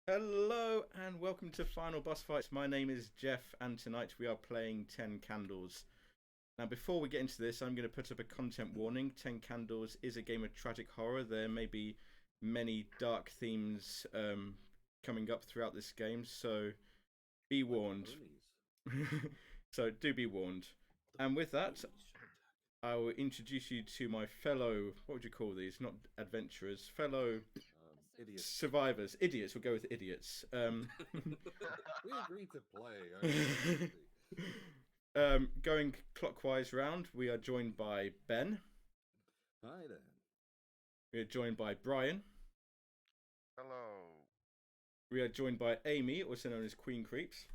Hello and welcome to Final Boss Fights. My name is Jeff, and tonight we are playing 10 Candles. Now, before we get into this, I'm going to put up a content warning. 10 Candles is a game of tragic horror. There may be many dark themes coming up throughout this game, so be warned. So, do be warned. And with that, I will introduce you to my fellow, what would you call these? Not adventurers, fellow Idiots. survivors. Idiots, we'll go with idiots. We agreed to play. Going clockwise round, we are joined by Ben. Hi there. We are joined by Brian. Hello. We are joined by Amy, also known as Queen Creeps.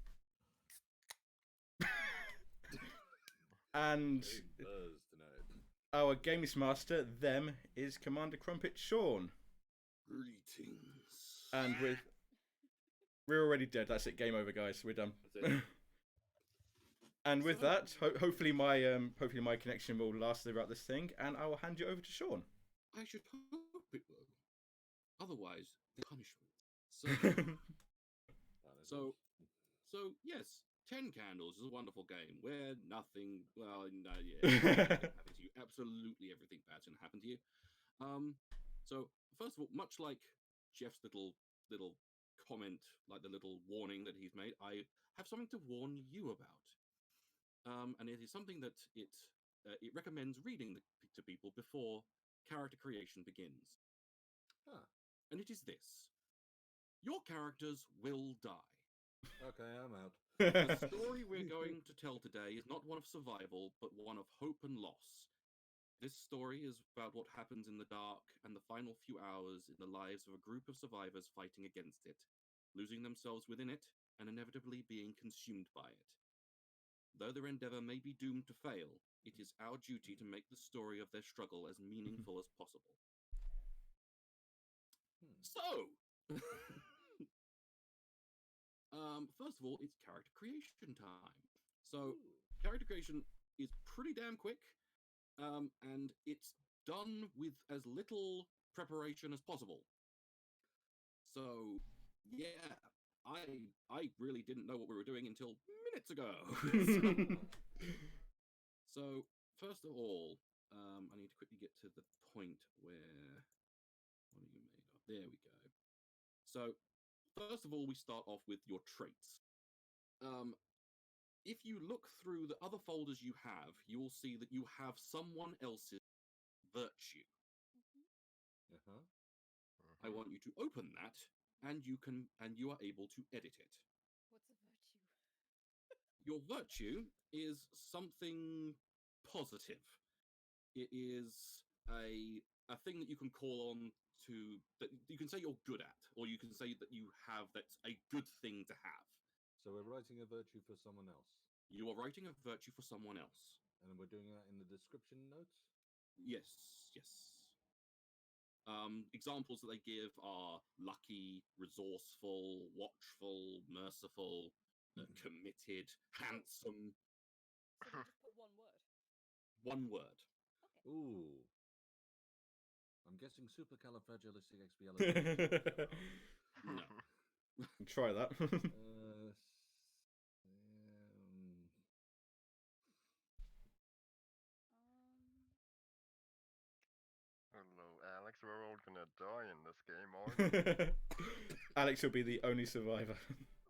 And Buzz tonight. our games master, them, is Commander Crumpet Sean. Greetings. And we're already dead. That's it. Game over, guys. We're done. And with that, hopefully my connection will last throughout this thing, and I will hand you over to Sean. I should hope it will. Otherwise, the punishment. So yes, 10 Candles is a wonderful game where nothing, happen to you. Absolutely everything bad's gonna happen to you. So first of all, much like Jeff's little comment, like the little warning that he's made, I have something to warn you about. And it is something that it recommends reading to people before character creation begins. And it is this: your characters will die. Okay, I'm out. The story we're going to tell today is not one of survival, but one of hope and loss. This story is about what happens in the dark and the final few hours in the lives of a group of survivors fighting against it, losing themselves within it, and inevitably being consumed by it. Though their endeavor may be doomed to fail, it is our duty to make the story of their struggle as meaningful as possible. So, first of all, it's character creation time. So, character creation is pretty damn quick, and it's done with as little preparation as possible. So, yeah, I really didn't know what we were doing until minutes ago. So, first of all, I need to quickly get to the point where what are you made of? There we go. So, first of all, we start off with your traits. If you look through the other folders you will see that you have someone else's virtue. Uh-huh. I want you to open that, and you are able to edit it. What's a virtue? Your virtue is something positive. It is a thing that you can call on to, that you can say you're good at, or you can say that you have, that's a good thing to have. So we're writing a virtue for someone else. You are writing a virtue for someone else. And we're doing that in the description notes? Yes. Examples that they give are lucky, resourceful, watchful, merciful, committed, handsome. So we just put one word. One word. Okay. Ooh. I'm guessing supercalifragilisticexpialidocious. No. Try that. Hello, Alex. We're all gonna die in this game, aren't we? Alex will be the only survivor.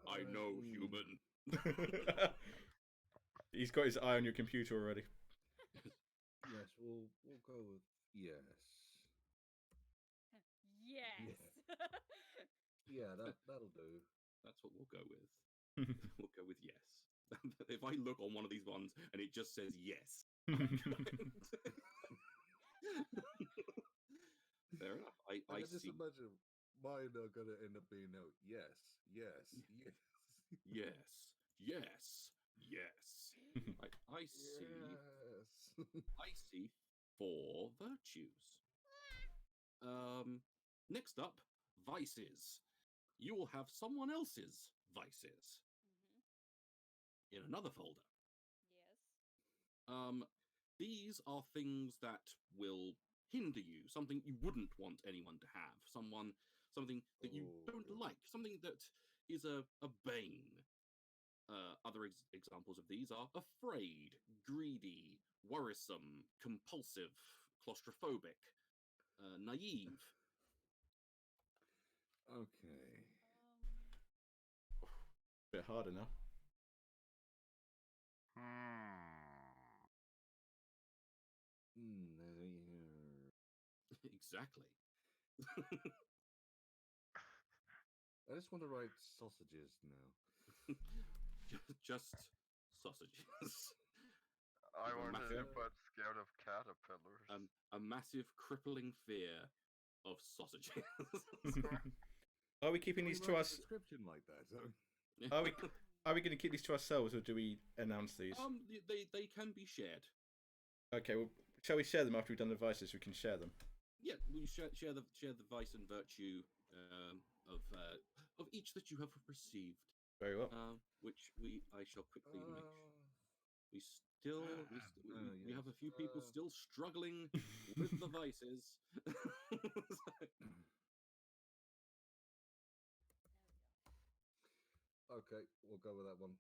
I know, human. He's got his eye on your computer already. Yes, we'll go with yes. Yes. Yeah, that'll do. That's what we'll go with. We'll go with yes. If I look on one of these ones and it just says yes. Fair enough. I just see. imagine mine are gonna end up being no. Yes. I see. Yes. I see 4 virtues. Next up, vices. You will have someone else's vices in another folder. Yes. These are things that will hinder you, something you wouldn't want anyone to have, something that you don't Oh. like, something that is a bane. Other examples of these are afraid, greedy, worrisome, compulsive, claustrophobic, naive. Okay. Bit harder now. Exactly. I just want to write sausages now. Just sausages. I With a wanted to massive- put scared of caterpillars. A massive crippling fear of sausages. Are we keeping Can we these to write a us? description like that? Are we going to keep these to ourselves, or do we announce these? They can be shared. Okay. Well, shall we share them after we've done the vices? We can share them. Yeah, we share the vice and virtue of each that you have received. Very well. Which I shall quickly make. We yes. have a few people still struggling with the vices. Okay, we'll go with that one.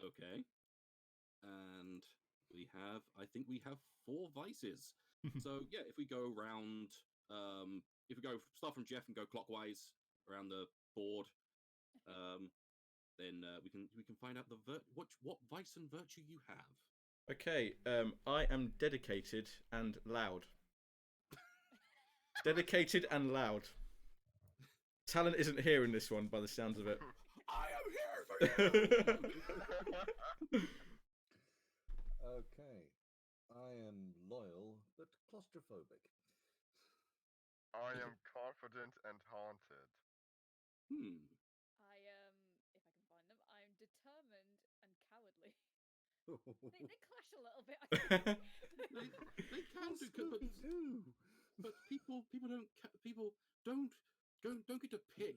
Okay. And I think we have 4 vices. So yeah, if we go around, if we go start from Jeff and go clockwise around the board, then we can find out what vice and virtue you have. Okay. I am dedicated and loud. Dedicated and loud. Talent isn't here in this one, by the sounds of it. I am here for you. Okay. I am loyal, but claustrophobic. I am confident and haunted. I if I can find them, I'm determined and cowardly. They clash a little bit. I think. They can do, but people don't get to pick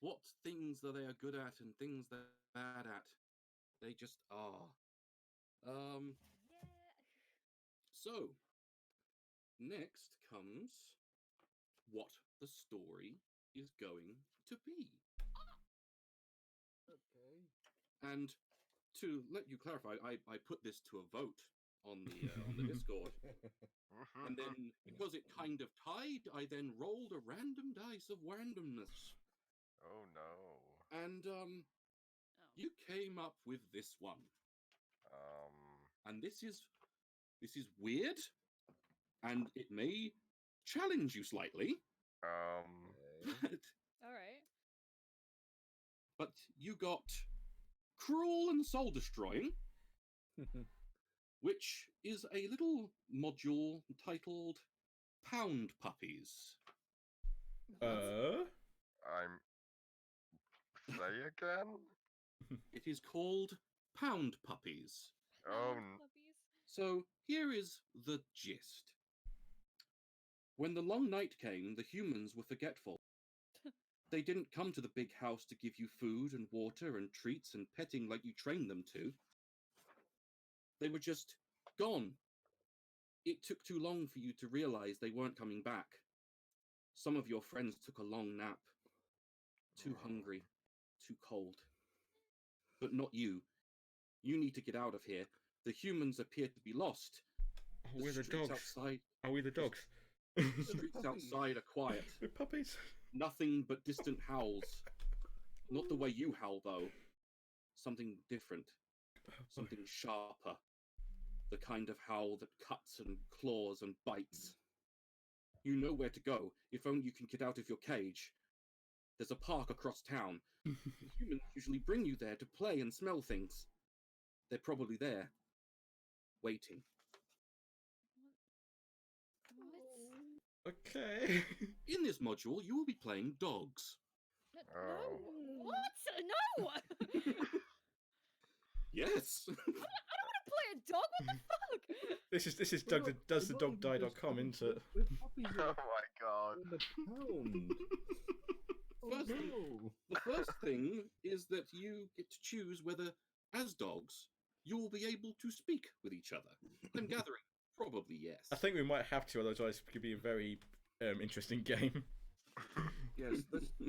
what things that they are good at and things they're bad at. They just are. Yeah. So next comes what the story is going to be. Okay. And to let you clarify, I put this to a vote on the Discord. And then, because it kind of tied, I then rolled a random dice of randomness. Oh no. And Oh. you came up with this one. And this is weird, and it may challenge you slightly. Okay. All right. But you got cruel and soul destroying, which is a little module titled Pound Puppies. I'm. Say again? It is called Pound Puppies. Oh, Puppies. So here is the gist. When the long night came, the humans were forgetful. They didn't come to the big house to give you food and water and treats and petting like you trained them to. They were just gone. It took too long for you to realize they weren't coming back. Some of your friends took a long nap. Too hungry, too cold. But not you. You need to get out of here. The humans appear to be lost. We're the streets dogs. outside, Are we the dogs? the streets outside are quiet. We're puppies. Nothing but distant howls. Not the way you howl, though. Something different. Something sharper. The kind of howl that cuts and claws and bites. You know where to go, if only you can get out of your cage. There's a park across town. Humans usually bring you there to play and smell things. They're probably there, waiting. Okay. In this module, you will be playing dogs. No. Oh. What? No. Yes! I don't want to play a dog. What the fuck? This is Doug that does the dog die.com, isn't it? With puppies oh my god. in the pound. Oh, First thing- no. The first thing is that you get to choose whether, as dogs, you will be able to speak with each other. I'm gathering, probably yes. Yes. I think we might have to, otherwise it could be a very interesting game. Yes,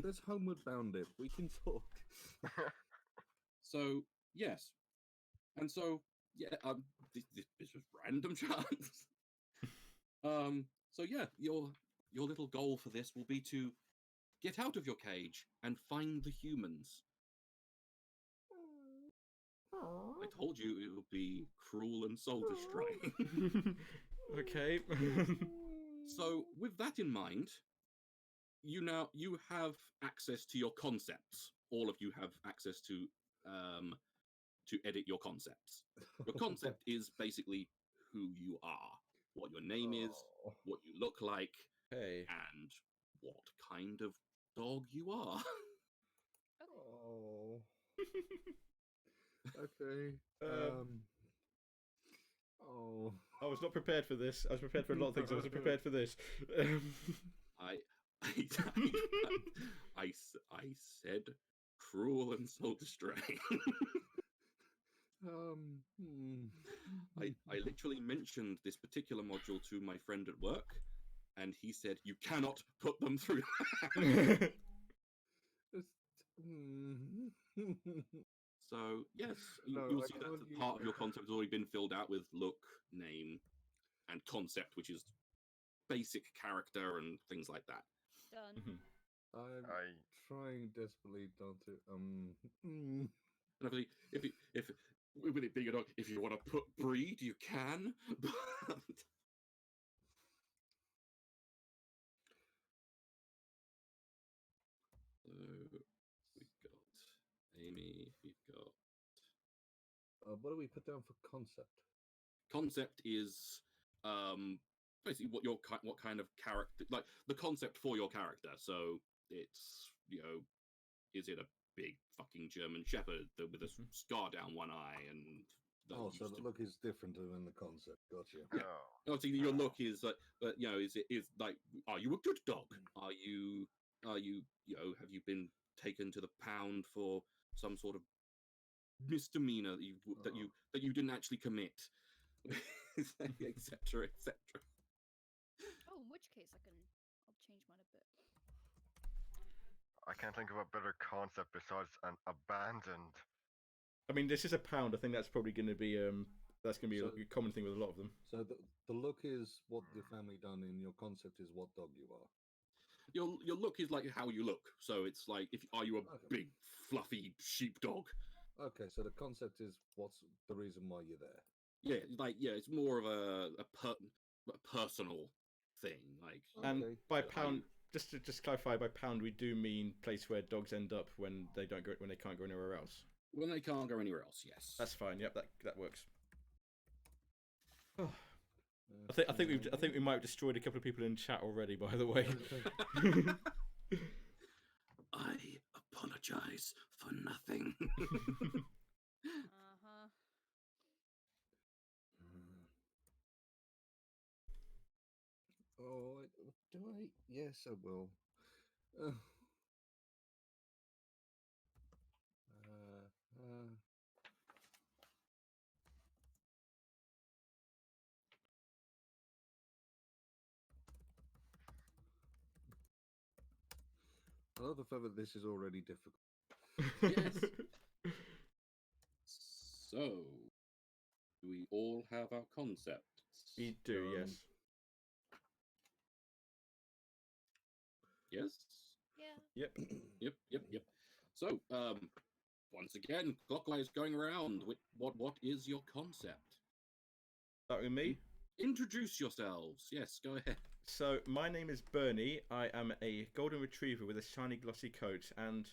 let's homeward bound it. We can talk. So yes, and so yeah, this was random chance. So yeah, your little goal for this will be to get out of your cage and find the humans. I told you it would be cruel and soul destroying. Okay. So with that in mind, you have access to your concepts. All of you have access to edit your concepts. Your concept is basically who you are, what your name is, what you look like, Hey. and what kind of dog you are. Oh. Okay. Oh. I was not prepared for this. I was prepared for a lot of things. I wasn't prepared for this. I said cruel and soul destroying. I literally mentioned this particular module to my friend at work, and he said, "You cannot put them through." So yes, No, you'll I see that can't the use part of it. your concept has already been filled out with look, name, and concept, which is basic character and things like that. Done. I'm I trying desperately not to. And obviously, if with it being a dog, if you want to put breed, you can. But so we've got Amy. We've got What do we put down for concept? concept is basically what kind of character, like the concept for your character. So it's, is it a big fucking German Shepherd with a scar down one eye and Oh, so the look is different than the concept. Gotcha. Yeah. oh, Obviously, your look is is like, are you a good dog? Are you have you been taken to the pound for some sort of misdemeanor that you didn't actually commit, etc., etc. Oh, in which case I'll change mine a bit. I can't think of a better concept besides an abandoned. I mean, this is a pound. I think that's probably going to be that's going to be So- a common thing with a lot of them. So the look is what the family done, and your concept is what dog you are. Your look is like how you look. So it's like, are you a Okay. big fluffy sheepdog? Okay, so the concept is what's the reason why you're there. Yeah, it's more of a personal thing. Like, And Okay. by So pound, just to clarify, by pound we do mean place where dogs end up when they can't go anywhere else. when they can't go anywhere else, yes. That's fine. Yep, that works. I think we might have destroyed a couple of people in chat already. By the way. I apologize for nothing. Uh-huh. Oh, do I? Yes, I will. Uh, I love the fact that this is already difficult. Yes. So, do we all have our concepts? We do, yes. Yes? Yeah. Yep. Yep. So, once again, clockwise going around. What is your concept? Start with me. Introduce yourselves. Yes, go ahead. So my name is Bernie. I am a golden retriever with a shiny glossy coat, and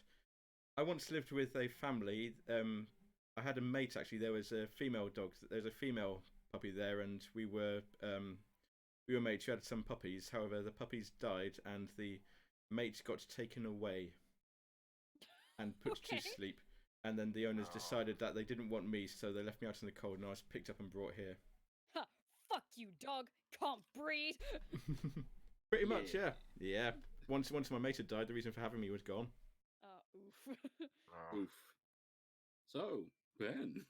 I once lived with a family. I had a mate actually. There was a female dog. There's a female puppy there, and we were mates. We had some puppies. However, the puppies died, and the mate got taken away and put Okay. to sleep. And then the owners Oh. decided that they didn't want me, so they left me out in the cold, and I was picked up and brought here. Ha! Fuck you, dog. Can't breed. Pretty much, yeah. Yeah. Once my mate had died, the reason for having me was gone. Oof. Oh. Oof. So, Ben.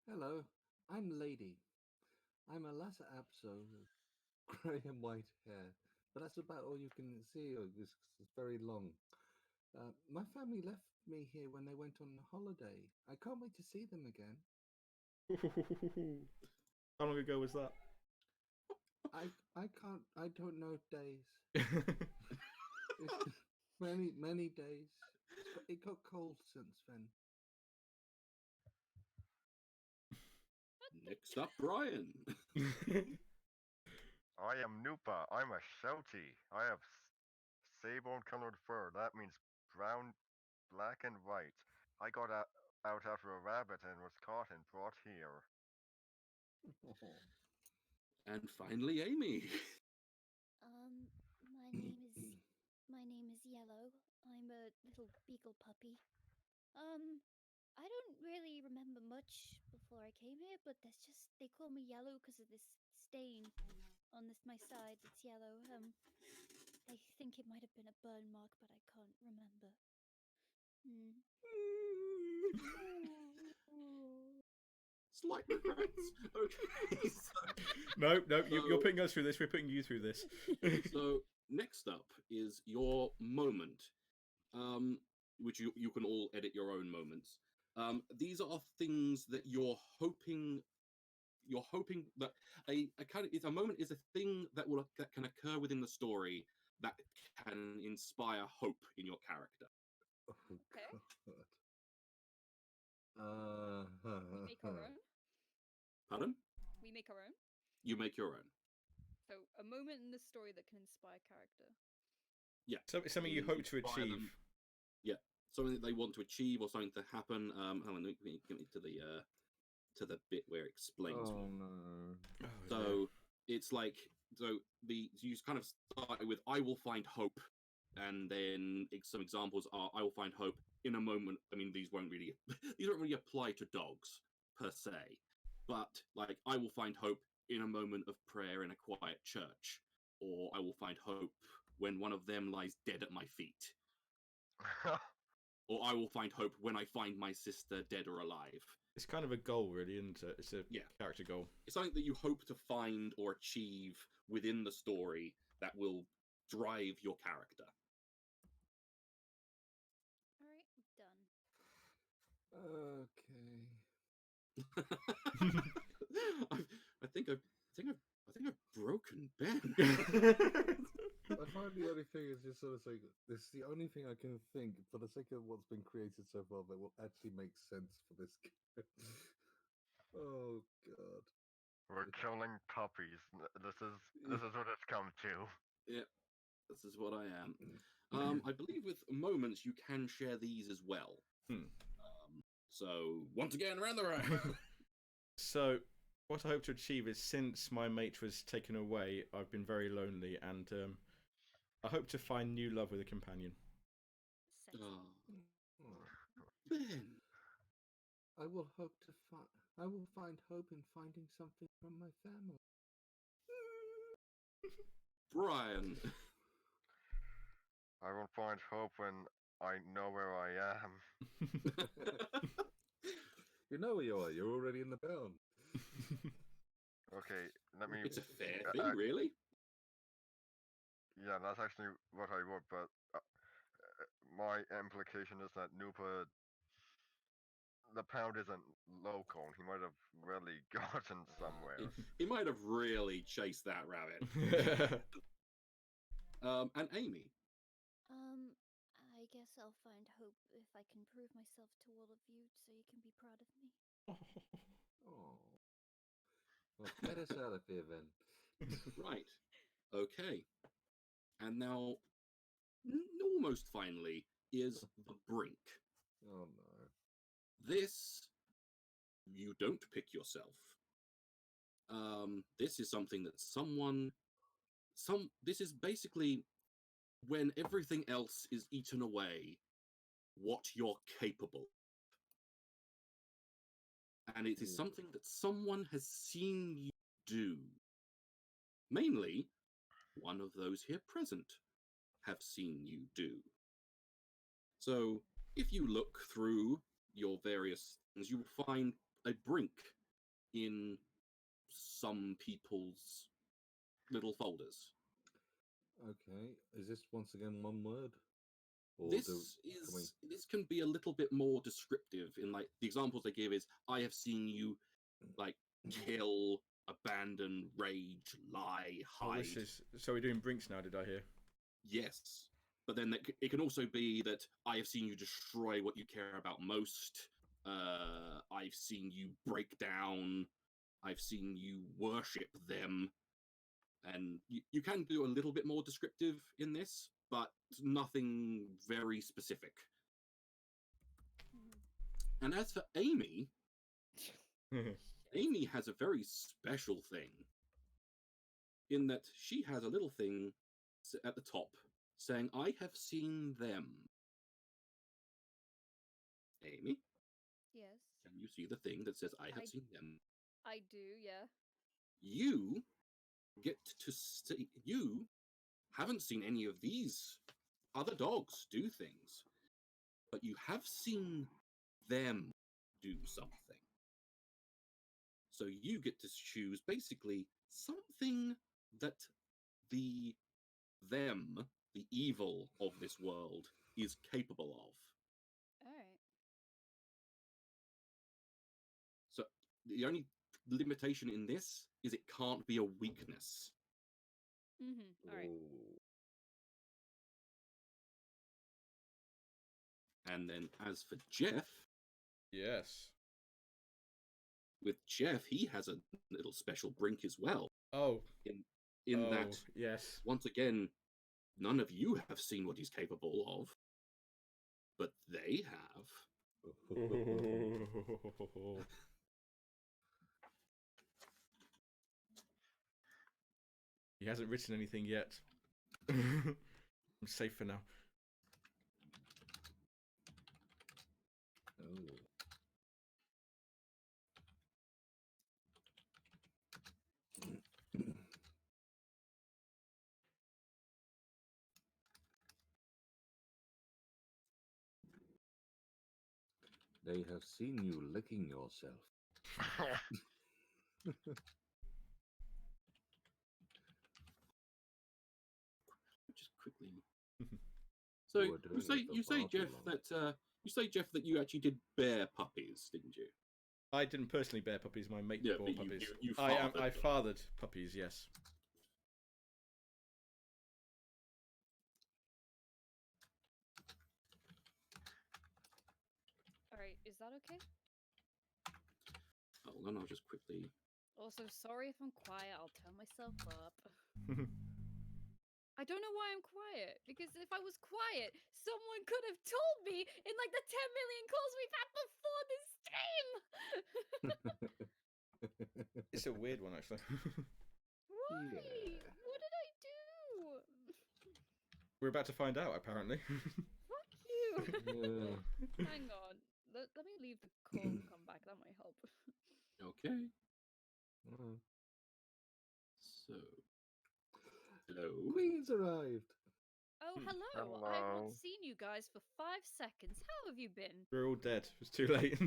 Hello, I'm Lady. I'm a Lhasa Apso with grey and white hair, but that's about all you can see. It's very long. My family left me here when they went on holiday. I can't wait to see them again. How long ago was that? I don't know days. It's many days. It got cold since then. Next up, Brian. I am Nupa. I'm a Shouty. I have sable colored fur. That means brown, black, and white. I got out after a rabbit and was caught and brought here. And finally, Amy. My name is Yellow. I'm a little beagle puppy. I don't really remember much before I came here, but they call me Yellow because of this stain on my side that's yellow. I think it might have been a burn mark, but I can't remember. Slight regrets. Okay. Nope. You're putting us through this. We're putting you through this. So next up is your moment, which you can all edit your own moments. These are things that you're hoping that a moment is a thing that can occur within the story that can inspire hope in your character. Okay. God. We make our own. Pardon? We make our own. You make your own. So a moment in the story that can inspire character. Yeah. So it's something you hope to Inspire achieve. them. Yeah. Something that they want to achieve or something to happen. Hang on, let me get me to the bit where it explains. Oh what. no. So it's like you kind of start with I will find hope, and then some examples are I will find hope in a moment. I mean, these don't really apply to dogs per se, but like I will find hope in a moment of prayer in a quiet church, or I will find hope when one of them lies dead at my feet, or I will find hope when I find my sister dead or alive. It's kind of a goal, really, isn't it? It's a character goal. It's something that you hope to find or achieve within the story that will drive your character. All right, done. Okay. I think I've broken Ben. I find the only thing is just sort of saying this is the only thing I can think for the sake of what's been created so far that will actually make sense for this game. Oh God. We're killing puppies. This is what it's come to. Yeah, this is what I am. I believe with moments you can share these as well. So once again, around the room. So what I hope to achieve is, since my mate was taken away, I've been very lonely, and I hope to find new love with a companion. Ben. I will find hope in finding something from my family. Brian. I will find hope when I know where I am. You know where you are. You're already in the town. Okay, let me. It's a fair thing, really. Yeah, that's actually what I would, but my implication is that Nupa, the pound isn't local. He might have really gotten somewhere. He might have really chased that rabbit. And Amy. I guess I'll find hope if I can prove myself to all of you, so you can be proud of me. Oh. Well, get us out of here then. Right. Okay. And now, almost finally, is the brink. Oh no. This, you don't pick yourself. This is something that this is basically when everything else is eaten away, what you're capable. And it is something that someone has seen you do. Mainly, one of those here present have seen you do. So, if you look through your various things, you will find a brink in some people's little folders. Okay. Is this once again one word? Or This can we- this can be a little bit more descriptive. In like the examples they give is, I have seen you like kill, abandon, rage, lie, Oh, hide. this is so we're doing Brinks now. Did I hear? Yes, but then it can also be that I have seen you destroy what you care about most. I've seen you break down. I've seen you worship them. And you can do a little bit more descriptive in this, but nothing very specific. And as for Amy, Amy has a very special thing in that she has a little thing at the top saying, I have seen them. Amy, Yes, can you see the thing that says, I have I- seen them? I do. Yeah. You get to see, you haven't seen any of these other dogs do things, but you have seen them do something. So you get to choose basically something that the evil of this world, is capable of. All right. So the only limitation in this is it can't be a weakness. All right. Ooh. And then as for Jeff, Yes. with Jeff, he has a little special brink as well. Oh. In oh, that, yes. once again, none of you have seen what he's capable of, but they have. He hasn't written anything yet. I'm safe for now. Oh. They have seen you licking yourself. Just quickly. So You were doing it for you say far too Jeff long. that you actually did bear puppies, didn't you? I didn't personally bear puppies. My mate Yeah, bore but you- puppies. you I fathered them. fathered puppies. Yes. All right. Is that okay? Hold on, I'll just quickly. Also, sorry if I'm quiet. I'll turn myself up. I don't know why I'm quiet. Because if I was quiet, someone could have told me in like the 10 million calls we've had before this stream. It's a weird one, actually. Why? Yeah. What did I do? We're about to find out, apparently. Fuck you. Yeah. Hang on. Let me leave the call and come back. That might help. Okay. Oh. So, hello. Queen's arrived. Oh, hello. I've Hello. not seen you guys for 5 seconds. How have you been? We're all dead. It's too late.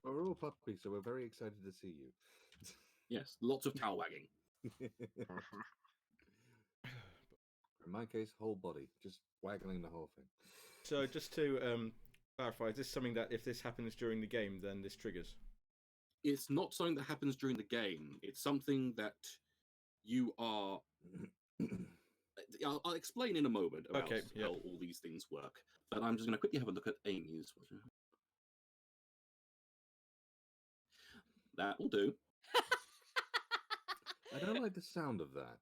Well, we're all puppies, so we're very excited to see you. Yes, lots of tail wagging. In my case, whole body, just waggling the whole thing. So, just to clarify, is this something that if this happens during the game, then this triggers? It's not something that happens during the game. It's something that you are. I'll explain in a moment about Okay, how yep. all these things work. But I'm just going to quickly have a look at Amy's. That will do. I don't like the sound of that.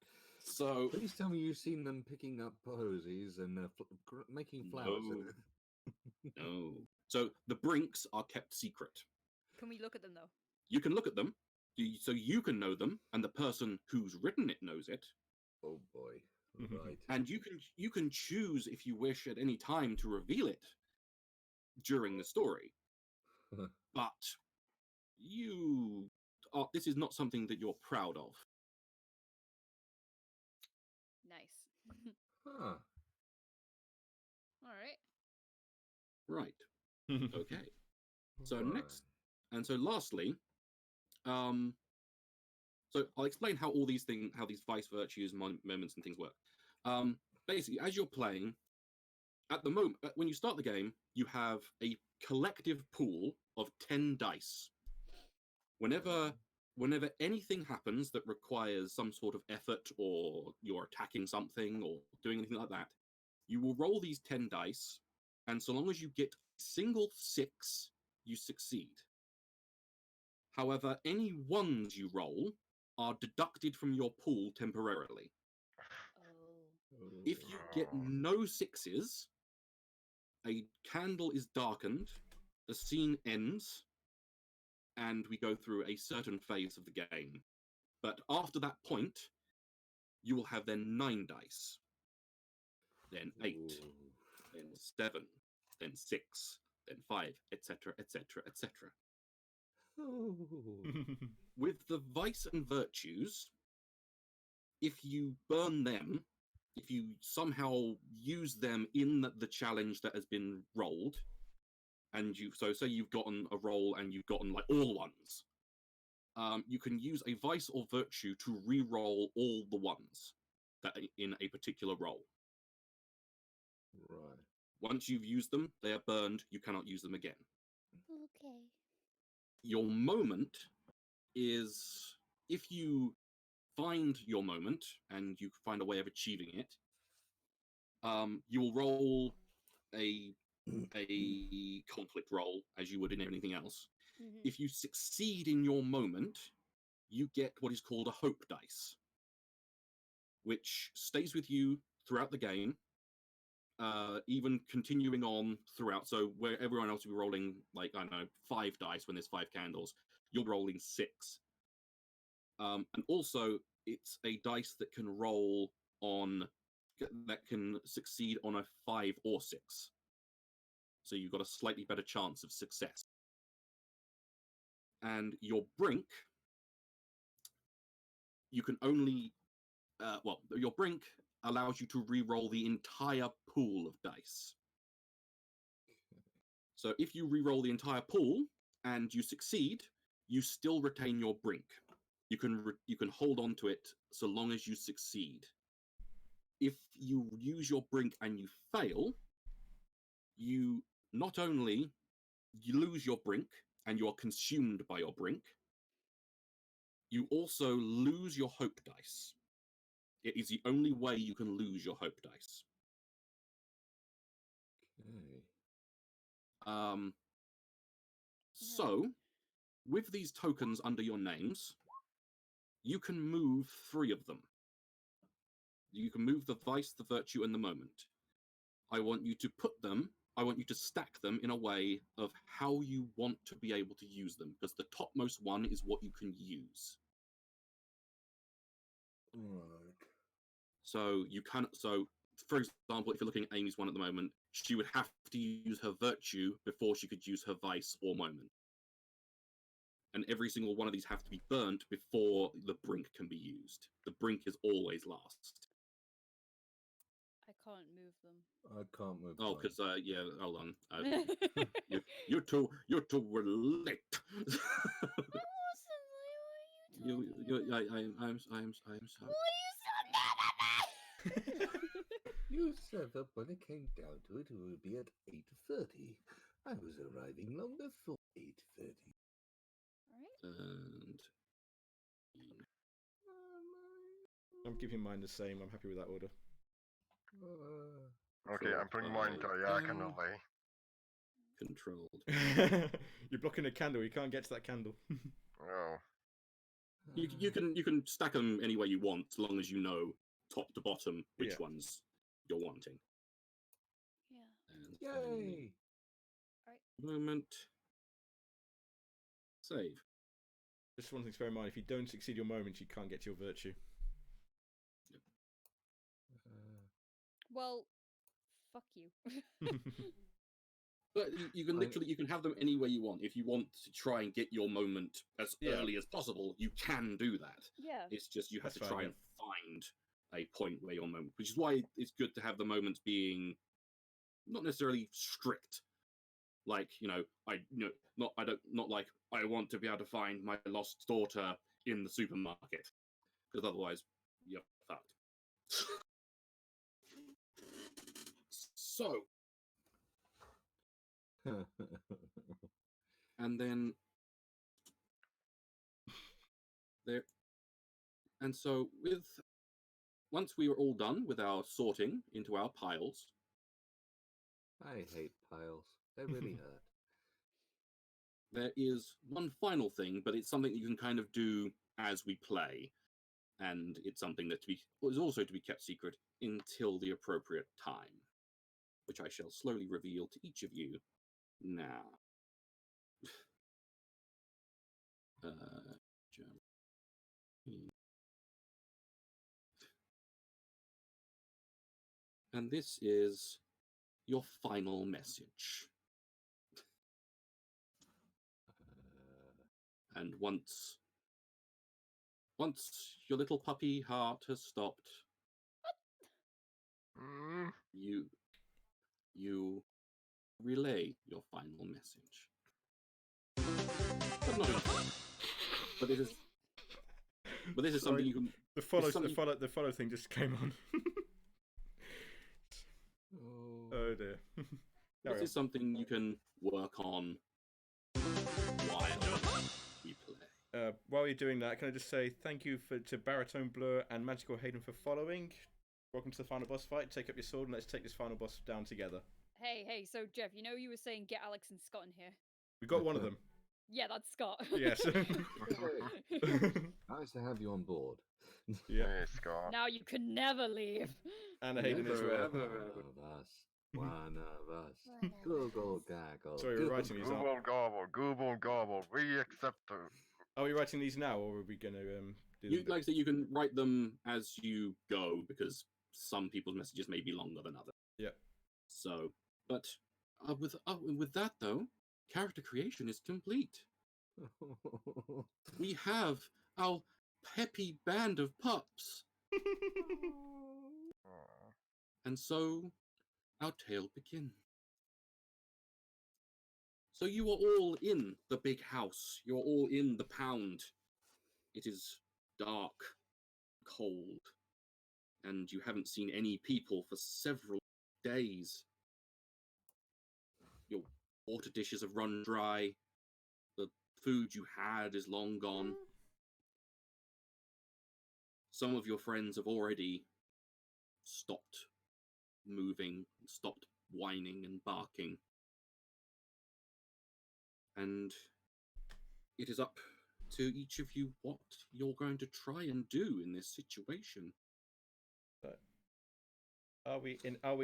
So, Please tell me you've seen them picking up posies and making flowers. No. no. So the brinks are kept secret. Can we look at them though? You can look at them, so you can know them, and the person who's written it knows it. Oh boy! Right. And you can choose if you wish at any time to reveal it during the story. But this is not something that you're proud of. Nice. Huh. All right. Right. Okay. So Right. next, and so lastly, So I'll explain how all these things, how these vice virtues, moments, and things work. Basically, as you're playing, at the moment, when you start the game, you have a collective pool of 10 dice. Whenever anything happens that requires some sort of effort, or you're attacking something or doing anything like that, you will roll these 10 dice, and so long as you get a single 6, you succeed. However, any ones you roll are deducted from your pool temporarily. Oh. If you get no 6s, a candle is darkened, the scene ends, and we go through a certain phase of the game. But after that point, you will have then 9 dice, then 8, then 7, then 6, then 5, etc., etc., etc. With the vice and virtues, if you burn them, if you somehow use them in the challenge that has been rolled, and so say you've gotten a roll and you've gotten like all ones, you can use a vice or virtue to re-roll all the ones that in a particular roll. Right. Once you've used them, they are burned. You cannot use them again. Okay. Your moment is, if you find your moment and you find a way of achieving it, you will roll a conflict roll as you would in anything else. Mhm. If you succeed in your moment, you get what is called a hope dice, which stays with you throughout the game, even continuing on throughout. So where everyone else will be rolling, like, I don't know, 5 dice when there's 5 candles, you're rolling 6. And also, it's a dice that can roll on, that can succeed on a 5 or 6. So you've got a slightly better chance of success. And your brink, you can only, your brink allows you to re-roll the entire pool of dice. So if you re-roll the entire pool and you succeed, you still retain your brink. You can hold on to it so long as you succeed. If you use your brink and you fail, you not only you lose your brink and you are consumed by your brink, you also lose your hope dice. It is the only way you can lose your hope dice. Okay. So, with these tokens under your names, you can move 3 of them. You can move the vice, the virtue, and the moment. I want you to stack them in a way of how you want to be able to use them, because the topmost one is what you can use. Right. So for example, if you're looking at Amy's one at the moment, she would have to use her virtue before she could use her vice or moment. And every single one of these have to be burnt before the brink can be used. The brink is always last. I can't move them. I can't move. Oh, mine. because yeah, hold on. You two were late. I wasn't. What are you talking about? I'm sorry. What are you so mad at me? You said that when it came down to it, it would be at 8:30. I was arriving long before 8:30. Alright. And I'm keeping mine the same. I'm happy with that order. Okay, So, I'm putting mine diagonally. controlled. You're blocking a candle. You can't get to that candle. Oh, You can stack them any way you want, as long as you know top to bottom which Yeah. ones you're wanting. Yeah. And Yay! moment. Save. Just one thing to bear in mind: if you don't succeed your moment, you can't get to your virtue. Well, fuck you. But you can literally you can have them any way you want. If you want to try and get your moment as Yeah. early as possible, you can do that. Yeah. It's just you have That's to try fine, and find a point where your moment, which is why it's good to have the moments being not necessarily strict. Like, not like I want to be able to find my lost daughter in the supermarket, because otherwise you're fucked. So, and then there, and so once we were all done with our sorting into our piles, I hate piles. They really hurt. there is one final thing, but it's something you can kind of do as we play, and it's something that is also to be kept secret until the appropriate time, which I shall slowly reveal to each of you now. Germany. And this is your final message. And once your little puppy heart has stopped, you relay your final message. But not in full. But this is Sorry, something you can. The follow thing just came on. Oh dear. This is something you can work on while we play. While you're doing that, can I just say thank you to Baritone Blur and Magical Hayden for following. Welcome to the final boss fight. Take up your sword and let's take this final boss down together. Hey, so Jeff, you know you were saying get Alex and Scott in here? We got one of them. Yeah, that's Scott. Yes. Nice to have you on board. Yeah. Hey, Scott. Now you can never leave. And Hayden as well. One of us. One of us. Google gaggle. Sorry, we're writing these up. Google gobble. We accept it. Are we writing these now, or are we going to do them? Like I said, you can write them as you go because some people's messages may be longer than others. Yeah. So, but with that though, character creation is complete. We have our peppy band of pups, and so our tale begins. So you are all in the big house. You're all in the pound. It is dark, cold, and you haven't seen any people for several days. Your water dishes have run dry. The food you had is long gone. Some of your friends have already stopped moving, stopped whining and barking. And it is up to each of you what you're going to try and do in this situation. Are we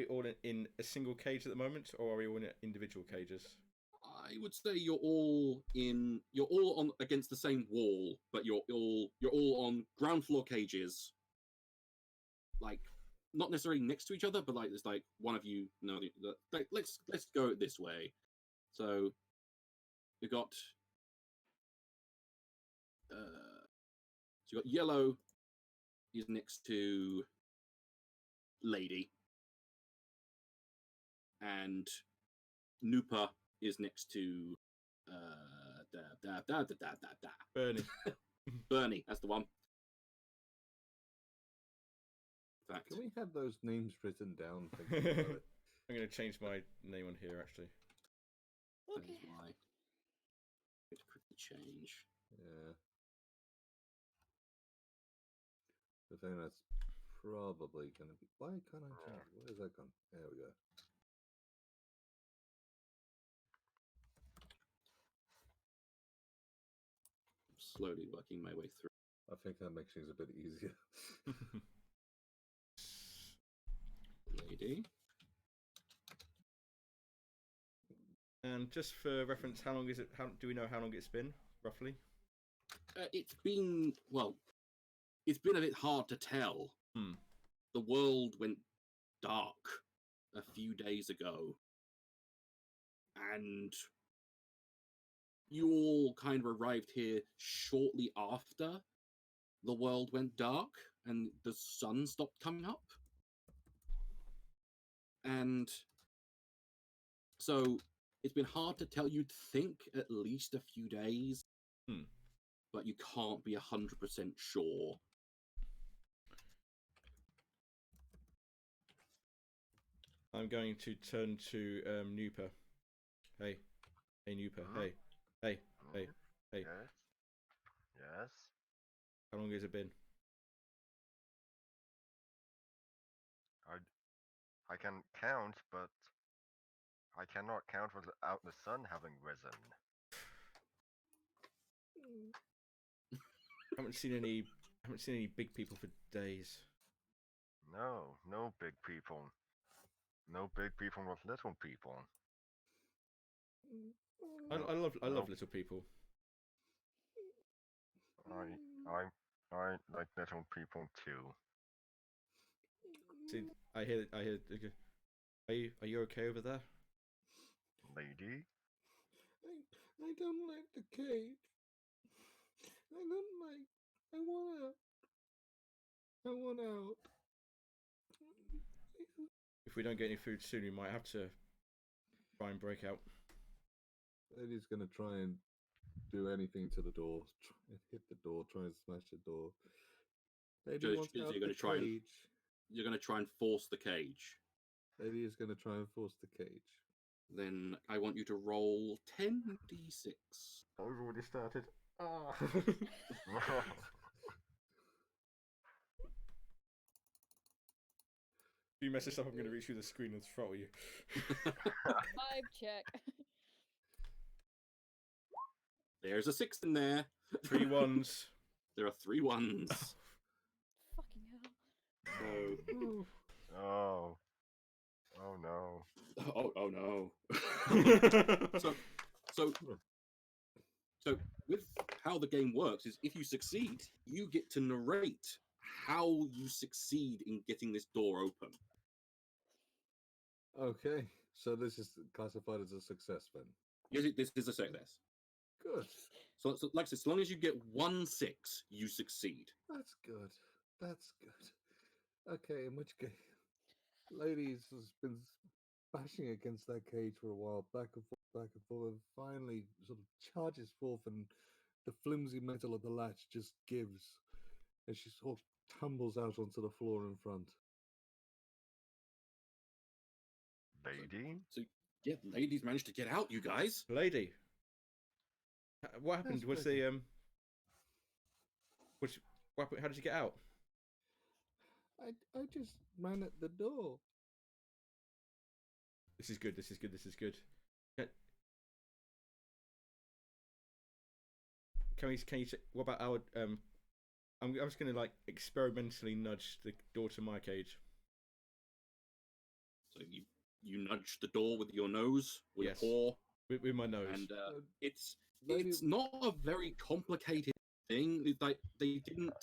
all in a single cage at the moment, or are we all in individual cages? I would say you're all on against the same wall, but you're all on ground floor cages. Like not necessarily next to each other, but like there's like one of you. No, like, let's go it this way. So we got so you got Yellow is next to Lady, and Nooper is next to Bernie. Bernie. That's the one. In fact, Can we have those names written down? Thinking about it? I'm going to change my name on here actually. that Okay. is why. Going to quickly change. Yeah. The thing that's probably going to be. Why can't I change? Where is that gone? There we go. I'm slowly working my way through. I think that makes things a bit easier. Lady. And just for reference, how long is it? How do we know how long it's been roughly? It's been a bit hard to tell. The world went dark a few days ago, and you all kind of arrived here shortly after the world went dark and the sun stopped coming up. And so it's been hard to tell. You'd think at least a few days. but you can't be 100% sure. I'm going to turn to Nooper. Hey, Nooper. Hey, hey, hey, hey. Yes. Yes. How long has it been? I can count, but I cannot count without the sun having risen. Haven't seen any big people for days. No, no big people. No big people with little people. I love little people. I like little people too. See, I hear. Okay. Are you okay over there? Lady? I don't like the cage. I don't like. I want out. I want out. If we don't get any food soon, we might have to try and break out. Lady's gonna try and do anything to the door. Try and hit the door. Try and smash the door. Lady So wants you're out gonna the try and- cage. You're going to try and force the cage. Lady is gonna try and force the cage. Then I want you to roll 10d6. I've already started. Ah. If you mess this up, I'm going to reach through the screen and throttle you. 5 check. There's a 6 in there. 3 1s. There are 3 1s. Fucking hell. So, Oh. Oh no. oh no. So with how the game works is if you succeed, you get to narrate how you succeed in getting this door open. Okay, so this is classified as a success then. Yes, this is a success. Good. So like I said, as long as you get 1 6, you succeed. That's good. That's good. Okay, in which case, ladies has been bashing against that cage for a while, back and forth, and finally sort of charges forth, and the flimsy metal of the latch just gives, and she sort of tumbles out onto the floor in front. Lady? So yeah, ladies managed to get out, you guys. Lady, what happened? Yes, Was lady. the what happened? How did you get out? I just ran at the door. This is good. This is good. This is good. Can you? What about our I'm just gonna like experimentally nudge the door to my cage. So you nudge the door with your nose, with Yes. your paw, With my nose. and it's Lady- it's not a very complicated thing. It's like they didn't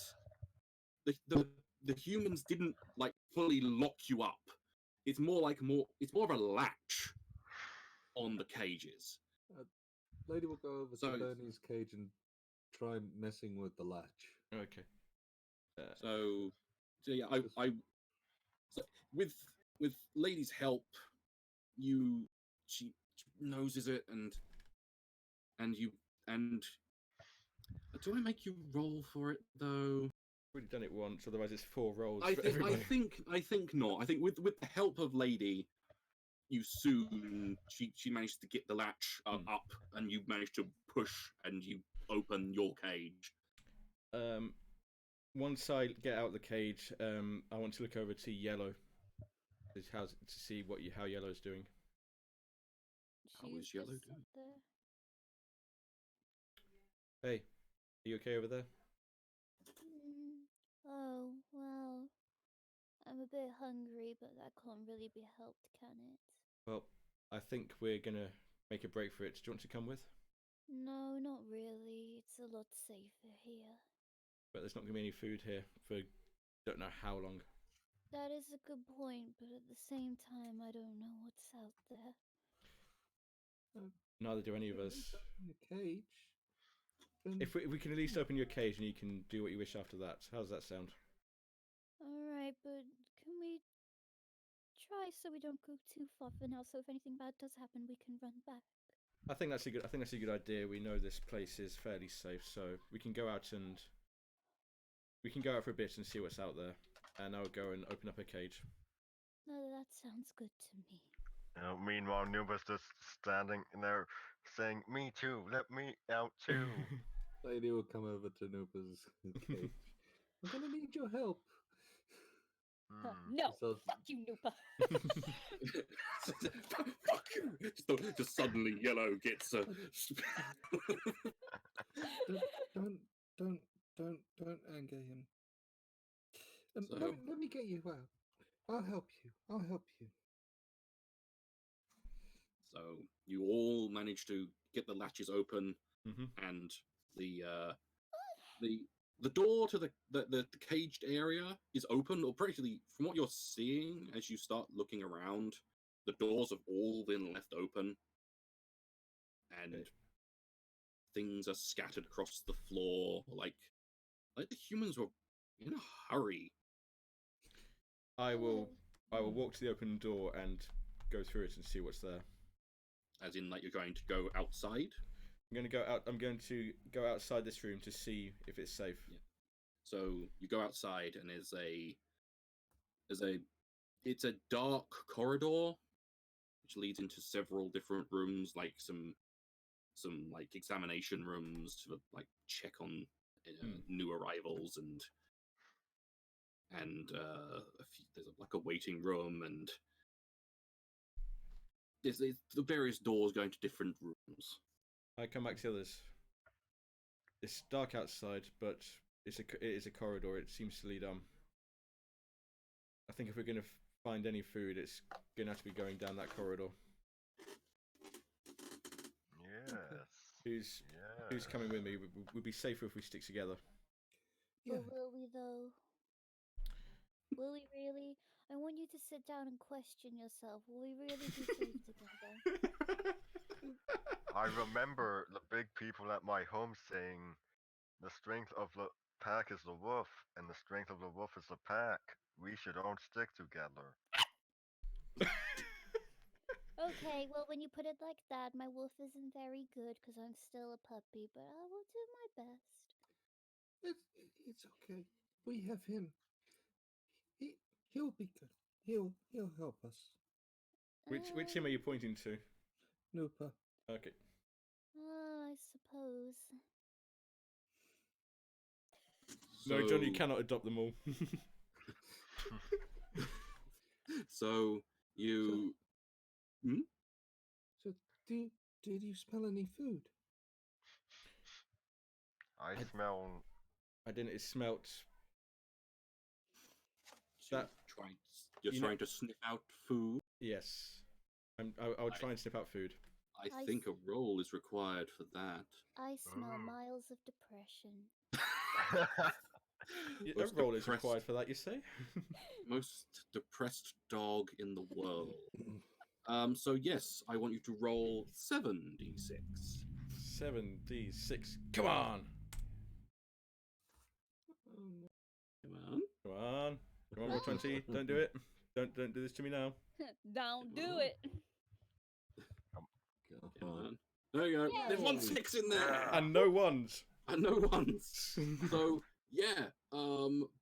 the humans didn't like fully lock you up. It's more of a latch on the cages. Lady will go over So- to Bernie's cage and try messing with the latch. Okay. So yeah, so with Lady's help, she noses it and do I make you roll for it though? Already done it once. Otherwise, it's 4 rolls. I for think everybody. I think not. I think with the help of Lady, you soon she managed to get the latch up, and you managed to push and you open your cage. Once I get out of the cage, I want to look over to Yellow. To see how Yellow's doing. How She's is Yellow just doing? up there. Hey, are you okay over there? Oh, well. I'm a bit hungry, but that can't really be helped, can it? Well, I think we're gonna make a break for it. Do you want to come with? No, not really. It's a lot safer here. But there's not gonna be any food here for don't know how long. That is a good point, but at the same time, I don't know what's out there. Neither do any of us. In the cage. Then If we can at least open your cage and you can do what you wish after that. How does that sound? Alright, but can we try so we don't go too far for now, so if anything bad does happen, we can run back? I think that's a good idea. We know this place is fairly safe, so we can go out for a bit and see what's out there. And I'll go and open up a cage. No, that sounds good to me. Meanwhile, Nuba's just standing there saying, "Me too, let me out too." Lady will come over to Noopa's cage. I'm gonna need your help. No, So- fuck you, Noopa. Fuck you! Just suddenly, Yellow gets. Don't anger him. So- Let me get you out. I'll help you. I'll help you. So you all manage to get the latches open, Mhm. and the door to the caged area is open, or practically from what you're seeing as you start looking around, the doors have all been left open, and Okay. things are scattered across the floor, like the humans were in a hurry. I will walk to the open door and go through it and see what's there. As in, like, you're going to go outside. I'm going to go outside this room to see if it's safe. Yeah. So you go outside, and it's a dark corridor which leads into several different rooms, like some like examination rooms to like check on new arrivals, and there's like a waiting room, and there's the various doors going to different rooms. I come back to the others. It's dark outside, but it is a corridor. It seems to lead on. I think if we're going to find any food, it's going to have to be going down that corridor. Yes. Who's coming with me? We'd be safer if we stick together. Yeah. But will we though? Will we really? I want you to sit down and question yourself. Will we really be safe together? I remember the big people at my home saying, "The strength of the pack is the wolf, and the strength of the wolf is the pack. We should all stick together." Okay, well, when you put it like that, my wolf isn't very good because I'm still a puppy, but I will do my best. It's okay. We have him. He'll be good. He'll help us. Which him are you pointing to? Noopa. Okay. I suppose. No, John, you So- cannot adopt them all. So you. So did you smell any food? I smell. I didn't. It smelt. That- You're you know- trying to sniff out food. Yes. I'll try and sniff out food. I I think a see. roll is required for that. I smell Mm. miles of depression. A Most roll is depressed- required for that, you say? Most depressed dog in the world. So yes, I want you to roll 7d6. 7d6. Come on! Come on. Come on. Come on, roll 20. Don't do it. Don't do this to me now. Don't do it. Come on. There you go. There's one Yay. 6 in there. And no ones. And no ones. So yeah,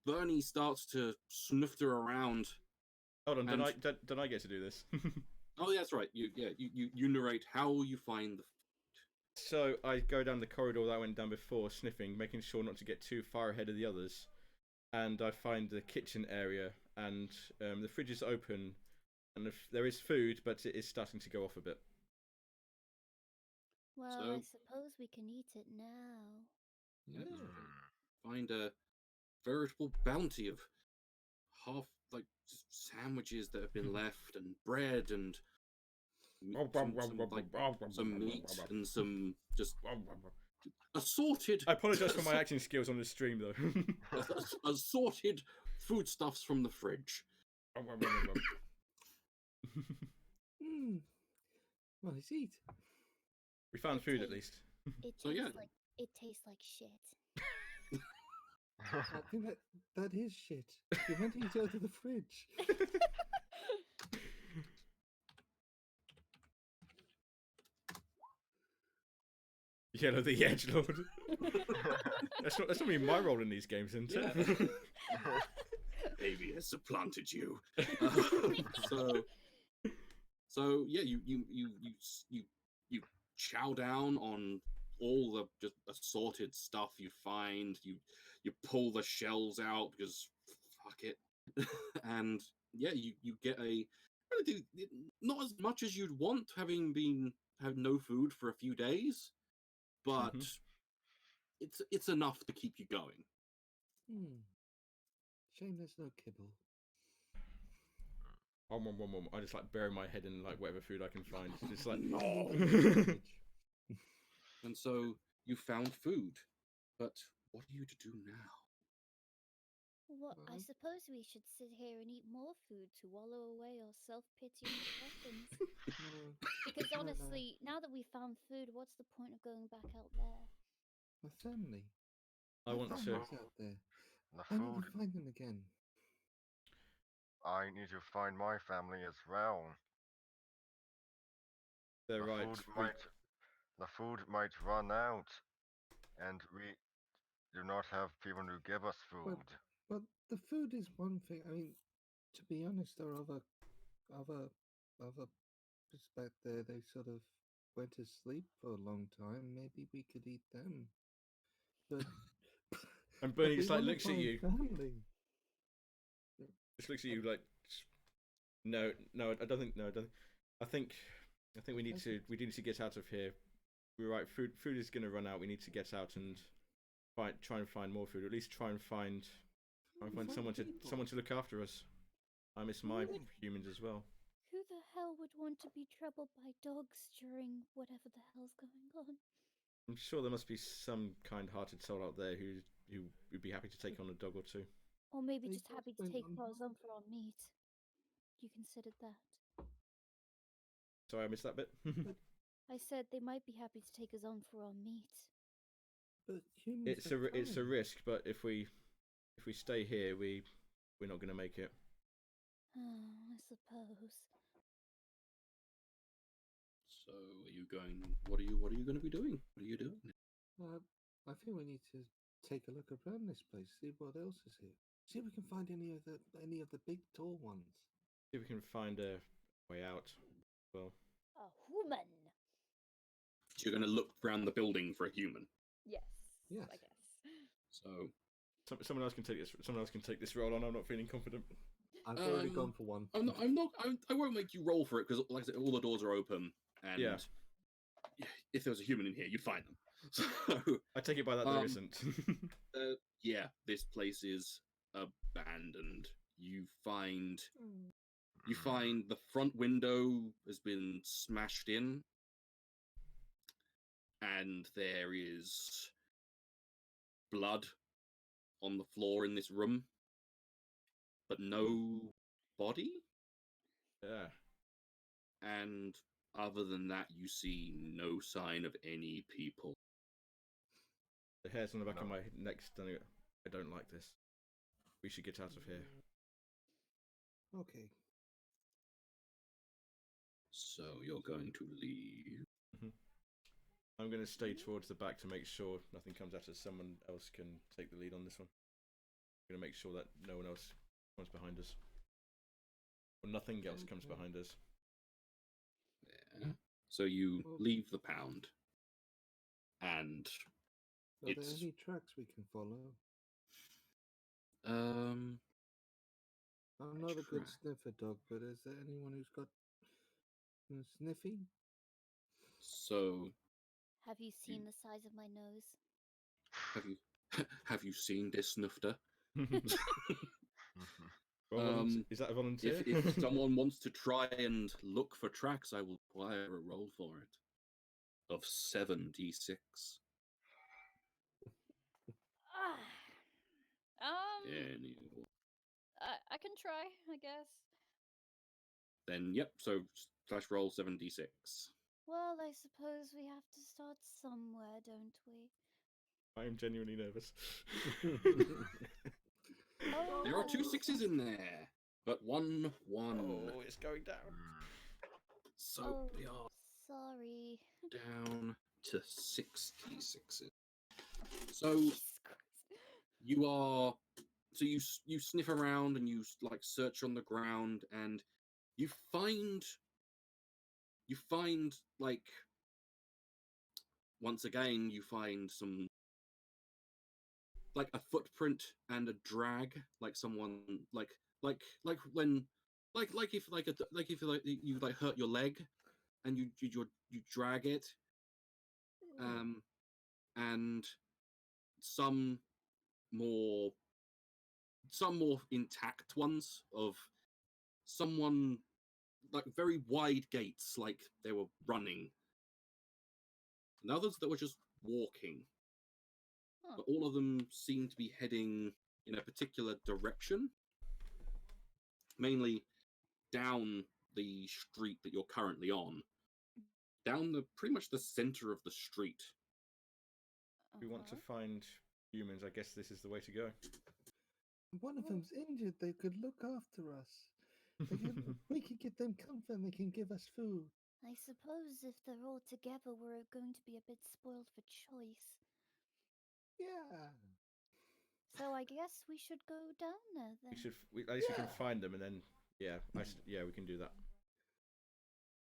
Bernie starts to sniff around. Hold on, And- don't I get to do this? Oh, yeah, that's right. You narrate how you find the. So I go down the corridor that I went down before, sniffing, making sure not to get too far ahead of the others. And I find the kitchen area, and the fridge is open, and there is food, but it is starting to go off a bit. Well, So- I suppose we can eat it now. Yeah, that's right. Find a veritable bounty of half like just sandwiches that have been left, and bread, and some meat, and some just assorted. I apologise for my acting skills on the stream, though. assorted foodstuffs from the fridge. Nice eat. We found food at least. It So, yeah. tastes like shit. I think that is shit. You went to eat out of the fridge. Yellow the edgelord. That's not really my role in these games, isn't it? Amy has supplanted you. So yeah, you chow down on all the just assorted stuff you find. You pull the shells out because fuck it, and yeah, you get a relatively not as much as you'd want, having had no food for a few days, but it's enough to keep you going. Shame there's no kibble. I just like bury my head in like whatever food I can find. It's like And so you found food, but what are you to do now? Well, I Well- suppose we should sit here and eat more food to wallow away our self-pitying depressions. No, Because no, no. honestly, now that we've found food, what's the point of going back out there? My family. I My want to. family's out there. The I need food. to find them again. I need to find my family as well. They're The right. the food might run out, and we do not have people to give us food. But the food is one thing. I mean, to be honest, there are other back there. They sort of went to sleep for a long time. Maybe we could eat them. But And but Bernie we just like wanna looks at find you. Family. Just looks at you like, no, I don't think. No, I don't. I think we need to get out of here. We're right. Food is going to run out. We need to get out and try and find more food. Or at least try and find someone to look after us. I miss my humans as well. Who the hell would want to be troubled by dogs during whatever the hell's going on? I'm sure there must be some kind-hearted soul out there who would be happy to take on a dog or two. Or maybe They just just happy to went take on us on for our meat. You considered that? Sorry, I missed that bit. I said they might be happy to take us on for our meat. But humans. It's a risk, but if we stay here, we're not going to make it. Oh, I suppose. So are you going? What are you going to be doing? What are you doing? I think we need to take a look around this place, see what else is here. See if we can find any of the big tall ones. See if we can find a way out. Well, A human. So you're going to look around the building for a human. Yes. Yes. I guess. So someone else can take this. Someone else can take this role on. I'm not feeling confident. I've already Um, gone for one. I won't make you roll for it because, like I said, all the doors are open, and Yeah. if there was a human in here, you'd find them. So I take it by that there Um, isn't. yeah, this place is abandoned. You find the front window has been smashed in, and there is blood on the floor in this room, but no body. Yeah. And other than that, you see no sign of any people. The hairs on the back of No. my neck standing. I don't like this. We should get out of here. Okay. So you're going to leave. I'm going to stay towards the back to make sure nothing comes at us. Someone else can take the lead on this one. I'm going to make sure that no one else comes behind us. Or nothing else comes Okay. behind us. Yeah. So you Well- leave the pound, and Are there It's- any tracks we can follow? um, I'm not a good track? sniffer dog, but is there anyone who's got sniffy? so Have you seen the size of my nose? have you have you seen this snufter? Is that a volunteer? If someone wants to try and look for tracks, I will require a roll for it of 7d6. Any- I can try, I guess. Then yep. So slash roll 7d6. Well, I suppose we have to start somewhere, don't we? I am genuinely nervous. Oh, There are two well, sixes in there, but one. Oh, it's going down. So Oh, we are sorry. down to 66. So Jesus Christ. you are, so you sniff around and you like search on the ground, and you find like, once again you find some, like a footprint and a drag, like someone like when like if you like hurt your leg and you drag it, and some more intact ones of someone, like very wide gaits, like they were running, and others that were just walking. Huh. But all of them seem to be heading in a particular direction, mainly down the street that you're currently on, down the pretty much the center of the street. If we want to Uh-huh. find humans, I guess this is the way to go. One of them's injured. They could look after us. We could give them comfort and they can give us food. I suppose if they're all together, we're going to be a bit spoiled for choice. Yeah. So I guess we should go down there then. At least we can Yeah. find them, and then yeah, we can do that.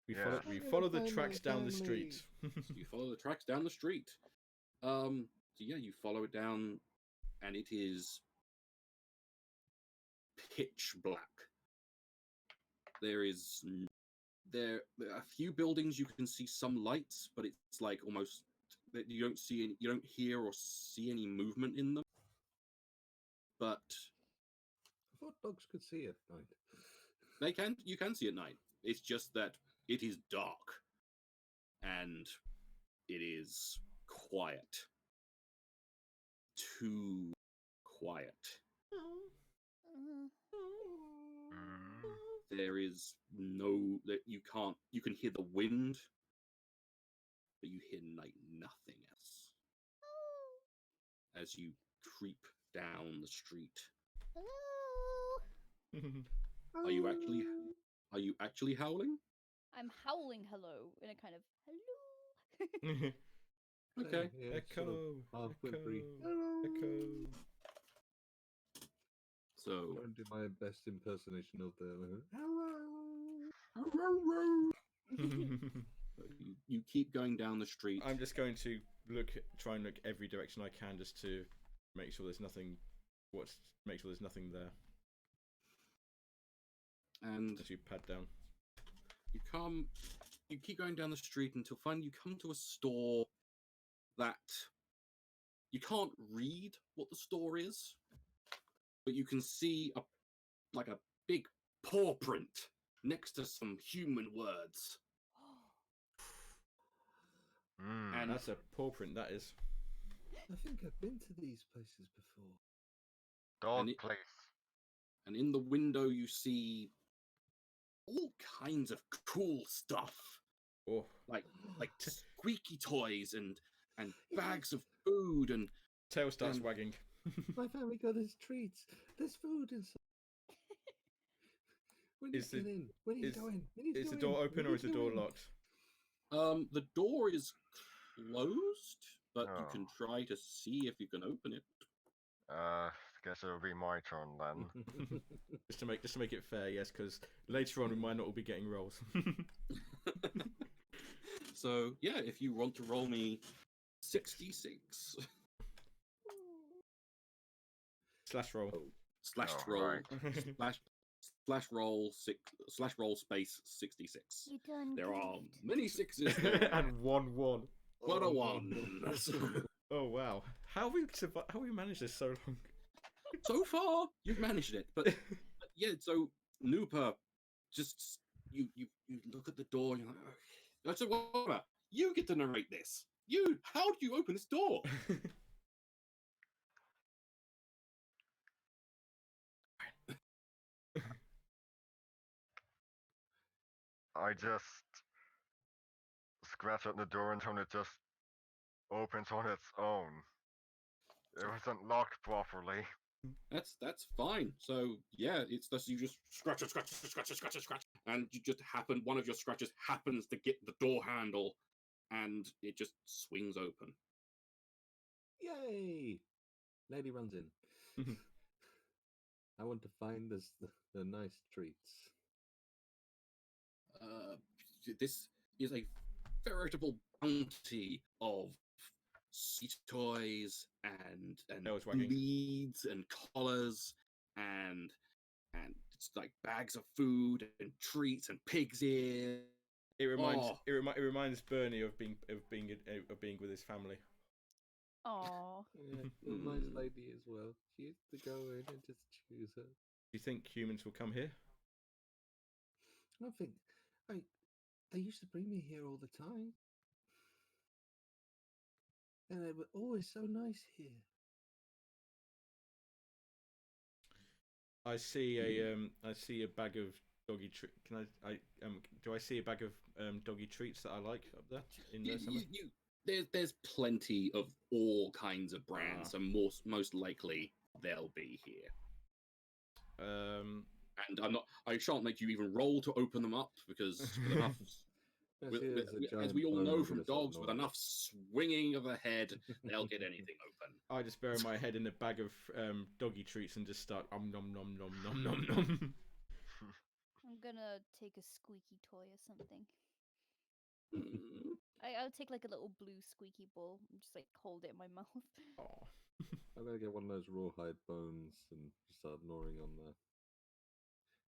We Yeah. follow I'm we gonna follow the find my tracks down the family. street. So you follow the tracks down the street. So yeah, you follow it down, and it is pitch black. There are a few buildings you can see some lights, but it's like almost that you don't hear or see any movement in them. But I thought dogs could see at night. you can see at night. It's just that it is dark and it is quiet. Too quiet. Uh, There is no, that you can hear the wind, but you hear nothing else as you creep down the street. hello? Are you actually howling? I'm howling hello in a kind of hello. Okay. Yeah, sort of Echo, half echo, whimpery. echo. So Don't do my best impersonation of the you keep going down the street. I'm just going to try and look every direction I can, just to make sure there's nothing. Make sure there's nothing there And as you pad down. you keep going down the street until finally you come to a store that you can't read what the store is, but you can see a big paw print next to some human words. Mm. And That's a paw print. That is. I think I've been to these places before. Dog and it- place. and in the window you see all kinds of cool stuff, Oh, like squeaky toys and bags of food and tail starts And- wagging. My family got us treats. There's food inside. When Is you the- get in, when he's is- going, when he's Is the going, door open when or is he's the door going. locked? the door is closed, but you Oh. can try to see if you can open it. Guess it'll be my turn then. Just to make it fair, yes, because later on we might not all be getting rolls. So yeah, if you want to roll me 66 Slash roll. slash Oh, roll right. slash roll space 66. You done There are goofed. many sixes there. And 1-1. What a one! Oh wow! How have we managed this so long? So far, you've managed it, but yeah. So Nooper, just you look at the door and you're like, okay. So what about you? Get to narrate this. How do you open this door? I just scratch at the door until it just opens on its own. It wasn't locked properly. That's fine. So yeah, it's just you just scratch, and you just one of your scratches happens to get the door handle, and it just swings open. Yay! Lady runs in. I want to find the nice treats. This is a veritable bounty of sweet toys and Nose wagging. beads and collars and it's like bags of food and treats and pig's ears. It reminds Oh. it reminds Bernie of being with his family. Aww. Yeah, the nice lady as well. She used to go in and just choose her. Do you think humans will come here? I don't think. They used to bring me here all the time, and they were always so nice here. I see a bag of doggy treats. Do I see a bag of doggy treats that I like up there in there somewhere? There's plenty of all kinds of brands, and most likely they'll be here. And I shan't make you even roll to open them up because with enough, as we all know from dogs, with enough swinging of a head, they'll get anything open. I just bury my head in a bag of doggy treats and just start nom nom nom nom nom nom nom. I'm gonna take a squeaky toy or something. Mm. I would take like a little blue squeaky ball and just like hold it in my mouth. Oh. I'm gonna get one of those rawhide bones and start gnawing on there.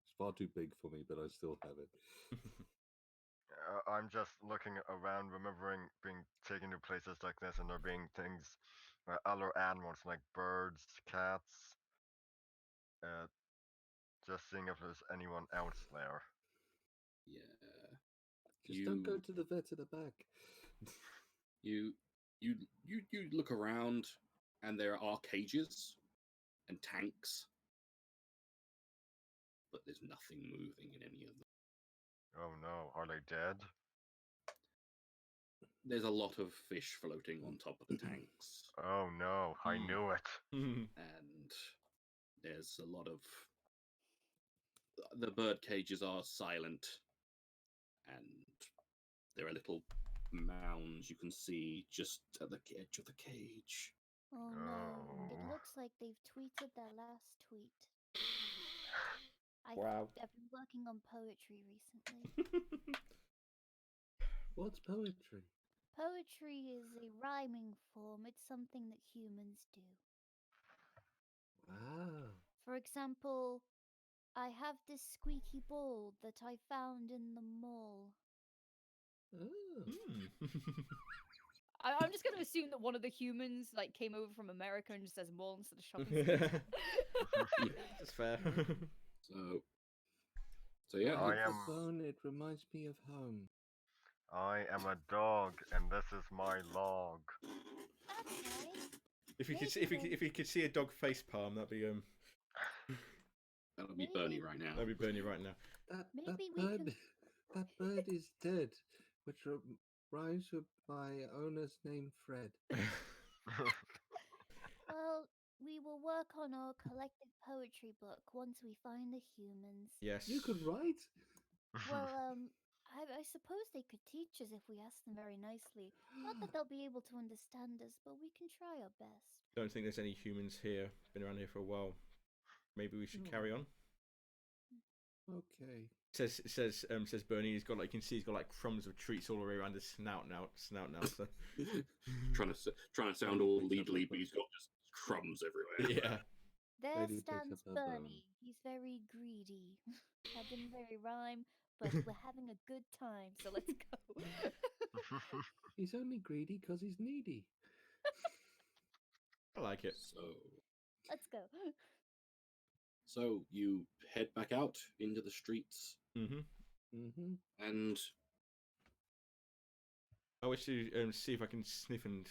It's far too big for me, but I still have it. I'm just looking around, remembering being taken to places like this, and there being things, other animals like birds, cats. Just seeing if there's anyone else there. Yeah. Just don't go to the vet at the back. You look around, and there are cages and tanks, but there's nothing moving in any of them. Oh no, are they dead? There's a lot of fish floating on top of the tanks, Oh no, I knew it. and there's a lot of the bird cages are silent, and there are little mounds you can see just at the edge of the cage. Oh no, it Oh. looks like they've tweeted their last tweet. Wow. I've been working on poetry recently. What's poetry? Poetry is a rhyming form. It's something that humans do. Wow. For example, I have this squeaky ball that I found in the mall. Oh. I'm just gonna assume that one of the humans like came over from America and just says mall instead of shopping center. That's fair. So yeah, I It's am- a bone. It reminds me of home. I am a dog, and this is my log. That's nice. If you could see a dog face palm, that'd be that'll be Bernie right now. that'd be Bernie right now. That Maybe we bird, can- that bird is dead, which rhymes with my owner's name, Fred. Well, we will work on our collective poetry book once we find the humans. Yes. You could write. Well, I suppose they could teach us if we ask them very nicely. Not that they'll be able to understand us, but we can try our best. Don't think there's any humans here. Been around here for a while. Maybe we should carry on. Okay. Says Bernie. He's got like you can see he's got like crumbs of treats all the way around his snout now. So. trying to sound all legally, but he's got just crumbs everywhere. Yeah. There Lady picks stands up her bone. Bernie. He's very greedy. That didn't very rhyme, but we're having a good time, so let's go. He's only greedy because he's needy. I like it. Let's go. So you head back out into the streets, Mm-hmm. and I wish to see if I can sniff and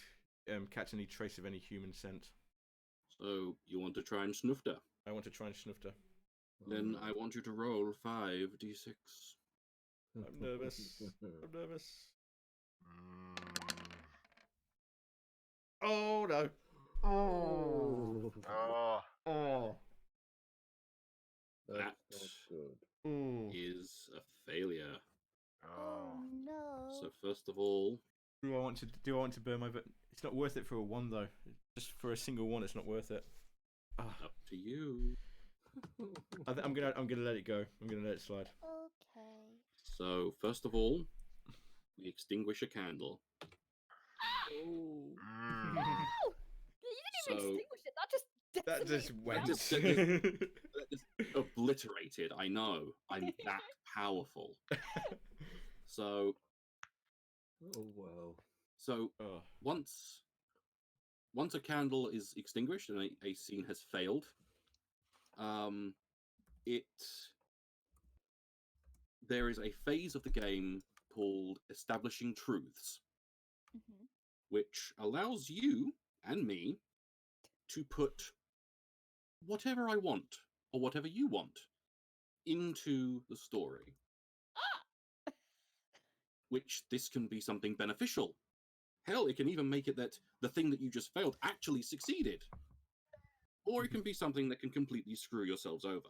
catch any trace of any human scent. so you want to try and snufter. I want to try and sniff her. Then I want you to roll 5d6. I'm nervous. I'm nervous. Oh no. Oh. Oh, Oh. That's That not good. Ooh. is a failure. Oh oh. no. So first of all, Do I want to burn my? It's not worth it for a 1 though. Just for a single 1, it's not worth it. Ah, Up to you. I'm gonna let it go. I'm gonna let it slide. Okay. So first of all, we extinguish a candle. Oh. Mm. Oh! You didn't even So- extinguish it. That just That just decimated went. the house. That is obliterated. I know. I'm that powerful. So Oh wow. Oh. once a candle is extinguished and a scene has failed, there is a phase of the game called establishing truths, Mhm. which allows you and me to put whatever I want or whatever you want into the story. Ah! Which this can be something beneficial. Hell, it can even make it that the thing that you just failed actually succeeded. Or it can be something that can completely screw yourselves over.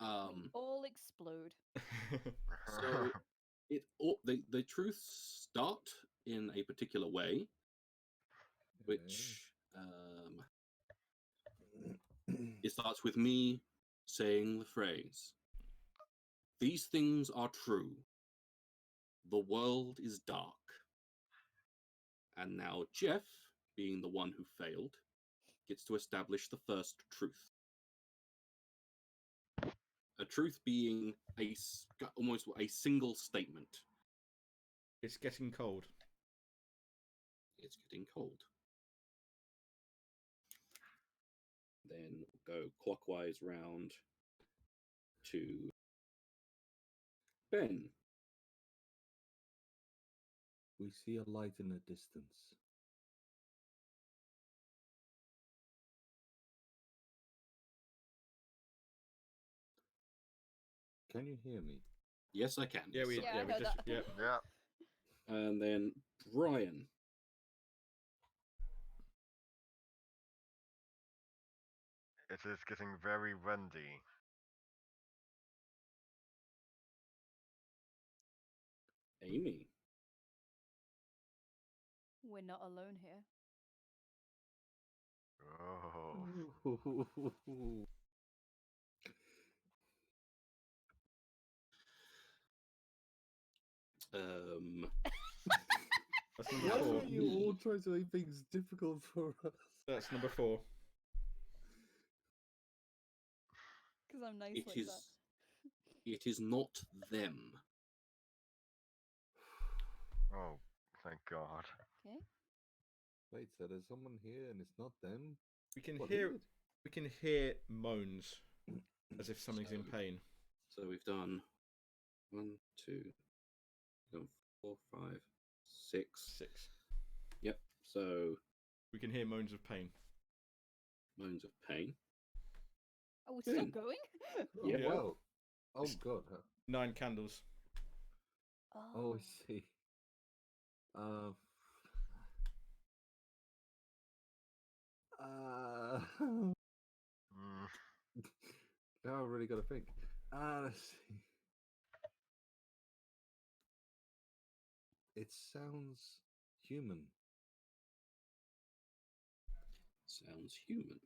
We all explode. So the truths start in a particular way, which it starts with me saying the phrase, "These things are true. The world is dark." And now Jeff, being the one who failed, gets to establish the first truth. A truth being almost a single statement. It's getting cold. It's getting cold. Then go clockwise round to Ben. We see a light in the distance. Can you hear me? Yes, I can. Yeah, we Yeah, I we heard just that. yeah. Yeah. And then Brian. It is getting very windy. Amy. We're not alone here. Oh. That's number Why 4. do you all try to make things difficult for us? That's number 4. Because I'm nice It like is. that. It is not them. Oh, thank God. Okay. Wait, so there's someone here and it's not them? We can What hear is it? we can hear moans as if something's in So- pain. So we've done 1, 2, 4, 5, 6. 6. Yep. So We can hear moans of pain. moans of pain. Oh, we're still Good. going? Oh, Yeah. wow. Oh, God. 9 candles. Oh, I see. Uh, Mm. now I've really got to think. Let's see. It sounds human. Sounds human.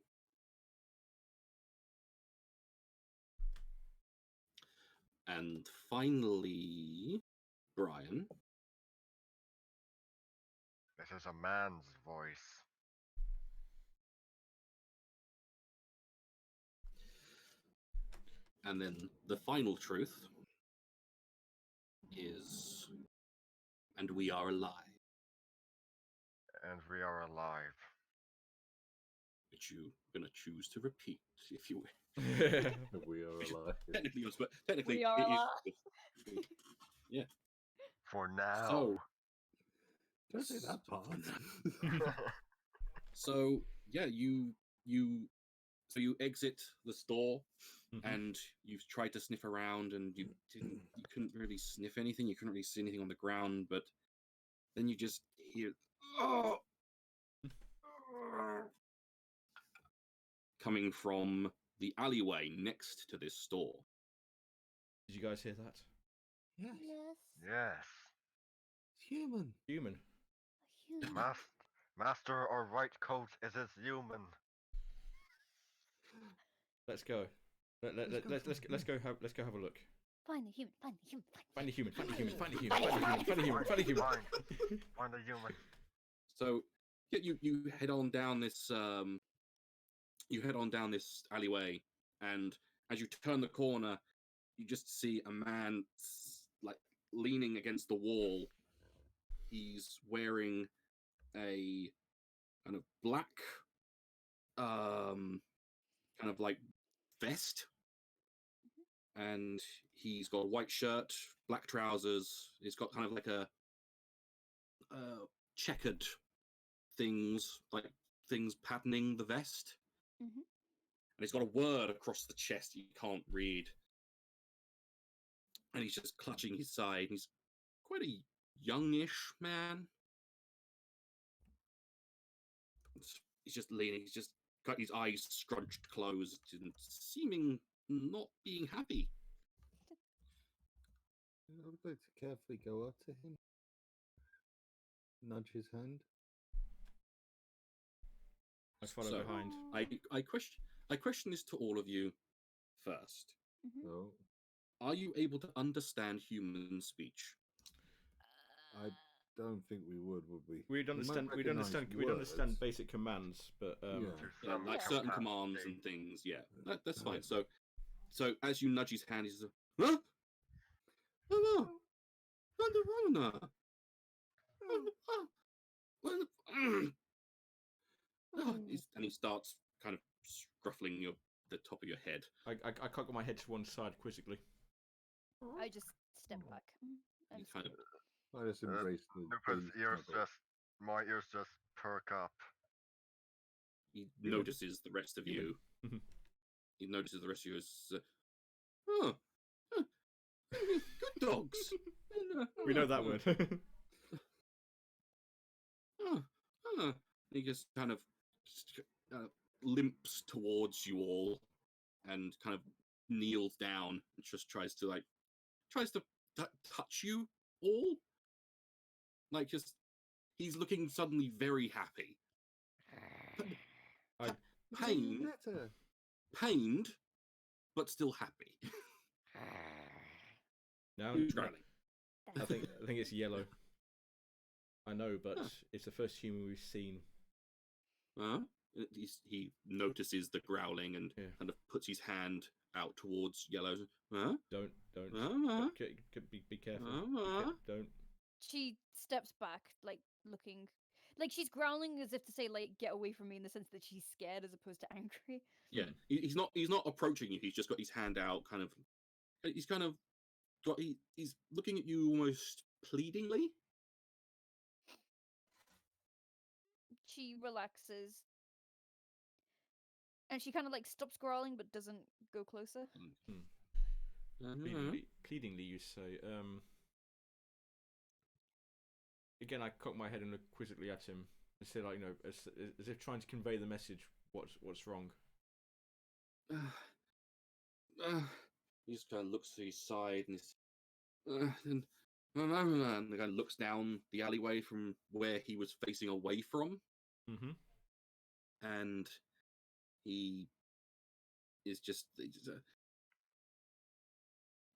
And finally, Brian. It is a man's voice. And then the final truth is, and we are alive, And we are alive. which you're going to choose to repeat if you wish. We are alive. Technically, but technically, We are it is- alive. For now. So, Don't say that part. so yeah, you exit the store Mhm. and you've tried to sniff around and you couldn't really sniff anything. You couldn't really see anything on the ground, but then you just hear coming from the alleyway next to this store. Did you guys hear that? Yes. Yes. Yes. human. Human. A human. Master or right coat is his human. Let's go. Let's go have a look. Find the human. Find the human. Find the human. Find the human. Find the human. Find the human. Find the human. Find the human. Find the human. So you head on down this alleyway, and as you turn the corner, you just see a man like leaning against the wall. He's wearing a kind of black kind of like vest, and he's got a white shirt, black trousers. He's got kind of like a checkered things patterning the vest, Mhm. and he's got a word across the chest you can't read, and he's just clutching his side. He's quite a youngish man. He's just leaning. He's just got his eyes scrunched closed and seeming not being happy. I would like to carefully go up to him, nudge his hand. I follow So, behind. I question this to all of you first. Mhm. So Are you able to understand human speech? I don't think we would we? We'd We might understand. We'd recognise understand words. basic commands, but Yeah. Yeah, Some like certain capacity. commands and things. Yeah, that's fine. So as you nudge his hand, he's huh? Oh, no. And he starts kind of scruffling the top of your head. I cock my head to one side quizzically. I just step back. He kind of I just embrace the Nupa's daily ears struggle. my ears just perk up. he notices the rest of you. Mhm. He notices the rest of you as oh, good dogs. We know that word. He just kind of limps towards you all and kind of kneels down and just tries to touch you all. Like, just he's looking suddenly very happy. Pain, Better. pained, but still happy. Now, Who's growling? I think it's yellow. I know, but Huh. it's the first human we've seen. He notices the growling and Yeah. kind of puts his hand out towards Yellow. Huh? Don't. Be careful. Don't. She steps back, like looking, like she's growling as if to say, like, get away from me, in the sense that she's scared as opposed to angry. Yeah, he's not approaching you. He's just got his hand out, kind of. He's kind of he's looking at you almost pleadingly. She relaxes, and she kind of like stops growling but doesn't go closer. Pleadingly, you say. Again, I cock my head and look quizzically at him and say, like, as if trying to convey the message. What's wrong? He just kind of looks to his side and and the guy looks down the alleyway from where he was facing away from, Mm-hmm. and he is just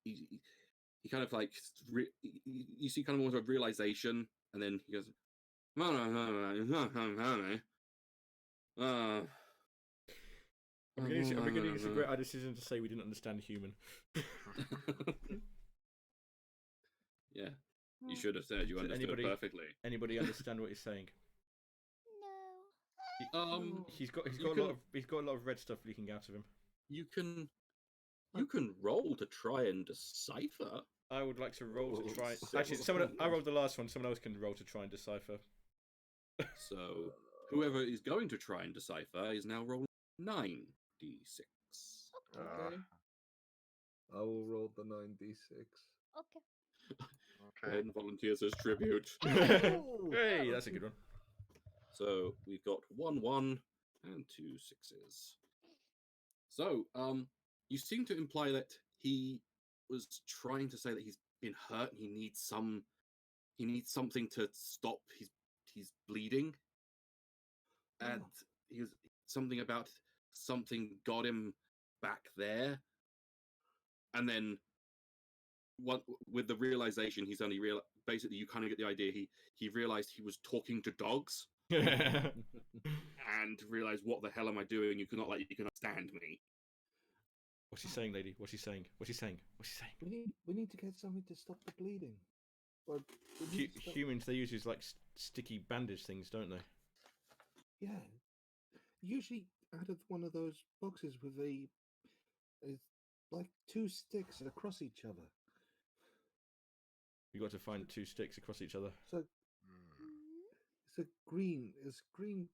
he kind of like you see kind of almost a realization, and then he goes, I'm beginning to regret our decision to say we didn't understand human. Yeah, you should have said you Does understood anybody- perfectly. Anybody understand what he's saying? No. He's got You a lot of red stuff leaking out of him. You can roll to try and decipher. I would like to roll to try. several Actually, I things. rolled the last one. Someone else can roll to try and decipher. So whoever is going to try and decipher is now rolling 9d6. Okay. I will roll the 9d6. Okay. Okay. And volunteers as tribute. Hey, that's a good one. So we've got 1 1 and 2 6s. So you seem to imply that he was trying to say that he's been hurt and he needs some he needs something to stop his bleeding, and Oh. he was something about something got him back there, and then with the realization he's only basically you kind of get the idea he realized he was talking to dogs and realized, what the hell am I doing? You cannot stand me. What's he saying, lady? What's he saying? What's he saying? What's he saying? We need to get something to stop the bleeding. Or we need to stop- Humans, they use these like sticky bandage things, don't they? Yeah. Usually out of one of those boxes with like 2 sticks across each other. You got to find 2 sticks across each other. So Hmm. it's green,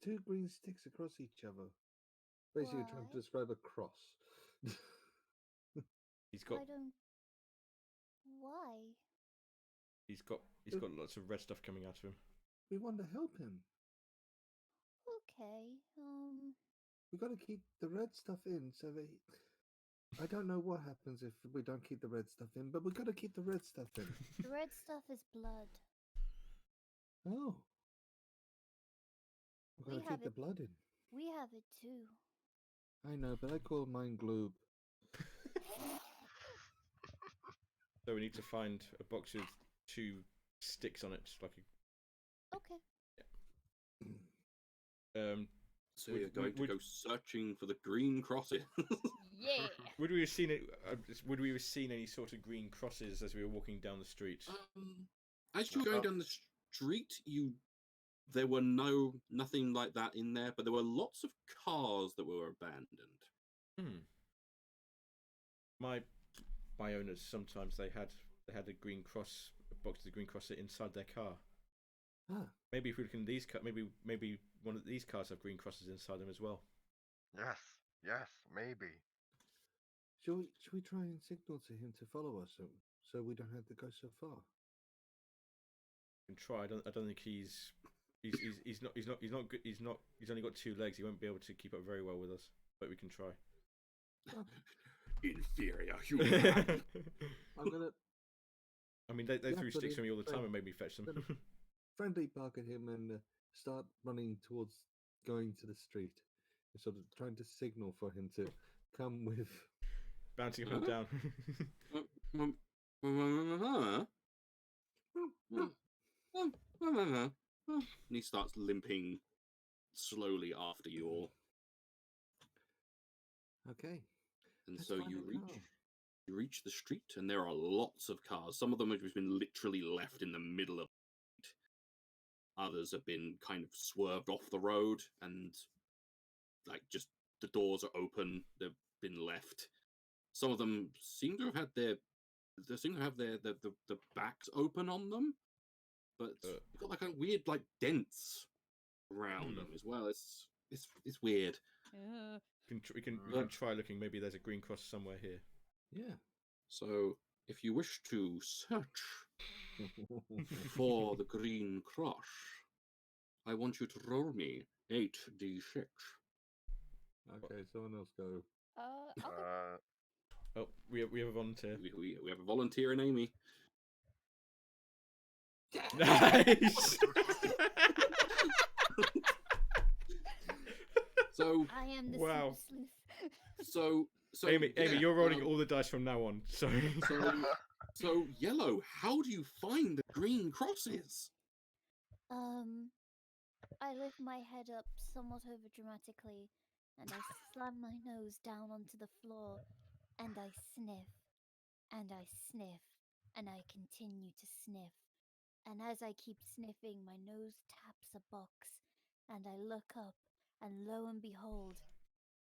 2 green sticks across each other. Basically trying to Why? describe a cross. He's got I don't. Why? he's got lots of red stuff coming out of him. We want to help him. Okay. We got to keep the red stuff in so that I don't know what happens if we don't keep the red stuff in, but we got to keep the red stuff in. The red stuff is blood. Oh. We We got to have keep the it- blood in. We have it too. I know, but I call mine gloob. So we need to find a box with 2 sticks on it, like Okay. So Would- you're going would- to go searching for the green crosses. Yeah. would we have seen it? Would we have seen any sort of green crosses as we were walking down the street? As you were going down the street, there were nothing like that in there, but there were lots of cars that were abandoned. My owners, sometimes they had a green cross, a box with a green cross inside their car. Ah, Maybe if we look in these maybe one of these cars have green crosses inside them as well. Yes, maybe. should we try and signal to him to follow us so we don't have to go so far? We can try. I don't think he's not good. He's only got 2 legs. He won't be able to keep up very well with us. But we can try. Inferior human. I'm gonna I mean, they Yeah, threw but sticks if- at me all the time but- and made me fetch them. but- friendly bark at him and start running towards going to the street, sort of trying to signal for him to come with. Bouncing up and down. And he starts limping slowly after you all. Okay. And Let's so find you a car. reach the street, and there are lots of cars. Some of them have just been literally left in the middle of the street. Others have been kind of swerved off the road, and like just the doors are open. They've been left. Some of them seem to have had the backs open on them, but you've got like a weird like dents around them as well. It's weird. We can try looking. Maybe there's a green cross somewhere here. Yeah. So if you wish to search for the green cross, I want you to roll me 8d6. Okay, someone else go. I'll go. Oh, we have a volunteer. We have a volunteer in Amy. Nice. So I am the Wow. super sleuth. so Amy, yeah, you're rolling all the dice from now on. So So Yellow, how do you find the green crosses? I lift my head up somewhat over dramatically, and I slam my nose down onto the floor, and I sniff, and I sniff, and I continue to sniff. And as I keep sniffing, my nose taps a box, and I look up, and lo and behold,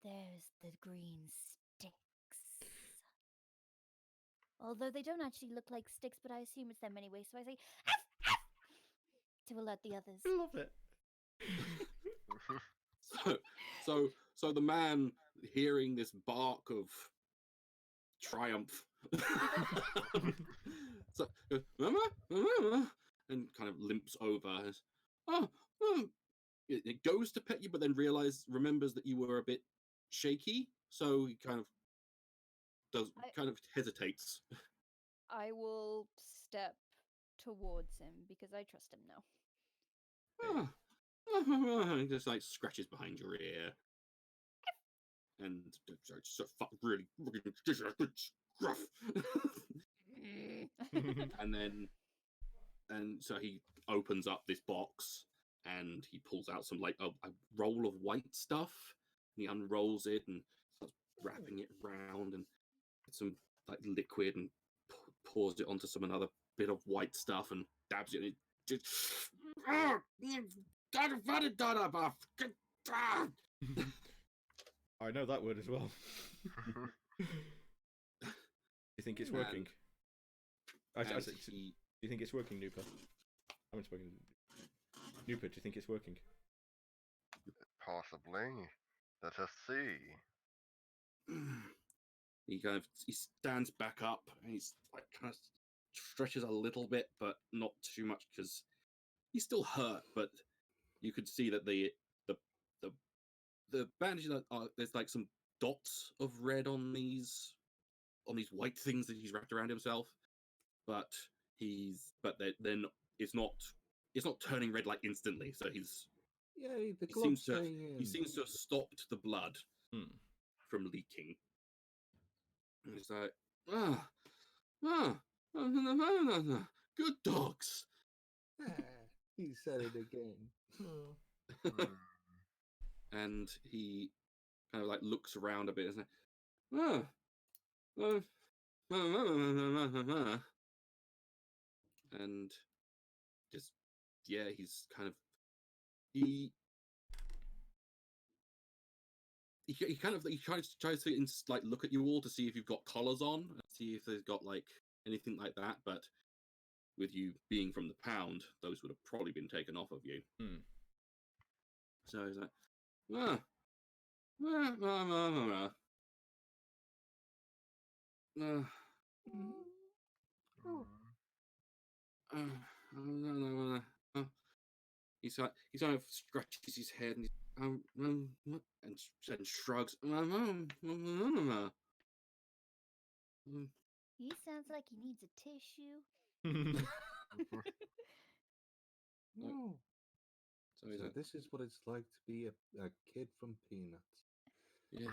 there's the green sticks. Although they don't actually look like sticks, but I assume it's them anyway, so I say, "Aff, aff," to alert the others. I love it. So the man, hearing this bark of triumph, so goes, "Mama, mama," and kind of limps over. And, it goes to pet you, but then remembers that you were a bit shaky, so he kind of hesitates. I will step towards him because I trust him now. He just like scratches behind your ear, and so really gruff. and so he opens up this box and he pulls out some like a roll of white stuff. And he unrolls it and starts wrapping it around and gets some like liquid and pours it onto some another bit of white stuff and dabs it. And it just I know that word as well. You think it's working? Do you think it's working, Nooper? I haven't spoken. Nooper, do you think it's working? Possibly. Let us see. He stands back up and he's like kind of stretches a little bit, but not too much because he's still hurt. But you could see that the bandages are there's like some dots of red on these white things that he's wrapped around himself, but then it's not turning red like instantly. So Yay, the he gloves seems to staying in. have stopped the blood Hmm. from leaking. And it's like, good dogs. He said it again. And he kind of like looks around a bit and says, and just he's kind of he tries to like look at you all to see if you've got collars on, and see if there's got like anything like that. But with you being from the pound, those would have probably been taken off of you. So he's like, he kind of scratches his head and shrugs. He sounds like he needs a tissue. No. So So this is what it's like to be a kid from Peanuts. yeah.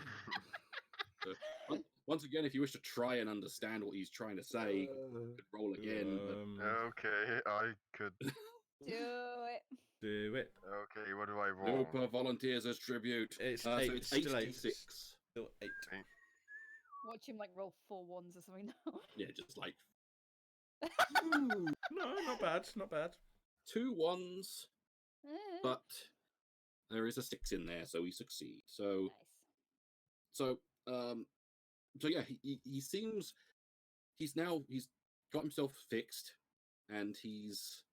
So, once again, if you wish to try and understand what he's trying to say, you could roll again. Okay, I could. Do it. Do it. Okay, what do I roll? Nooper volunteers as tribute. It's so eight. it's Still 8. 8d6. Still 8. Watch him like roll 4 ones or something now. Yeah, just like No, not bad. Not bad. 2 1s, but there is a 6 in there, so we succeed. So Nice. so yeah, he seems he's got himself fixed, and he's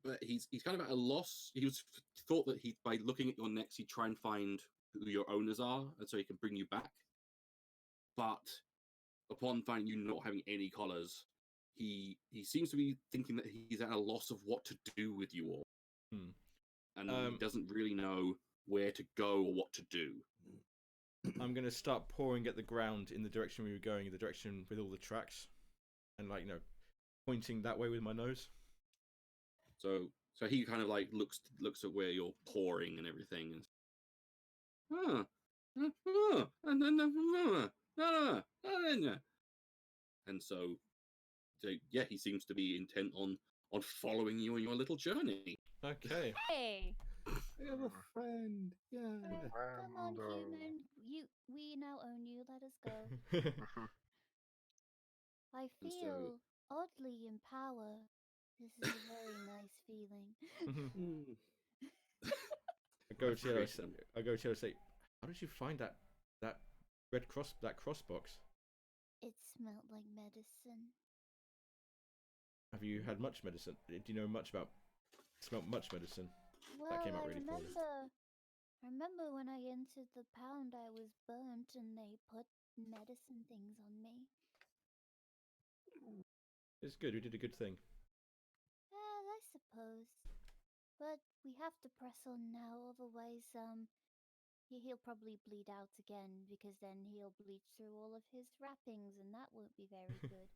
kind of at a loss. He thought that by looking at your necks, he'd try and find who your owners are, and so he can bring you back. But upon finding you not having any collars, he seems to be thinking that he's at a loss of what to do with you all, and he doesn't really know where to go or what to do. I'm going to start pouring at the ground in the direction we were going, in the direction with all the tracks, and pointing that way with my nose. So he kind of like looks at where you're pouring and everything, and so yeah, he seems to be intent on following you on your little journey. Okay. Hey. I have a friend. Yeah. Come on, human. We now own you. Let us go. I feel oddly in power. This is a very nice feeling. I go to her and say, how did you find that red cross box? It smelled like medicine. Have you had much medicine? Do you know much about smelt much medicine? Well, That came out really poorly. I remember when I entered the pound, I was burnt and they put medicine things on me. It's good. We did a good thing. I suppose. But we have to press on now, otherwise, he'll probably bleed out again, because then he'll bleach through all of his wrappings, and that won't be very good.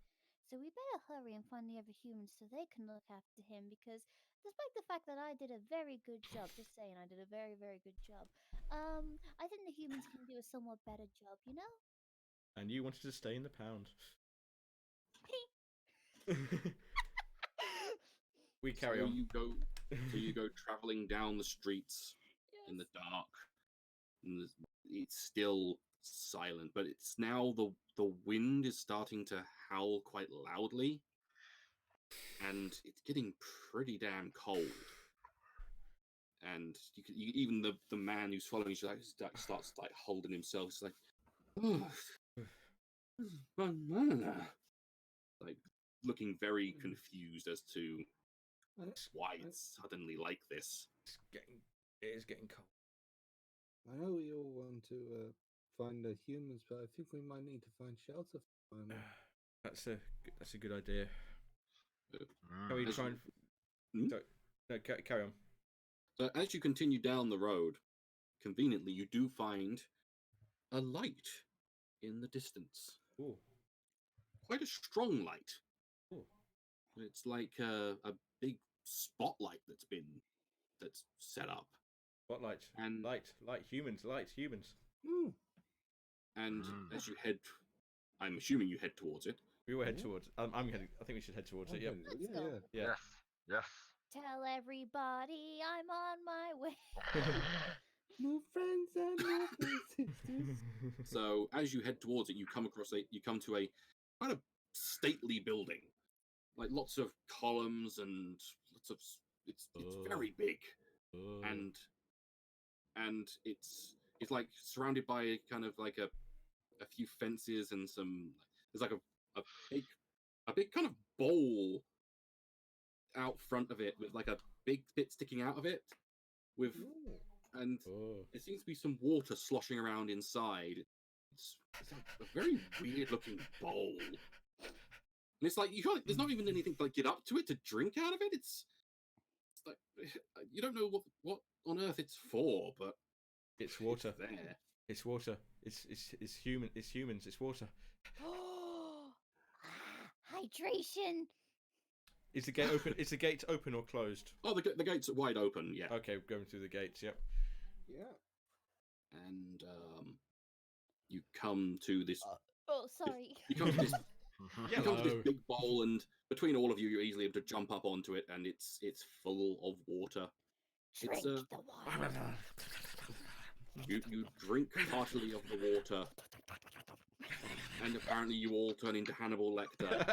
So we better hurry and find the other humans so they can look after him because despite the fact that I did a very good job, just saying I did a very, very good job, I think the humans can do a somewhat better job, you know? And you wanted to stay in the pound. We carry so on. you go traveling down the streets in the dark, and it's still silent, but it's now the wind is starting to howl quite loudly, and it's getting pretty damn cold. And even the man who's following you starts like holding himself. He's like, oh, like looking very confused as to why it's suddenly like this. It is getting cold. I know we all want to find the humans, but I think we might need to find shelter for them. That's a good idea. Can we Mm. try and? Hmm? Sorry. No, carry on. So as you continue down the road, conveniently you do find a light in the distance. Ooh. Quite a strong light. Ooh. It's like a big spotlight that's set up. Spotlight. And Light humans. Mm. and Mm. as you head, I'm assuming you head towards it. We will head Yeah. towards. I'm heading. I think we should head towards it. Yep. Let's Yeah, go. yeah. Yeah. Yes. Yes. Tell everybody I'm on my way. New friends and new sisters. So as you head towards it, you come to a quite a stately building, like lots of columns and lots of it's very big, and it's like surrounded by kind of like a few fences and there's like a big kind of bowl out front of it with like a big bit sticking out of it with and there seems to be some water sloshing around inside. It's like a very weird looking bowl. And it's like there's not even anything to like get up to it to drink out of it. It's like you don't know what on earth it's for, but It's water. it's there. It's water. It's human. It's humans. It's water. Hydration. Is the gate open? Is the gate open or closed? Oh, the gates are wide open, yeah. Okay, going through the gates. Yep. Yeah. And you come to this. Oh, sorry. You come to this. You come to this Yellow. big bowl, and between all of you, you're easily able to jump up onto it, and it's full of water. Drink It's, the water. You drink heartily of the water, and apparently you all turn into Hannibal Lecter.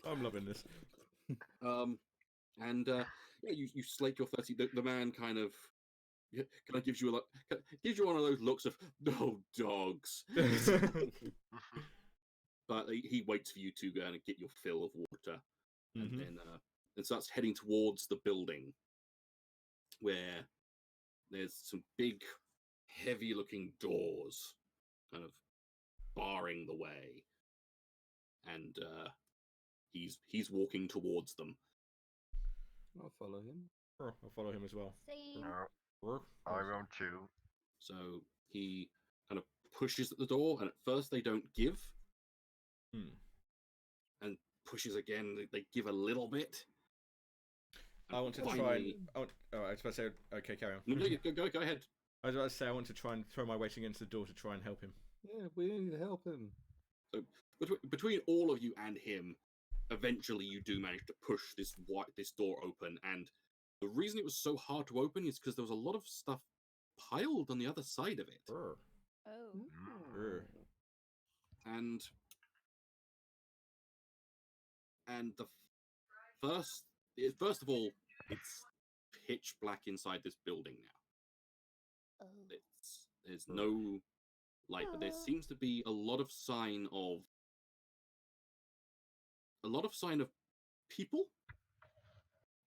I'm loving this. Yeah, you slake your thirsty. The man kind of kind of gives you one of those looks of no dogs, but he waits for you to go and get your fill of water, and then starts heading towards the building where there's some big, heavy-looking doors, kind of barring the way, and he's walking towards them. I'll follow him. I'll follow him as well. Same. No, I won't too. So he kind of pushes at the door, and at first they don't give, and pushes again. They give a little bit. I want to try and. finally- Oh, I was about to say. Okay, carry on. No, go ahead. I was about to say I want to try and throw my weight against the door to try and help him. Yeah, we need to help him. So between all of you and him, eventually you do manage to push this door open. And the reason it was so hard to open is because there was a lot of stuff piled on the other side of it. Brr. Oh. Brr. And the first of all, it's pitch black inside this building now. Oh. There's no light, but there seems to be a lot of sign of people.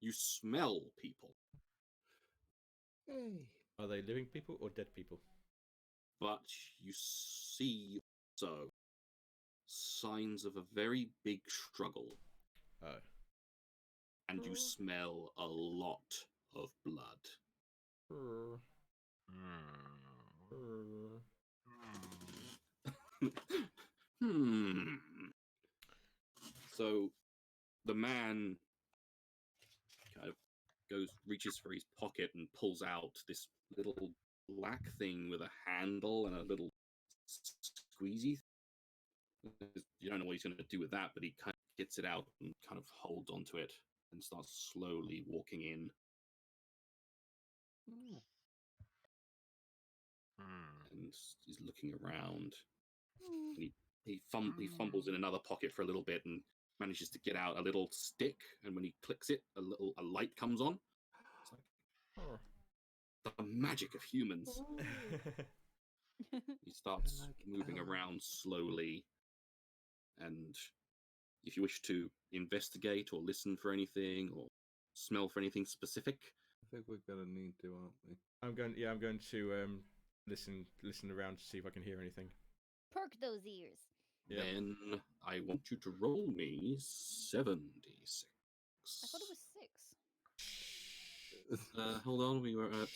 You smell people, Hey. Are they living people or dead people? but you see also signs of a very big struggle, Oh. and you smell a lot of blood. Brr. Mm. Brr. Mm. So the man kind of reaches for his pocket and pulls out this little black thing with a handle and a little squeezy. You don't know what he's going to do with that, but he kind of gets it out and kind of holds onto it and starts slowly walking in. And he's looking around. And he fumbles in another pocket for a little bit and manages to get out a little stick. And when he clicks it, a light comes on. It's like, the magic of humans. He starts moving around slowly. And if you wish to investigate or listen for anything or smell for anything specific, I think we're gonna need to, aren't we? I'm going to listen around to see if I can hear anything. Perk those ears. Yeah. then I want you to roll me 7d6. I thought it was 6. Hold on, we were at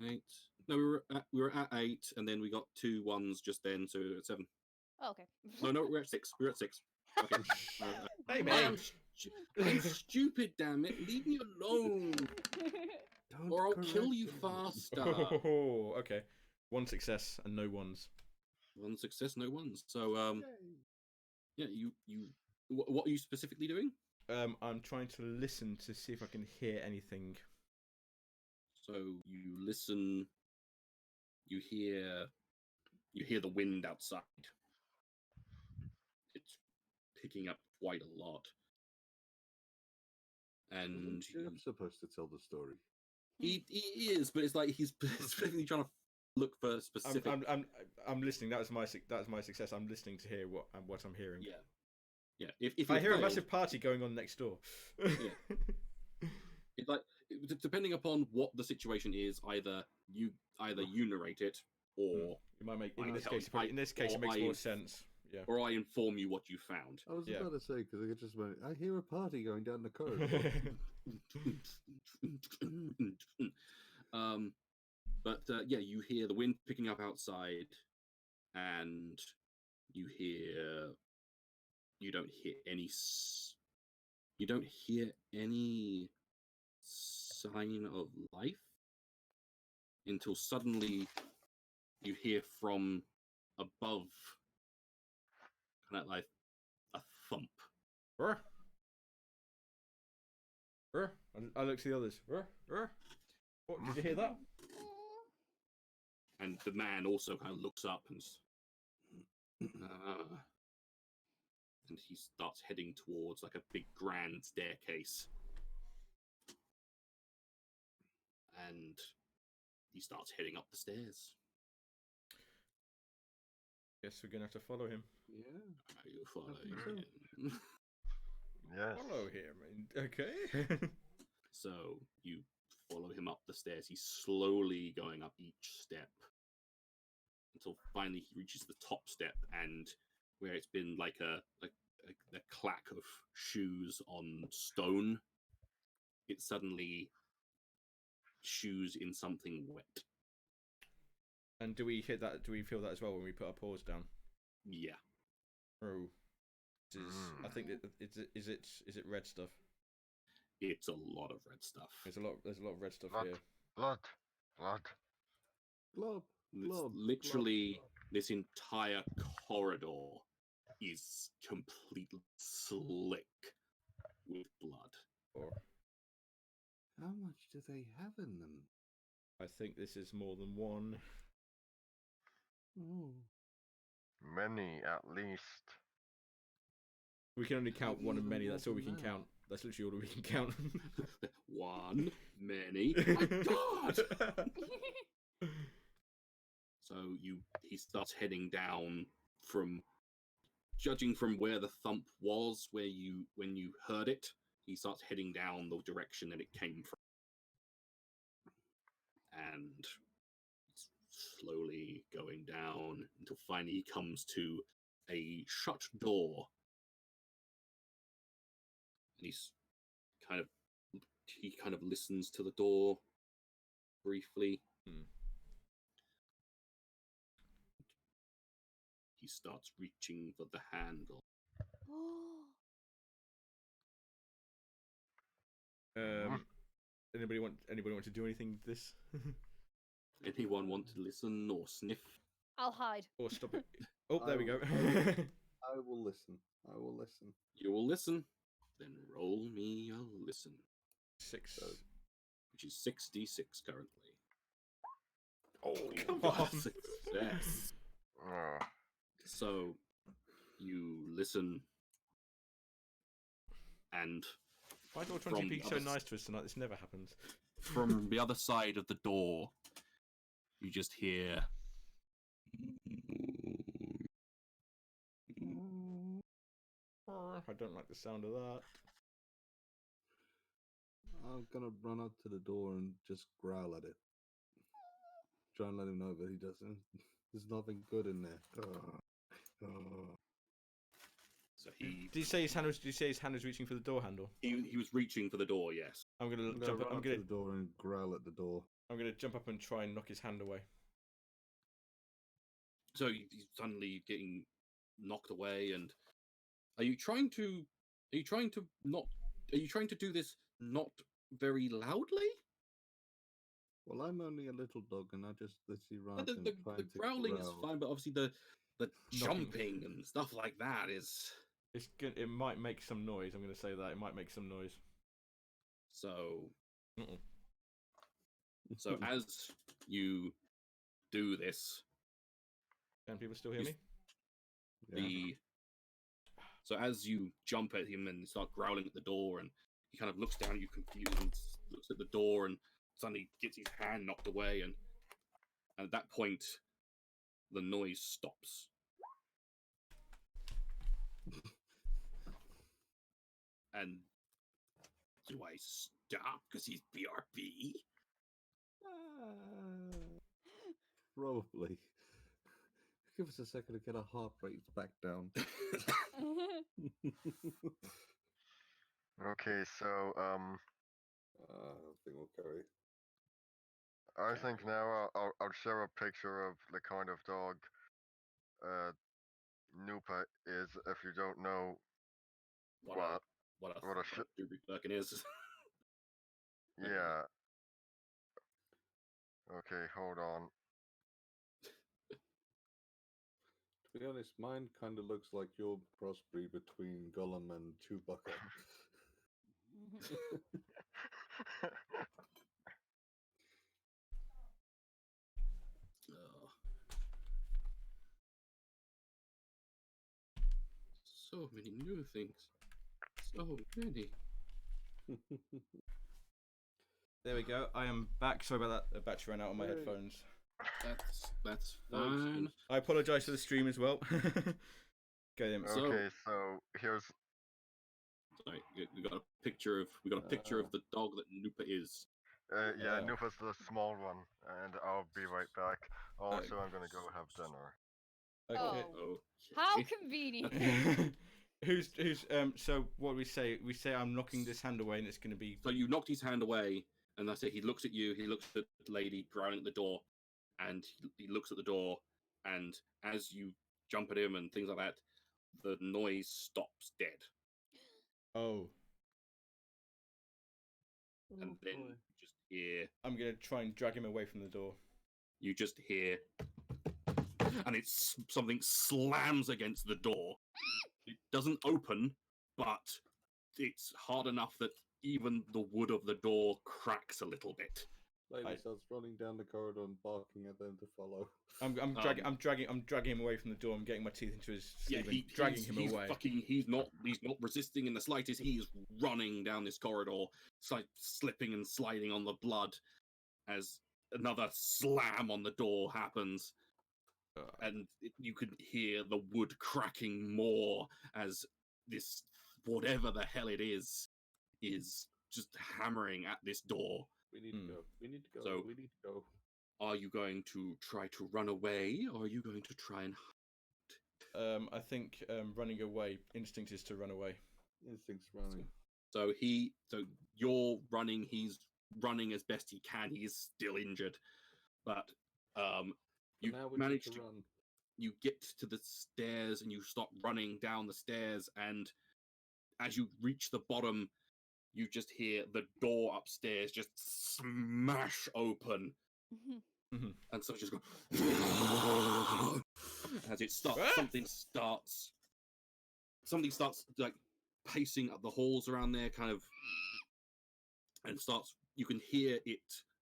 8. No, we were at 8, and then we got 2 ones just then, so at 7. Oh, okay. No, we're at 6. We're at 6. Okay. Hey, I man. am I'm stupid, damn it! Leave me alone, Don't or I'll kill correct you him. faster. Oh, okay. 1 success and no ones. 1 success, no ones. So, Yay. yeah, you. What are you specifically doing? I'm trying to listen to see if I can hear anything. So you listen. You hear the wind outside. It's picking up quite a lot. And I'm supposed to tell the story. he is, but it's like he's specifically trying to look for specific. I'm listening. That was my success. I'm listening to hear what I'm hearing. Yeah. If I you hear a failed, massive party going on next door. It's like depending upon what the situation is, either you narrate it, or It might make I in this tell case. you, Probably, in this case, or it makes I- more sense. Yeah. or I inform you what you found. I was Yeah. about to say, because I just went, I hear a party going down the corridor. But yeah, you hear the wind picking up outside, and you don't hear any sign of life until suddenly you hear from above kind of like a thump. Rrr. Rrr. I look to the others. Rrr. Rrr. What? Did you hear that? And the man also kind of looks up and he starts heading towards like a big grand staircase. And he starts heading up the stairs. Guess we're gonna have to follow him. Yeah. Are you following think so. him? Yes. Follow him. Okay. So you follow him up the stairs. He's slowly going up each step until finally he reaches the top step, and where it's been like a clack of shoes on stone, it's suddenly shoes in something wet. And do we hit that? Do we feel that as well when we put our paws down? Yeah. Oh. I think is it red stuff? It's a lot of red stuff. There's a lot of red stuff Blood. here. Blood. Glob. It's Glob. literally this entire corridor is completely slick with blood. Or How much do they have in them? I think this is more than one. Oh. Many at least. We can only count one and many. That's all we can Even more than count. That's literally all we can count. One, many. My God! So he starts heading down from, judging from where the thump was, when you heard it, he starts heading down the direction that it came from. And he's slowly going down until finally he comes to a shut door. And he kind of listens to the door briefly. he starts reaching for the handle. Anybody want to do anything with this? Anyone want to listen or sniff? I'll hide. Or stop it? Oh, there we go. I will listen. I will listen. You will listen. Then roll me a listen, 6. which is 66 currently. Oh, You come got a on. Success. Oh, So you listen, and Why do From 20p so other nice to us tonight? This never happens. from the other side of the door, you just hear. I don't like the sound of that. I'm gonna run up to the door and just growl at it. Try and let him know that he doesn't. There's nothing good in there. So he Did you say his hand was reaching for the door handle? he was reaching for the door. Yes. I'm gonna I'm gonna jump up. run up to the door and growl at the door. I'm gonna jump up and try and knock his hand away. So he's suddenly getting knocked away, and are you trying to do this not very loudly? Well, I'm only a little dog, and I just literally run up The, and the, try the to growling is growl. fine, but obviously the Knocking. jumping and stuff like that is It's good. It might make some noise. I'm gonna say that it might make some noise. so. Mm-mm. So as you do this, Can people still hear You me? Yeah. so as you jump at him and start growling at the door, and he kind of looks down at you confused and looks at the door, and suddenly gets his hand knocked away, and at that point, the noise stops. And do I stop because he's BRB? Probably. Give us a second to get our heart rates back down. okay, so I think we'll carry. I think now I'll share a picture of the kind of dog Nupa is. If you don't know What What a a Doobie Birkin is. yeah. Okay, hold on. To be honest, mine kind of looks like your crossbreed between Gollum and Chewbacca. So many new things. So many. There we go. I am back. Sorry about that. The battery ran out on my Hey. headphones. That's No fine. excuse. I apologise for the stream as well. Go then. So- Okay, so here's Sorry, we got a picture of the dog that Nupa is. yeah, Nupa's the small one, and I'll be right back. Also, I'm gonna go have dinner. Okay. Oh. Okay. How convenient. who's so what we say? We say I'm knocking this hand away and it's gonna be So you knocked his hand away, and that's it. He looks at you. He looks at the lady growling at the door, and he looks at the door. And as you jump at him and things like that, the noise stops dead, oh. and then you just hear I'm gonna try and drag him away from the door. and it's something slams against the door. It doesn't open, but it's hard enough that even the wood of the door cracks a little bit. Lady I- starts running down the corridor and barking at them to follow. I'm dragging him away from the door. I'm getting my teeth into his sleeve and dragging him away. He's not resisting in the slightest. He is running down this corridor, slipping and sliding on the blood as another slam on the door happens. And you can hear the wood cracking more as this, whatever the hell it is just hammering at this door. We need to go. We need to go. So- we need to go. Are you going to try to run away, or are you going to try and... I think running away. Instinct is to run away. Instincts running. So you're running, he's running as best he can, he's still injured. But But you now we managed need to to run. you get to the stairs and you start running down the stairs, and as you reach the bottom, you just hear the door upstairs just smash open, and so just go as it starts. Something starts like pacing up the halls around there, kind of, and starts. You can hear it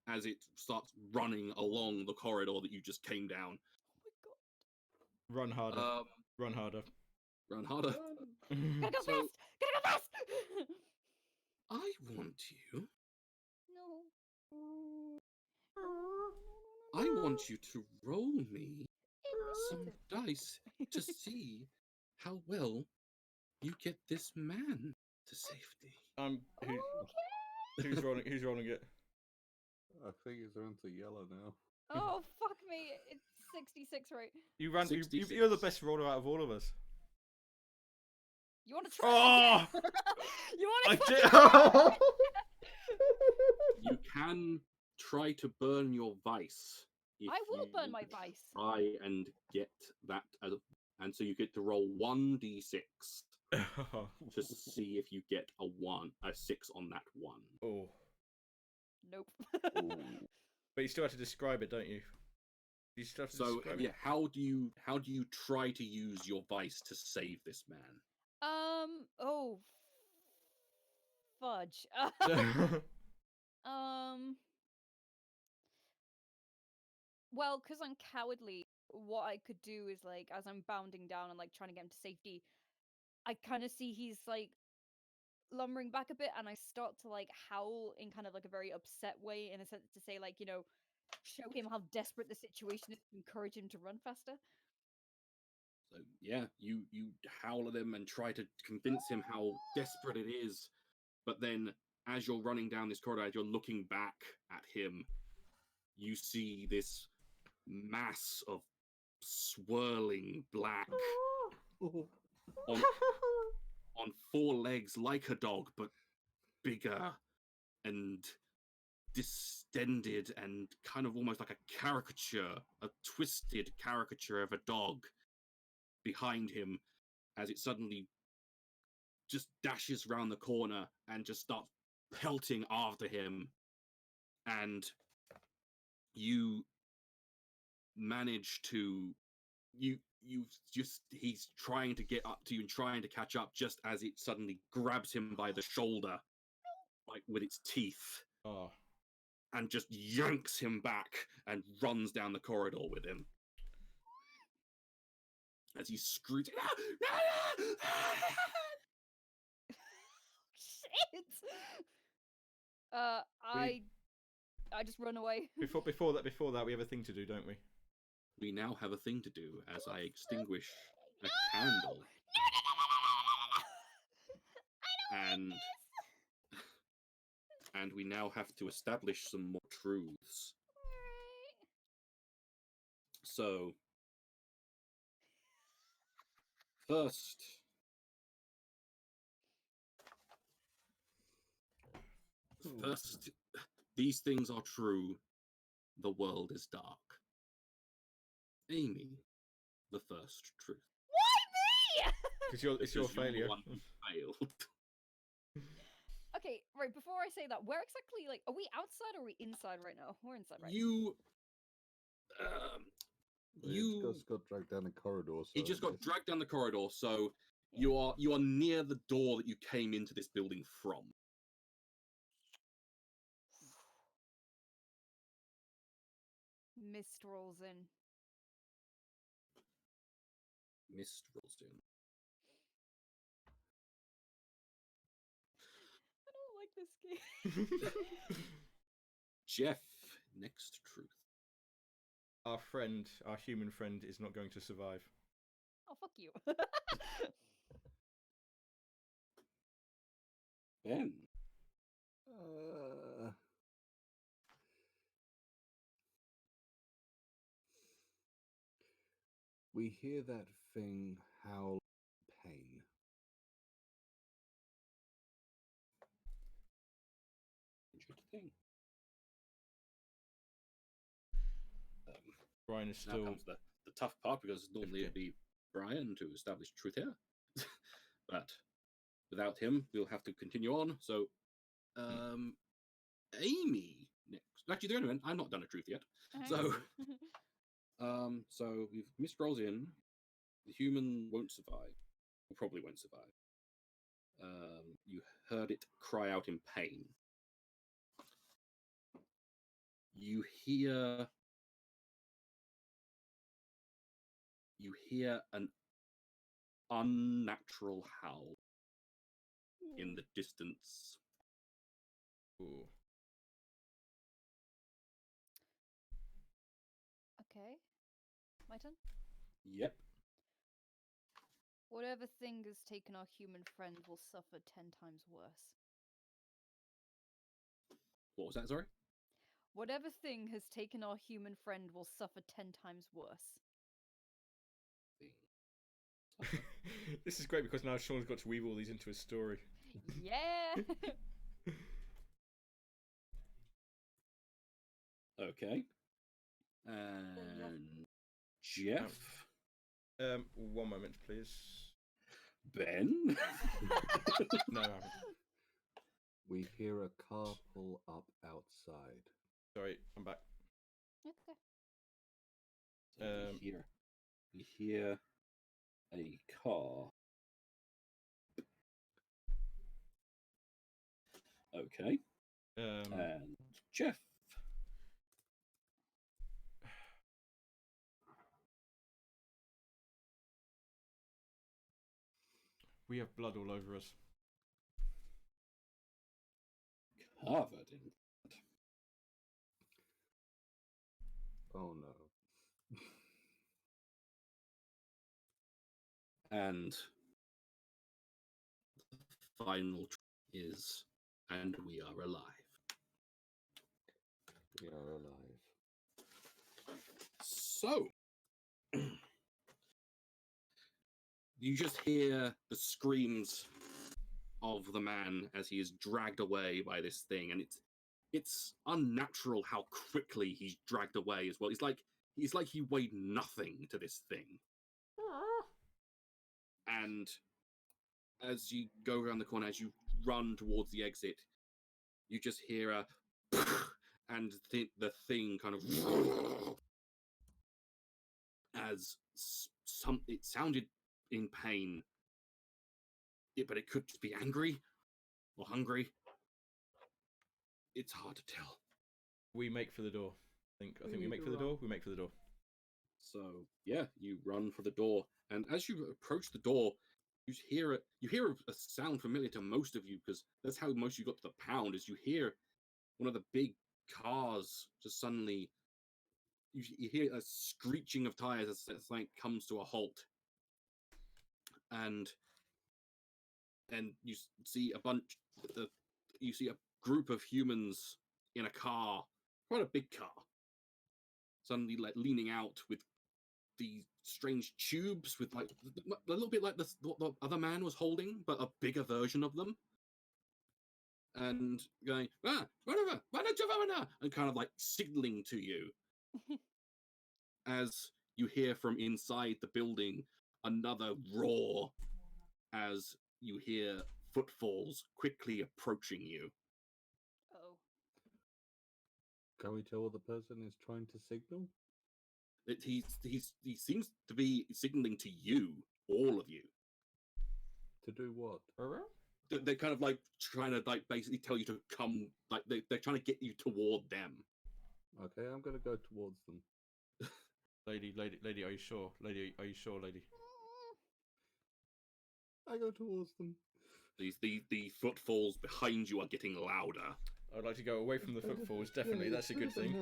as it starts running along the corridor that you just came down. Run harder. Run harder. Run harder. Gotta go So- fast! Gotta go fast! I want you. No. I want you to roll me some dice to see how well you get this man to safety. Who's rolling? Who's rolling it? I think it's on to yellow now. Oh, fuck me. It's 66, right? You ran. You're the 66. best roller out of all of us. You want to try? Oh! You I want to did. You can try to burn your vice. If I will you burn my vice. Try and get that, and so you get to roll 1d6 to see if you get a 6 on that one. Oh, Nope. but you still have to describe it, don't you? You still have to So describe yeah, how do you try to use your vice to save this man? Oh. Fudge. it. Well, because I'm cowardly, what I could do is, like, as I'm bounding down and, like, trying to get him to safety, I kind of see he's, like, lumbering back a bit, and I start to, like, howl in kind of, like, a very upset way, in a sense to say, like, you know, show him how desperate the situation is to encourage him to run faster. So yeah, you howl at him and try to convince him how desperate it is, but then as you're running down this corridor, as you're looking back at him, you see this mass of swirling black on 4 legs like a dog, but bigger and distended and kind of almost like a caricature, a twisted caricature of a dog behind him, as it suddenly just dashes round the corner and just starts pelting after him. And you manage to he's trying to get up to you and trying to catch up, just as it suddenly grabs him by the shoulder, like with its teeth, Oh. and just yanks him back and runs down the corridor with him as he screams. Shit! I just run away. Before that, we have a thing to do, don't we? We now have a thing to do as I extinguish a No! candle, I don't and like this. and we now have to establish some more truths. Alright. So, first, these things are true. The world is dark. Amy, the first truth. Why me? Because it's your Because you're the failure. one who failed. Okay, right, before I say that, where exactly, like, are we outside or are we inside right now? We're inside, right? You He just got dragged down the corridor. he So just I got guess- dragged down the corridor, so you are near the door that you came into this building from. Mist rolls in. Mist rolls in. I don't like this game. Jeff, next truth. Our human friend, is not going to survive. Oh, fuck you. Ben. We hear that thing howl in pain. Interesting. Brian is Now still. comes the the tough part, because normally Okay. it'd be Brian to establish truth here. But without him, we'll have to continue on. So, Amy next. Actually, the only one, I've not done a truth yet. So, so we've missed rolls in. The human won't survive. Or probably won't survive. You heard it cry out in pain. You hear an unnatural howl in the distance. Ooh. Okay. My turn? Yep. Whatever thing has taken our human friend will suffer 10 times worse. What was that, sorry? Whatever thing has taken our human friend will suffer 10 times worse. This is great because now Sean's got to weave all these into his story. Yeah! Okay. And Jeff? 1 moment, please. Ben? No, I haven't. We hear a car pull up outside. Sorry, I'm back. Okay. So we hear a car. Okay. And Jeff? We have blood all over us. Covered in. Oh no. And the final is, and we are alive. We are alive. So, you just hear the screams of the man as he is dragged away by this thing, and it's unnatural how quickly he's dragged away as well. It's like he weighed nothing to this thing. And as you go around the corner, as you run towards the exit, you just hear a and the thing kind of as it sounded in pain, but it could just be angry or hungry. It's hard to tell. We make for the door. I think we need make to for the run. door. We make for the door. So yeah, you run for the door, and as you approach the door, you hear a sound familiar to most of you, because that's how most of you got to the pound. Is you hear one of the big cars just suddenly. You hear a screeching of tires as it's like comes to a halt, and you see you see a group of humans in a car, quite a big car, suddenly like leaning out with these strange tubes with like a little bit like what the other man was holding, but a bigger version of them, and going run over, and kind of like signaling to you. As you hear from inside the building another roar, as you hear footfalls quickly approaching you. Oh. Can we tell what the person is trying to signal? He seems to be signaling to you, all of you. To do what? They're kind of like trying to like basically tell you to come, like they're trying to get you toward them. Okay, I'm going to go towards them. Lady, are you sure? Lady, are you sure, lady? I go towards them. The footfalls behind you are getting louder. I'd like to go away from the footfalls. Definitely, that's a good thing.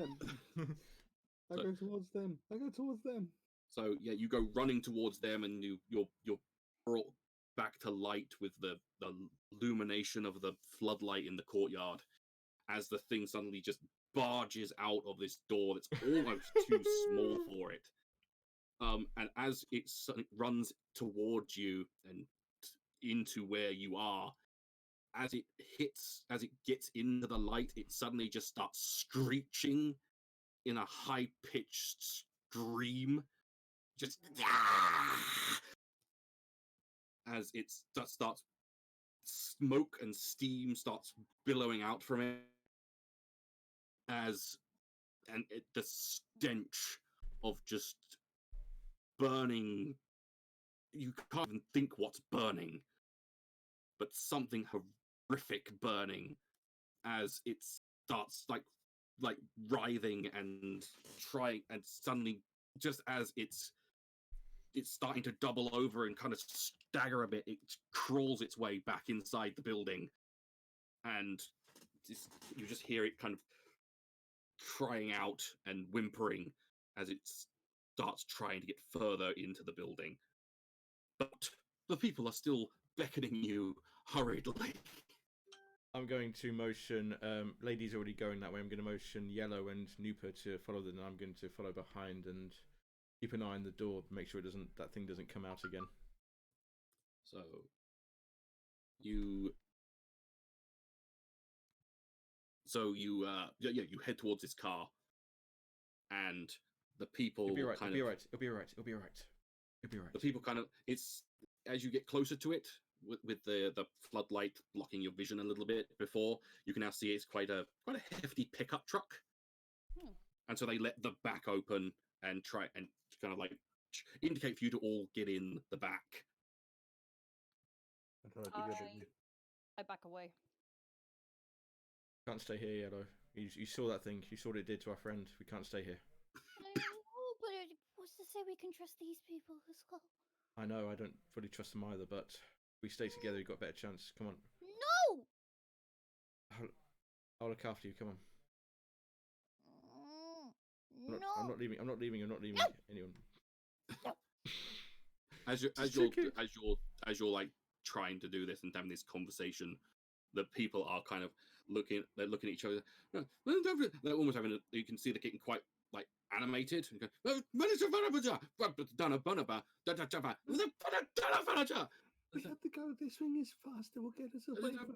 I go towards them. I go towards them. So yeah, you go running towards them, and you're brought back to light with the illumination of the floodlight in the courtyard, as the thing suddenly just barges out of this door that's almost too small for it. And as it runs towards you and into where you are, as it gets into the light, it suddenly just starts screeching in a high-pitched scream just as it starts smoke and steam starts billowing out from it the stench of just burning. You can't even think what's burning, but something horrific burning as it starts like writhing and trying, and suddenly, just as it's starting to double over and kind of stagger a bit, it crawls its way back inside the building, and you just hear it kind of crying out and whimpering as it starts trying to get further into the building. But the people are still beckoning you hurriedly. I'm going to motion. Lady's already going that way. I'm going to motion Yellow and Nooper to follow them. And I'm going to follow behind and keep an eye on the door, make sure that thing doesn't come out again. So you head towards this car, and the people It'll be alright. kind It'll be of alright. It'll be alright. It'll be alright. It'll be alright. the people kind of, it's as you get closer to it with the floodlight blocking your vision a little bit before, you can now see it's quite a hefty pickup truck. And so they let the back open and try and kind of like indicate for you to all get in the back. I back away. Can't stay here, Yellow. You saw that thing. You saw what it did to our friend. We can't stay here. I know, but what's to say we can trust these people as well? I know. I don't fully trust them either, but if we stay together, we've got a better chance. Come on. No! I'll look after you. Come on. No. I'm not leaving. I'm not leaving. I'm not leaving anyone. As you're like trying to do this and having this conversation, the people are kind of looking at each other. They're almost having you can see they're getting quite like animated. And go, We have to go. This thing is faster. Will get us away from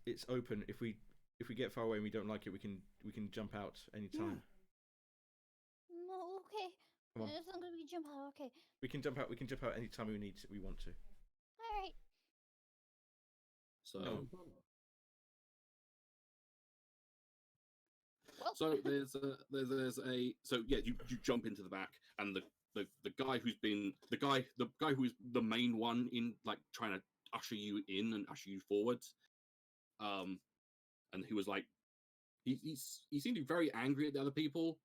It's open. If we get far away and we don't like it, we can jump out anytime. No, okay. Come on. It's not gonna be jump out, okay. We can jump out. We can jump out anytime we want to. Alright. so. No. Well, So there's a so yeah, you jump into the back, and the guy who's been the guy who is the main one in like trying to usher you in and usher you forwards, and he was like he seemed to be very angry at the other people,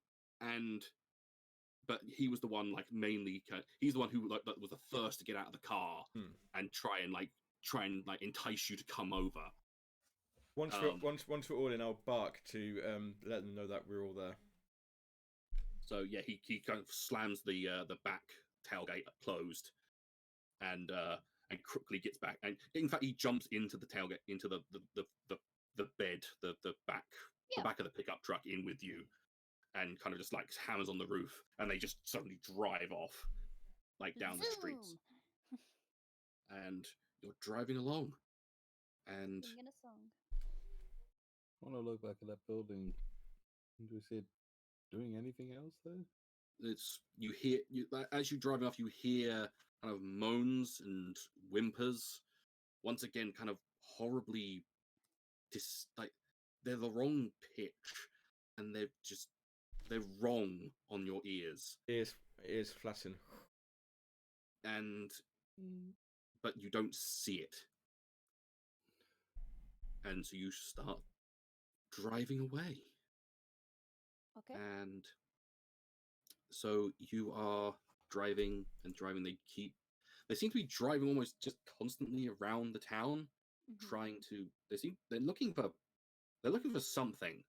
but he was the one like mainly he's the one who like was the first to get out of the car and try and entice you to come over. Once we're all in, I'll bark to let them know that we're all there. So yeah, he kind of slams the back tailgate closed, and quickly gets back. And in fact, he jumps into the tailgate, into the bed, the back of the pickup truck in with you, and kind of just like hammers on the roof, and they just suddenly drive off, like down the streets. Zoom. And you're driving along, and Singing a song. I want to look back at that building. Do we see it doing anything else there? it's as you're driving off, you hear kind of moans and whimpers. Once again, kind of horribly, like they're the wrong pitch, and they're wrong on your ears. Ears flatten. And but you don't see it, and so you start driving away. Okay. And so you are driving and driving. They seem to be driving almost just constantly around the town, trying to. They're looking for something,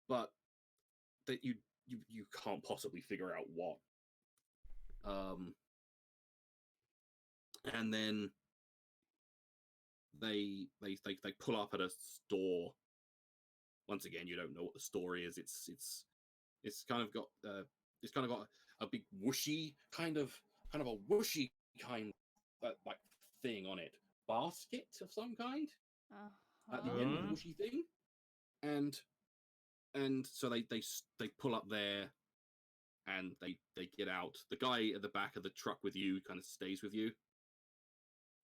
but that you can't possibly figure out what. And then they pull up at a store. Once again, you don't know what the store is. It's kind of got a big whooshy kind of a whooshy kind like thing on it, basket of some kind at the end of the whooshy thing, and so they pull up there, and they get out. The guy at the back of the truck with you kind of stays with you,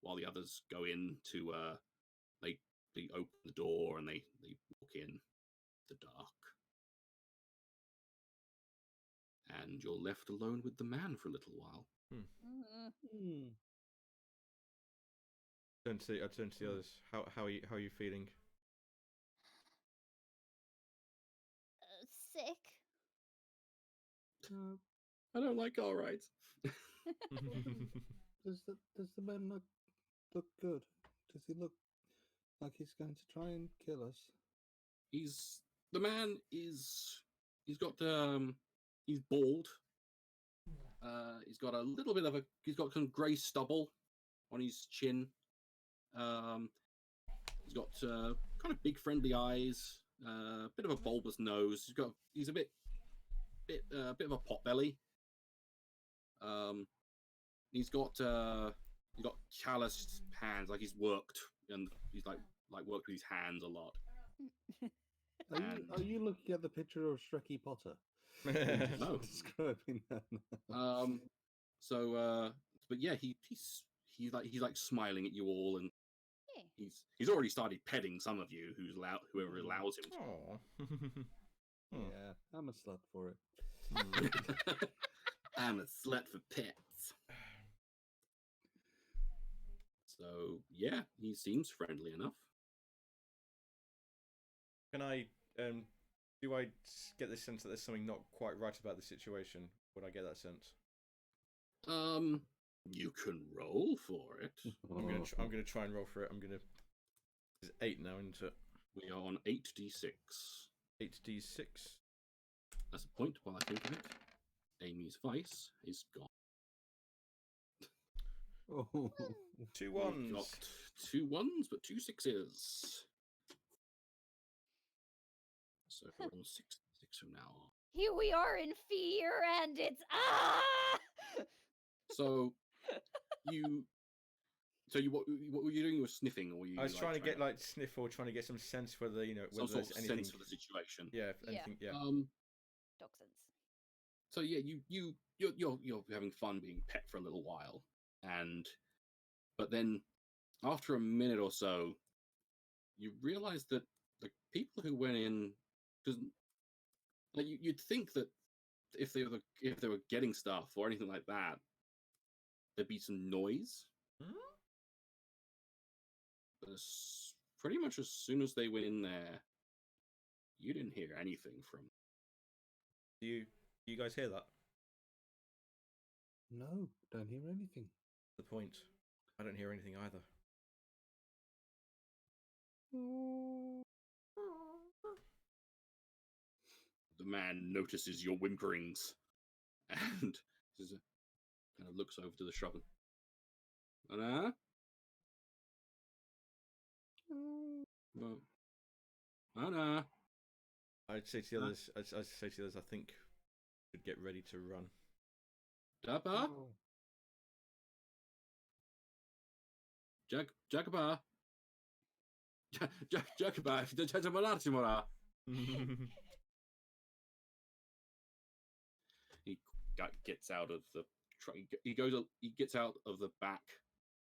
while the others go in to they open the door and they walk in the dark. And you're left alone with the man for a little while. I turn to the others. How are you feeling? Sick. I don't like car rides. Does the man look good? Does he look like he's going to try and kill us? He's got he's bald. He's got a little bit of he's got some grey stubble on his chin. He's got kind of big friendly eyes, bit of a bulbous nose. He's a bit of a pot belly. He's got calloused hands, like he's worked, and he's like worked with his hands a lot. Are you looking at the picture of Shrekky Potter? No. Describing that. But yeah, he's like smiling at you all, and Yeah. he's already started petting some of you, whoever allows him to. Oh. Yeah, I'm a slut for it. I'm a slut for pets. So yeah, he seems friendly enough. Can I do I get the sense that there's something not quite right about the situation? Would I get that sense? You can roll for it. I'm gonna try and roll for it. It's 8 now, isn't it? We are on 8d6. 8d6. That's a point while I think of it. Amy's vice is gone. Oh. 2 We've 1s. got 2 1s, but 2 6s. So we're on 6 from now on. Here we are in fear, and it's So what were you doing? You were sniffing, or were you? I was trying to get like sniff or trying to get some sense whether some whether sort there's of anything. sense for the situation. Yeah, if Yeah. anything. Yeah. dog sense. So yeah, you're having fun being pet for a little while, but then after a minute or so, you realize that the people who went in, because like you'd think that if they were getting stuff or anything like that, there'd be some noise. But pretty much as soon as they went in there, you didn't hear anything from. Do you guys hear that? No, don't hear anything. The point. I don't hear anything either. The man notices your whimperings and kind of looks over to the shop. Anna? Anna? I'd say to the others. I'd say to the others. I think we should get ready to run. Dapper? Jacobah? Jacobah, c'è un attimo là. He gets out of the truck. He gets out of the back,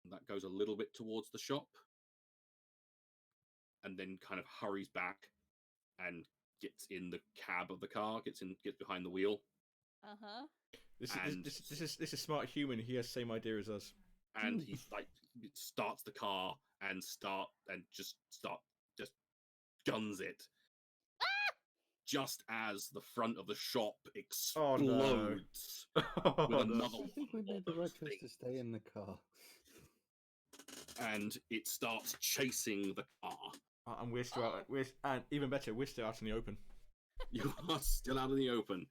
and that goes a little bit towards the shop, and then kind of hurries back and gets in the cab of the car. Gets behind the wheel. This is smart human. He has the same idea as us. And he starts the car and just guns it. Just as the front of the shop explodes with another I think we made the right choice to stay in the car. And it starts chasing the car. And we're still out. And even better, we're still out in the open. You are still out in the open.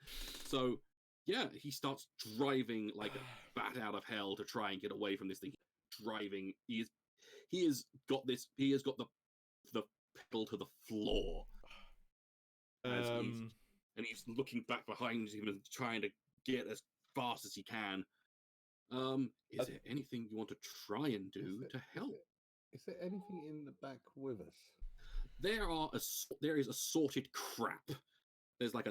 So yeah, he starts driving like a bat out of hell to try and get away from this thing. Driving, he has got the pedal to the floor. And he's looking back behind him and trying to get as fast as he can. Is there anything you want to try and do to help? Is there anything in the back with us? There is assorted crap. There's like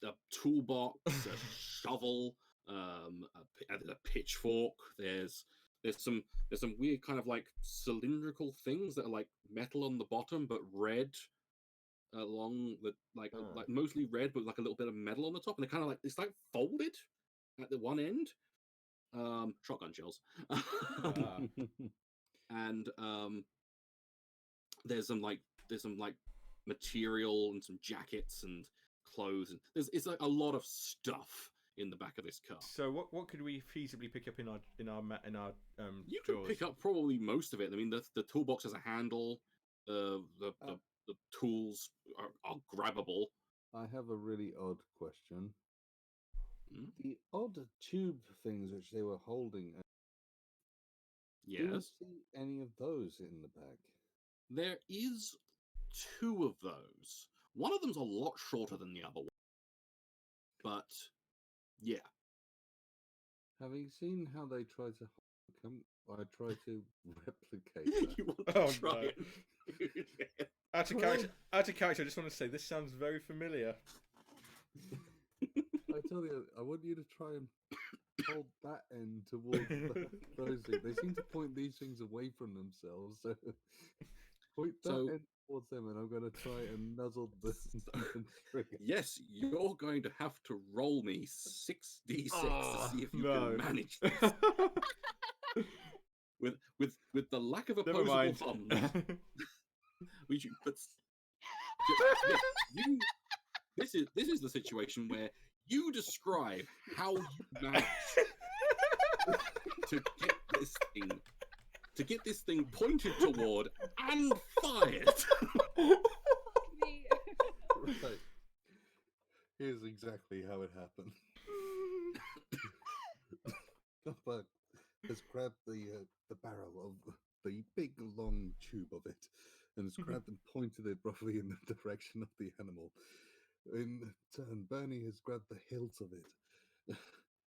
a toolbox, a shovel, there's a pitchfork. There's some weird kind of like cylindrical things that are like metal on the bottom but red along the like mostly red but like a little bit of metal on the top, and they're kind of like it's like folded at the one end. Shotgun shells. And there's some material and some jackets and clothes, and it's like a lot of stuff in the back of this car. So what could we feasibly pick up in our You drawers? could pick up probably most of it. I mean, the toolbox has a handle. The tools are grabbable. I have a really odd question. Hmm? The odd tube things which they were holding. Do you Yes, see any of those in the bag? there is 2 of those. One of them's a lot shorter than the other one, but yeah. Having seen how they try to come, I try to replicate that. You want Oh, to try no. it? Out of character, I just want to say this sounds very familiar. I tell you, I want you to try and hold that end towards those things. They seem to point these things away from themselves. So point that So- end towards them, and I'm going to try and nuzzle the trigger. Yes, you're going to have to roll me 6d6 Oh, to see if you no. can manage this. with the lack of Never opposable mind. thumbs. Which you, but you, this is the situation where you describe how you manage to get this thing pointed toward and fired. Me. Right. Here's exactly how it happened. Copper has grabbed the barrel of the big long tube of it, and has grabbed and pointed it roughly in the direction of the animal. In turn, Bernie has grabbed the hilt of it,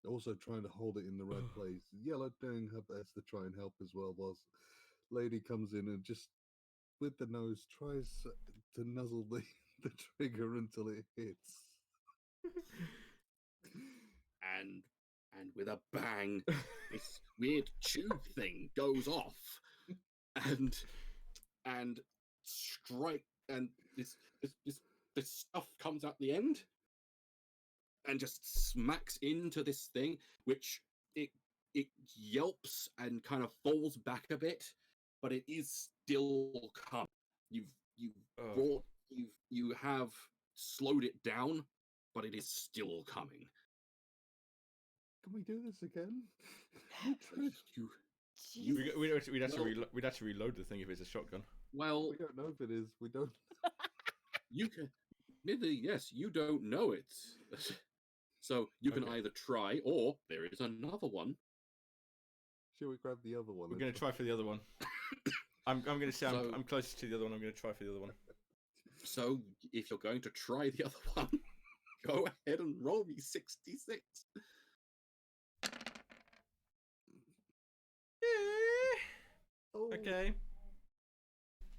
also trying to hold it in the right place. Yellow doing her best to try and help as well, whilst Lady comes in and just with the nose tries to nuzzle the trigger until it hits. And with a bang, this weird tube thing goes off, and strike, and this stuff comes out the end, and just smacks into this thing, which it yelps and kind of falls back a bit, but it is still coming. You have slowed it down, but it is still coming. Can we do this again? You We'd have to Well- we'd have to reload the thing if it's a shotgun. well, We don't know if it is. We don't. you can neither. Yes, you don't know it, so you can Okay. either try, or there is another one. Shall we grab the other one? We're and going to try for the other one. I'm going to say So- I'm closest to the other one. I'm going to try for the other one. So if you're going to try the other one, go ahead and roll me 66. Oh, Okay.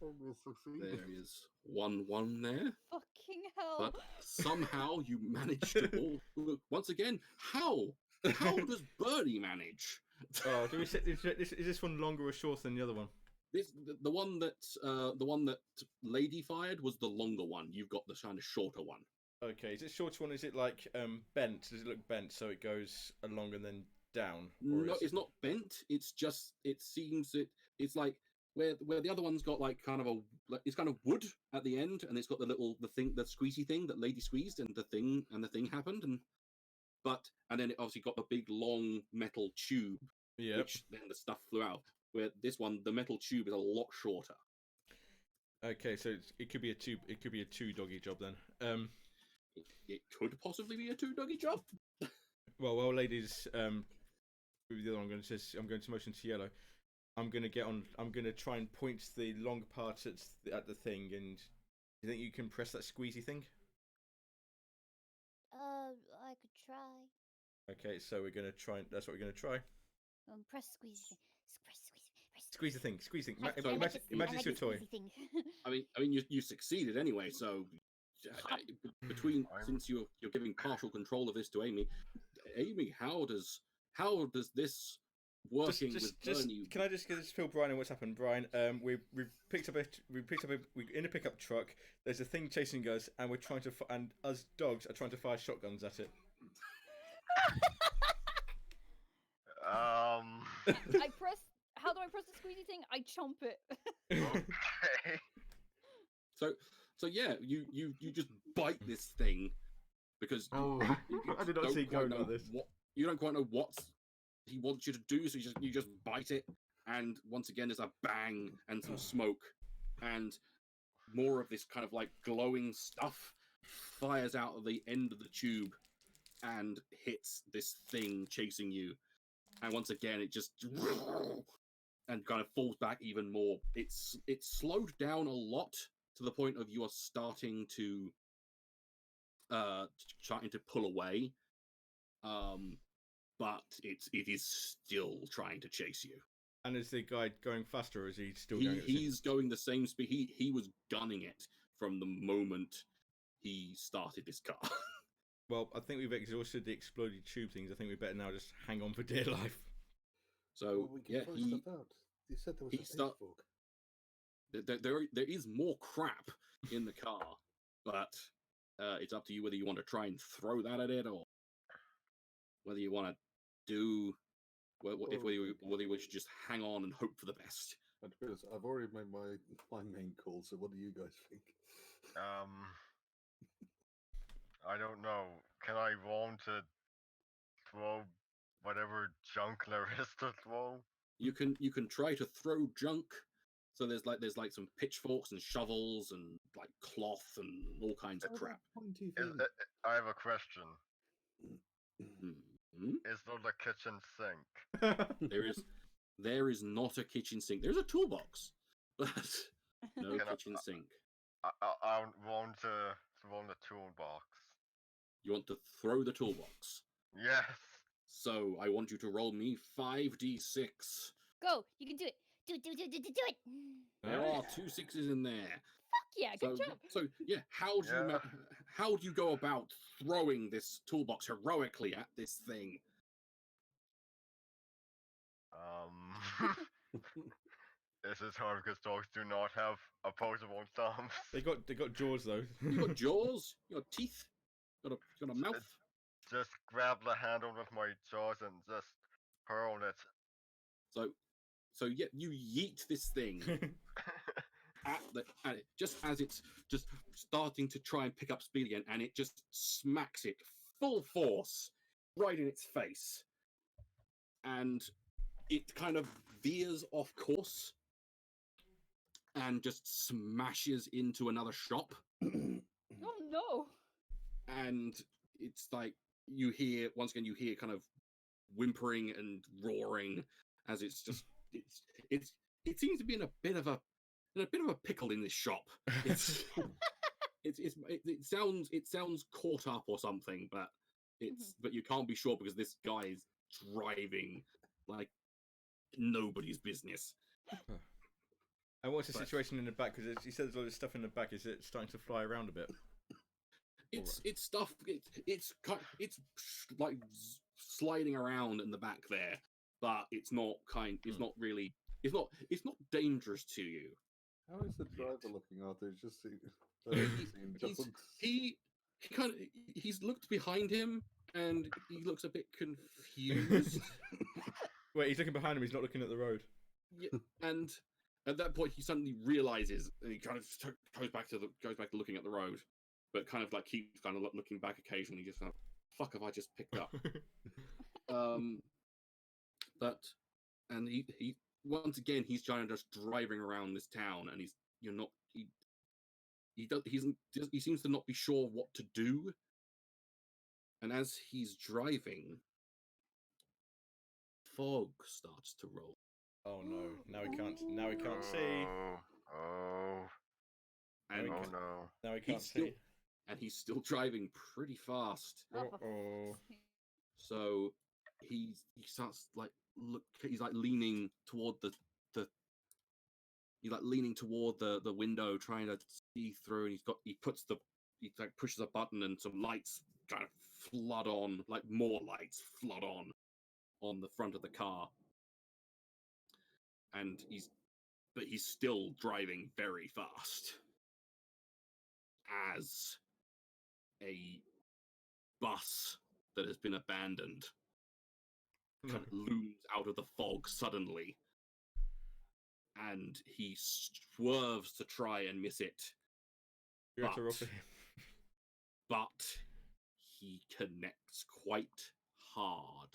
almost succeeded. There is 1-1 there, Fucking hell. but somehow you manage to all. Look, once again, how? How does Bernie manage? Oh, do we say is this one longer or shorter than the other one? The one that Lady fired was the longer one. You've got the kind of shorter one. Okay, is it shorter one? Is it like bent? Does it look bent so it goes along and then down? Or No, is- it's not bent. It's just it's like where the other one's got like kind of it's kind of wood at the end, and it's got the squeezy thing that Lady squeezed, and the thing happened, and then it obviously got the big long metal tube, Yep. which then the stuff flew out. Where this one, the metal tube is a lot shorter. Okay, so it could be a two. It could be a two doggy job then. It could possibly be a 2-doggy job. Well, ladies. With the other one, I'm going to motion to yellow. I'm going to get on. I'm going to try and point the long part at the thing. And do you think you can press that squeezy thing? I could try. Okay, so we're going to try. That's what we're going to try. Press squeeze thing. Press squeeze. Squeeze the thing. Squeeze the thing. I Imagine like it's your the toy. squeezy thing. I mean, you succeeded anyway, so between I'm- since you're giving partial control of this to Amy, how does this working with Bernie? Can I just fill Brian in what's happened, Brian? We're in a pickup truck. There's a thing chasing us, and we're trying to and us dogs are trying to fire shotguns at it. I press. How do I press the squeezy thing? I chomp it. Okay. So yeah, you just bite this thing because Oh, you I did not don't see it quite going know like this. you don't quite know what he wants you to do, so you just bite it, and once again there's a bang and some smoke, and more of this kind of like glowing stuff fires out of the end of the tube and hits this thing chasing you, and once again it just and kind of falls back even more. It's slowed down a lot to the point of you are starting to pull away, but it is still trying to chase you. And is the guy going faster, or is he still going? He's going the same speed. He was gunning it from the moment he started this car. Well, I think we've exhausted the exploded tube things. I think we better now just hang on for dear life. So Well, we can yeah, throw he stuff out. You said there was he a start- pitchfork. there is more crap in the car, but it's up to you whether you want to try and throw that at it or whether you want to do whether you should just hang on and hope for the best. And to be honest, I've already made my main call. So what do you guys think? I don't know. Can I want to throw whatever junk there is to throw? You can try to throw junk. So there's like some pitchforks and shovels and like cloth and all kinds of Oh, that crap. pointy Is, thing. I have a question. Mhm. Is there the kitchen sink? There is not a kitchen sink. There's a toolbox, but no Can I- kitchen sink. I want to throw the toolbox. You want to throw the toolbox. Yes. So I want you to roll me 5d6. Go. You can do it. Do it. There are 2 6s in there. Fuck yeah. Good So, job. so yeah, how do you go about throwing this toolbox heroically at this thing? This is hard because dogs do not have opposable thumbs. They got jaws though. You got jaws, you got teeth, you got a mouth. Just grab the handle with my jaws and just hurl it. So yeah, you yeet this thing at it just as it's just starting to try and pick up speed again, and it just smacks it full force right in its face, and it kind of veers off course and just smashes into another shop. Oh no. And it's like you hear kind of whimpering and roaring as it's just it seems to be in a bit of a pickle in this shop. It's it sounds caught up or something, but but you can't be sure because this guy is driving like nobody's business. And what's the situation in the back? Because he said there's a lot of stuff in the back. Is it starting to fly around a bit? It's stuff. It's like sliding around in the back there, but it's not really. It's not dangerous to you. How is the driver looking, Arthur? Just He's looked behind him and he looks a bit confused. Wait, he's looking behind him. He's not looking at the road. Yeah, and at that point he suddenly realizes, and he kind of goes back to looking at the road, but kind of like keeps kind of looking back occasionally. Just like, fuck, have I just picked up? But he once again he's trying to just driving around this town, and he seems to not be sure what to do. And as he's driving, fog starts to roll. Oh no! Now he can't. Now he can't see. And Oh no. Now he can't still, see. and he's still driving pretty fast. Oh. So he starts like he's like leaning toward the window, trying to see through, and he puts the he like pushes a button and some lights kind of flood on, like more lights flood on the front of the car. And he's still driving very fast as a bus that has been abandoned kind of looms out of the fog suddenly, and he swerves to try and miss it, You have to roll for him. but he connects quite hard.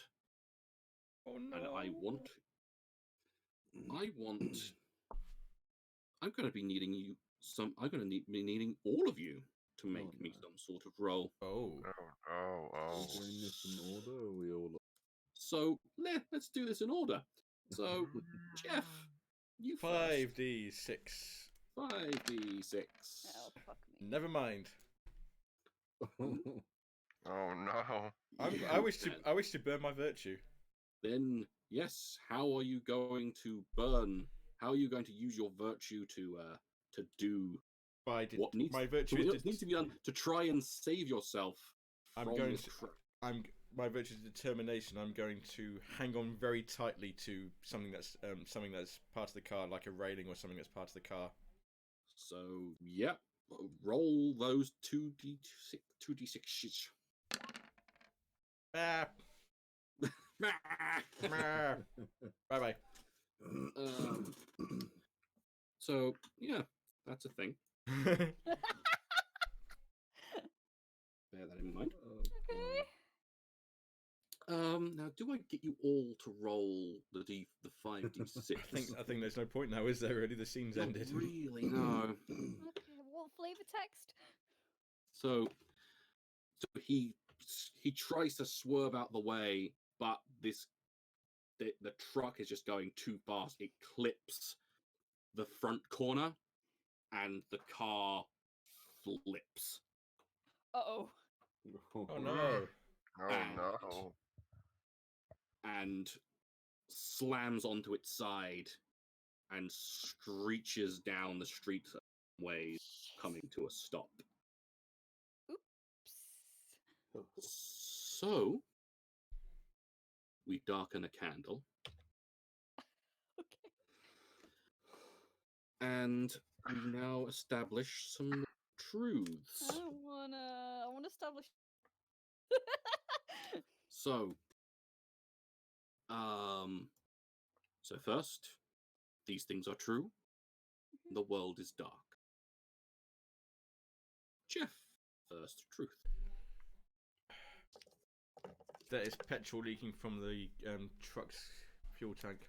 Oh no! And I'm going to be needing you I'm going to be needing all of you to make me some sort of roll. Oh. Oh. Doing this in order, or are we all? So let's do this in order. So Jeff, you first. 5d6. 5d6. Oh, fuck me. Never mind. Oh no. I wish to burn my virtue. Then yes, how are you going to burn? How are you going to use your virtue to do what needs my virtue is needs to be done to try and save yourself I'm from going this to trap? my virtue is determination. I'm going to hang on very tightly to something that's part of the car, like a railing or something that's part of the car. So yep, roll those 2d6. Ah. Bye bye. So yeah, that's a thing. Okay. Bear that in mind. Okay. Now, do I get you all to roll the 5d6? I think there's no point now, is there? Really, the scene's Not ended. really, no. Okay, what flavor text? So he tries to swerve out the way, but the truck is just going too fast. It clips the front corner, and the car flips. Uh-oh. Oh no! No. And slams onto its side and screeches down the street ways, coming to a stop. Oops. So we darken a candle. Okay. And we now establish some truths. I wanna establish. So first, these things are true. The world is dark. Jeff, first truth. There is petrol leaking from the truck's fuel tank.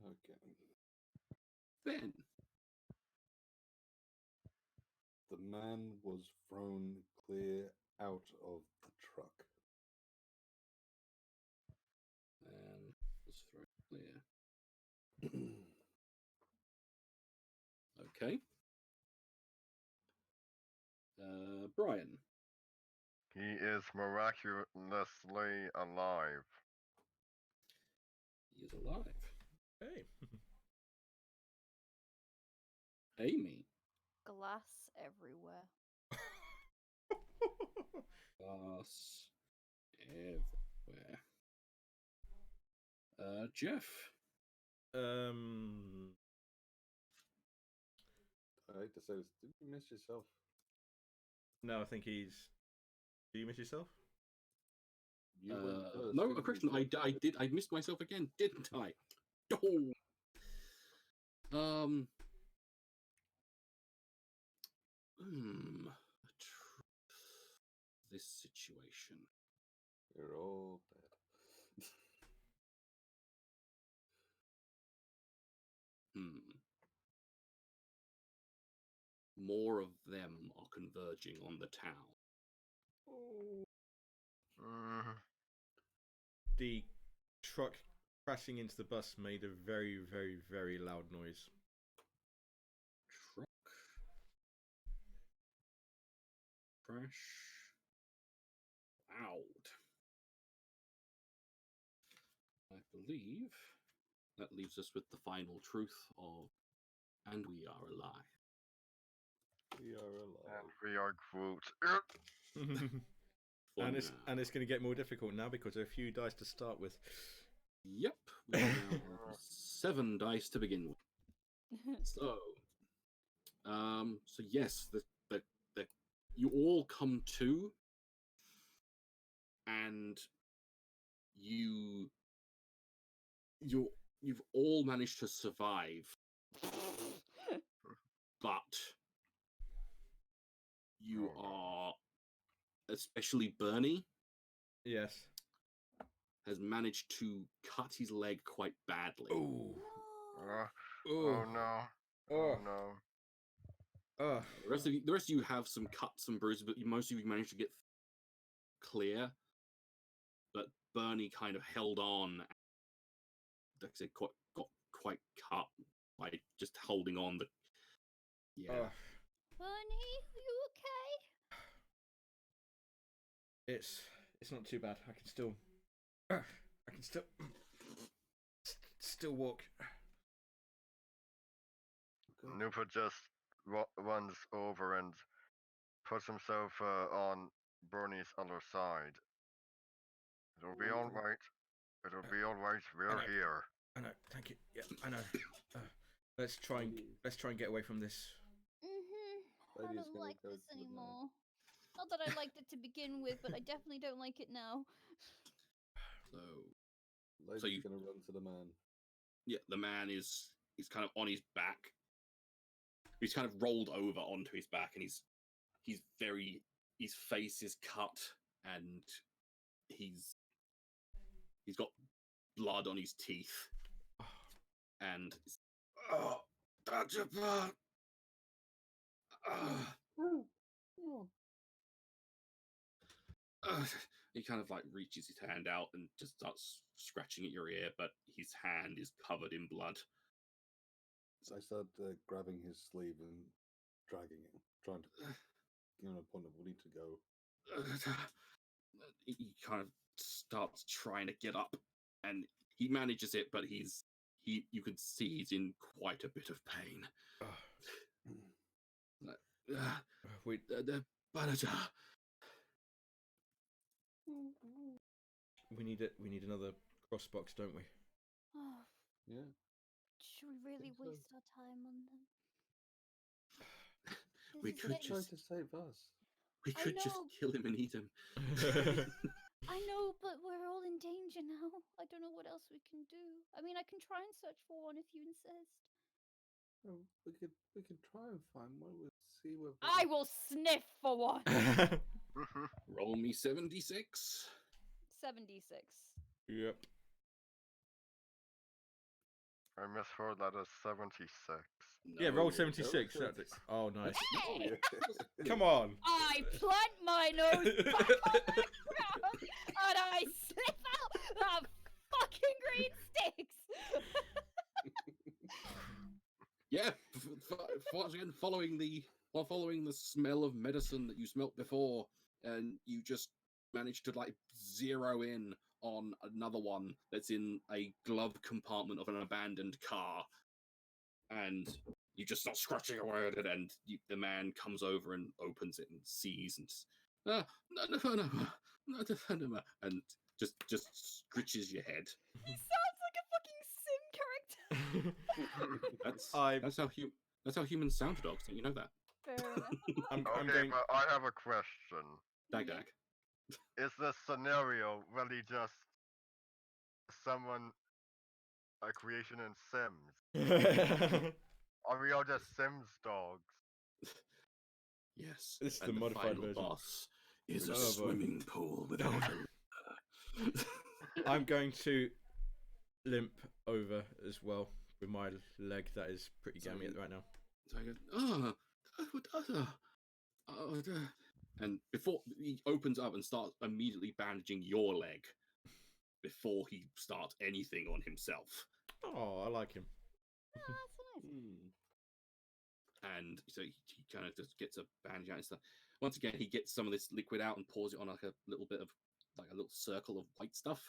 Okay. Ben. The man was thrown clear out of the truck. And was thrown clear. Okay. Brian. He is miraculously alive. He is alive. Hey. Amy. Glass everywhere. Glass everywhere. Jeff. I hate to say this. Did you miss yourself? No, I think he's. Do you miss yourself? You went first, No, didn't a question. you? I did. I missed myself again, didn't I? Oh. This situation. You're all dead. More of them are converging on the town. The truck crashing into the bus made a very, very, very loud noise. Truck crash loud. I believe that leaves us with the final truth of, and we are alive. We are And alive. we are Groot. For and it's now. going to get more difficult now because there are a few dice to start with. Yep, we now have 7 dice to begin with. So yes, the you all come to, and you've all managed to survive, but you Oh, no. are, especially Bernie, Yes. has managed to cut his leg quite badly. Oh. Uh, Oh. oh no. Oh Oh. no. Oh. The rest of you have some cuts and bruises, but most of you managed to get clear. But Bernie kind of held on. Like I said, got quite cut by just holding on. Yeah. Oh. Bunny, are you okay? It's not too bad. I can still walk. Good. Nupa just runs over and puts himself on Bernie's other side. It'll be all right. It'll be all right. We're know. here. I know. Thank you. Yeah, I know. Let's try and get away from this. I Lady's don't gonna like go this to the man. anymore. Not that I liked it to begin with, but I definitely don't like it now. So Lady's you- gonna run to the man. yeah, the man is kind of on his back. He's kind of rolled over onto his back, and his face is cut, and he's got blood on his teeth, and that's about. He kind of like reaches his hand out and just starts scratching at your ear, but his hand is covered in blood. I start grabbing his sleeve and dragging him, trying to give him a point of we need to go. He kind of starts trying to get up, and he manages it, but you can see he's in quite a bit of pain. We we need another cross box, don't we? Oh, Yeah. should we really Think so. waste our time on them? We This is could Try getting- just- to save us. We I could just know. kill him and eat him. I know, but we're all in danger now. I don't know what else we can do. I mean, I can try and search for one if you insist. Oh, we could try and find one. We'll see where. I will sniff for one. Roll me 76. 76. Yep. I misheard that as 76. Yeah, roll No. 76. no, That's it. Oh, nice. Oh, yeah. Come on. I plant my nose back on the ground and I slip out the fucking green sticks. Yeah, once again, following the smell of medicine that you smelt before, and you just managed to like zero in on another one that's in a glove compartment of an abandoned car, and you just start scratching away at it, and the man comes over and opens it and sees and no, and just scritches your head. He sounds like a fucking sim character. That's how humans sound to dogs. Don't you know that? Fair enough. I'm Okay, going. but I have a question. Dag Yeah. dag. Is this scenario really just a creation in Sims? Are we all just Sims dogs? Yes. This is and the modified final version. boss is a Oh, boy. swimming pool without a I'm going to limp over as well with my leg that is pretty So gammy you- right now. So I go, and before he opens up and starts immediately bandaging your leg before he starts anything on himself. Oh, I like him. Oh, that's nice. And so he kind of just gets a bandage out and stuff. Once again, he gets some of this liquid out and pours it on like a little bit of like a little circle of white stuff,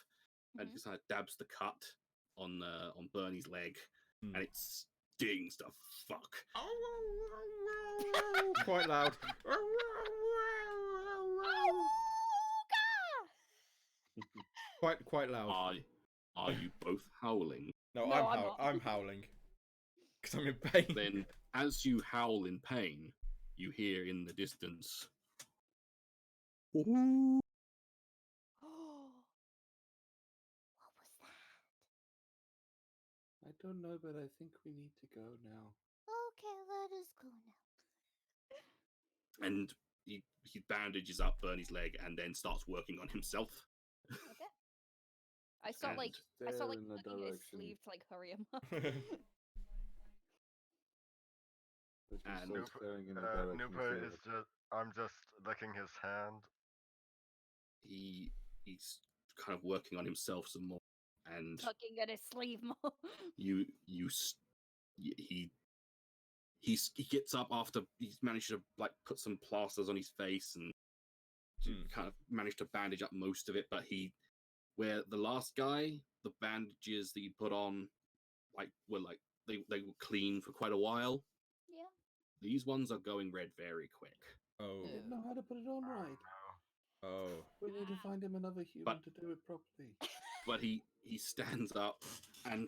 and Mhm. just kind of dabs the cut on Bernie's leg, and it stings the fuck. Quite loud. Quite loud. Are you both howling? No, No, I'm not. I'm howling because I'm in pain. Then, as you howl in pain, you hear in the distance. What was that? I don't know, but I think we need to go now. Okay, let us go now. And he bandages up Bernie's leg and then starts working on himself. Okay. I start And like stare in the tugging at his direction. sleeve to like hurry him up. But you're And still staring in the direction. Nupa so is just. I'm just licking his hand. He's kind of working on himself some more, and Tugging at his sleeve more. he gets up after he's managed to like put some plasters on his face and to kind of managed to bandage up most of it, but where the last guy, the bandages that he put on were they were clean for quite a while. Yeah. These ones are going red very quick. Oh. I didn't know how to put it on right. Oh. We need to find him another human to do it properly. But he stands up and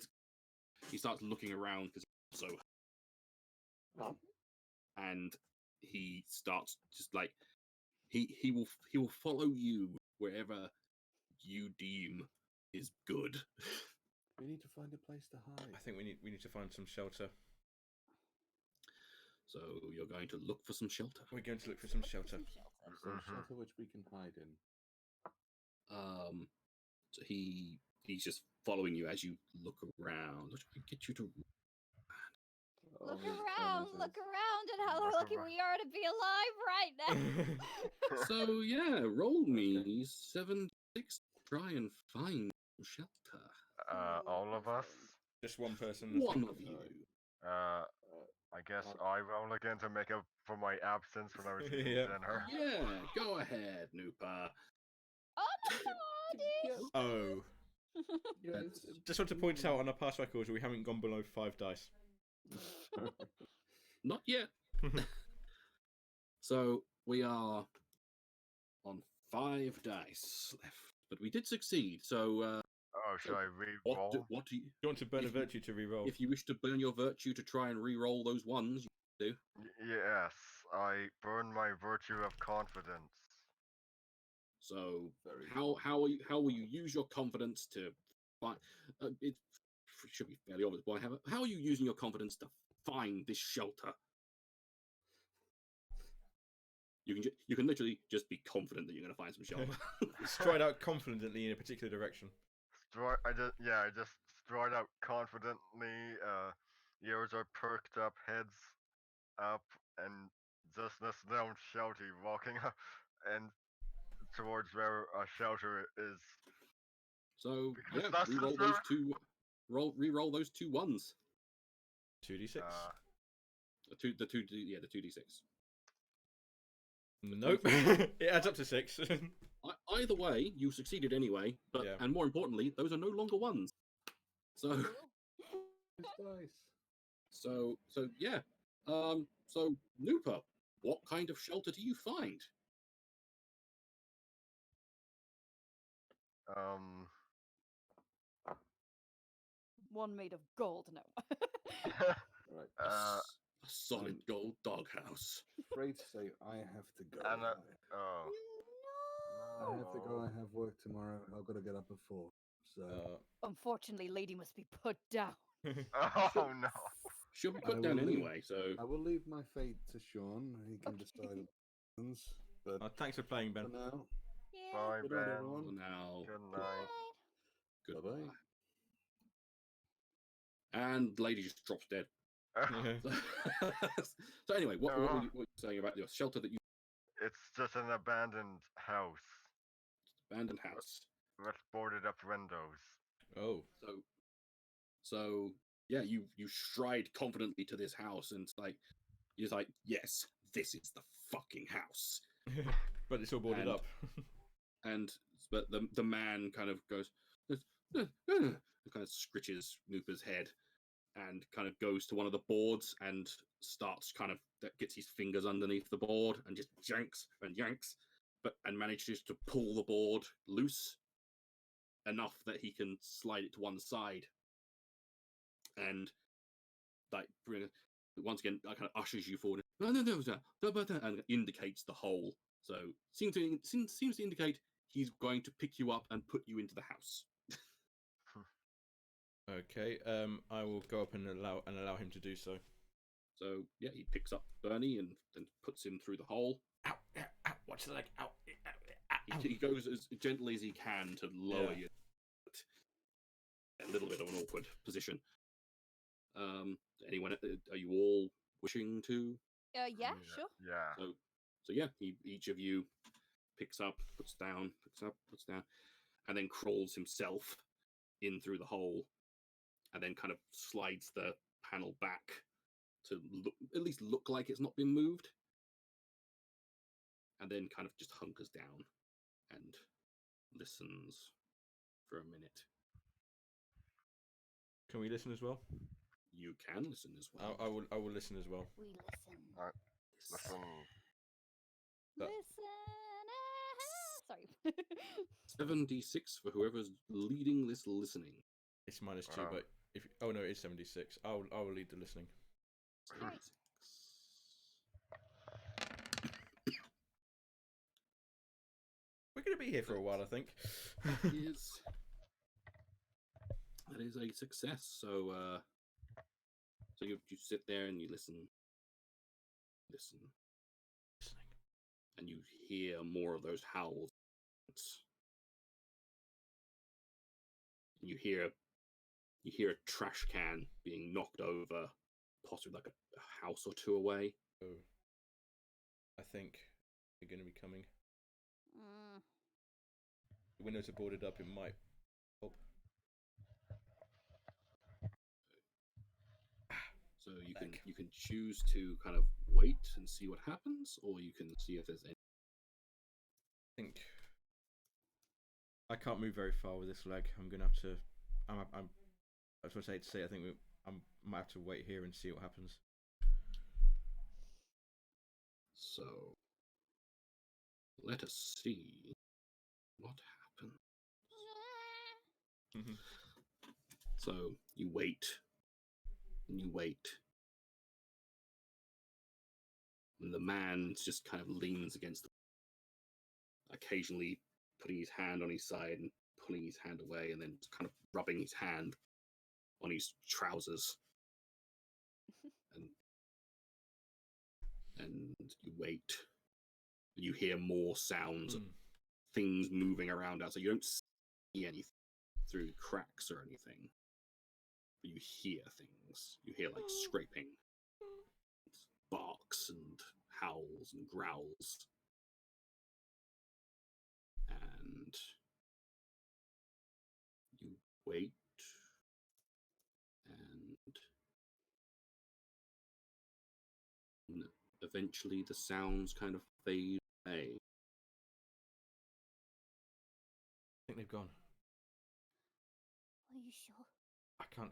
he starts looking around because he's so, and he starts just like he will follow you wherever you deem is good. We need to find a place to hide. I think we need to find some shelter. So you're going to look for some shelter. We're going to look for some shelter. Some shelter which we can hide in. So he's just following you as you look around. Let's try and get you to. Look his around, promises. look around, and how Look lucky around. we are to be alive right now. So yeah, roll me 7-6. Try and find shelter. All of us. Just one person. One of you. I guess I roll again to make up for my absence when I was eating Yeah. dinner. Yeah, go ahead, Noopa. Oh my god! Oh. Yeah, That's- Just want to point out on our past records we haven't gone below 5 dice. Not yet. So we are on 5 dice left, but we did succeed. So Should I re-roll? what do you? You want to burn a If you- virtue to re-roll? If you wish to burn your virtue to try and re-roll those ones, you do. Yes, I burn my virtue of confidence. So Very how will you use your confidence to find? It should be fairly obvious, but how are you using your confidence to find this shelter? You can literally just be confident that you're going to find some shelter. Stride out confidently in a particular direction. I just stride out confidently. Ears are perked up, heads up, and just this known shouty walking up and towards where a shelter is. So Because yeah, that's re-roll the- those two. Re-roll those 2 ones. 2d6. The 2d6. Nope. It adds up to 6. Either way, you succeeded anyway. But Yeah. and more importantly, those are no longer ones. So nice. so yeah. So Noopa, what kind of shelter do you find? One made of gold. No. Right. A solid gold doghouse. Afraid to say I have to go. And I have to go. I have work tomorrow. I've got to get up at 4. So Unfortunately, lady must be put down. Oh no. She'll be I put down will leave. anyway. So I will leave my fate to Sean. He can Okay. decide options. But Thanks for playing, Ben. for now, Yeah. Bye, good night, Ben. everyone. now, Good night. goodbye. Bye-bye. And the lady just drops dead. So anyway, what were you saying about your shelter that you It's just an abandoned house abandoned house? with boarded up windows. Oh. So yeah, you stride confidently to this house, and you're like, yes, this is the fucking house. But it's all boarded And- up. But the man kind of goes, kind of scritches Noopa's head and kind of goes to one of the boards and starts kind of gets his fingers underneath the board and just yanks and yanks, and manages to pull the board loose enough that he can slide it to one side, and like once again kind of ushers you forward. No, and indicates the hole. So seems to indicate he's going to pick you up and put you into the house. Okay. I will go up and allow him to do so. So yeah, he picks up Bernie and then puts him through the hole. Ow! Ow! Ow! Watch the leg! Ow! Ow! He goes as gently as he can to lower you. A little bit of an awkward position. Anyone? Are you all wishing to? Yeah, sure. Yeah. So yeah, each of you picks up, puts down, and then crawls himself in through the hole, and then kind of slides the panel back to at least look like it's not been moved, and then kind of just hunkers down and listens for a minute. Can we listen as well? You can listen as well. I will listen as well. We listen. Listen. But- Sorry. 76 for whoever's leading this listening. It's -2, but if oh no, it's 76. I will lead the listening. 76. We're gonna be here for a while, I think. That is a success. So so you sit there and you listen, Listening. and you hear more of those howls. You hear a trash can being knocked over, possibly like a house or two away. Oh, I think they're going to be coming. The windows are boarded up. It might help. So you can choose to kind of wait and see what happens, or you can see if there's any. I think I can't move very far with this leg. I'm gonna have to. That's what I hate to say. I think I might have to wait here and see what happens. So let us see what happens. So you wait, and you wait. And the man just kind of leans against occasionally putting his hand on his side and pulling his hand away, and then kind of rubbing his hand on his trousers. And you wait. You hear more sounds of things moving around outside. You don't see anything through cracks or anything, but you hear things. You hear like scraping, barks and howls and growls. And you wait, and eventually the sounds kind of fade away. I think they've gone. Are you sure? I can't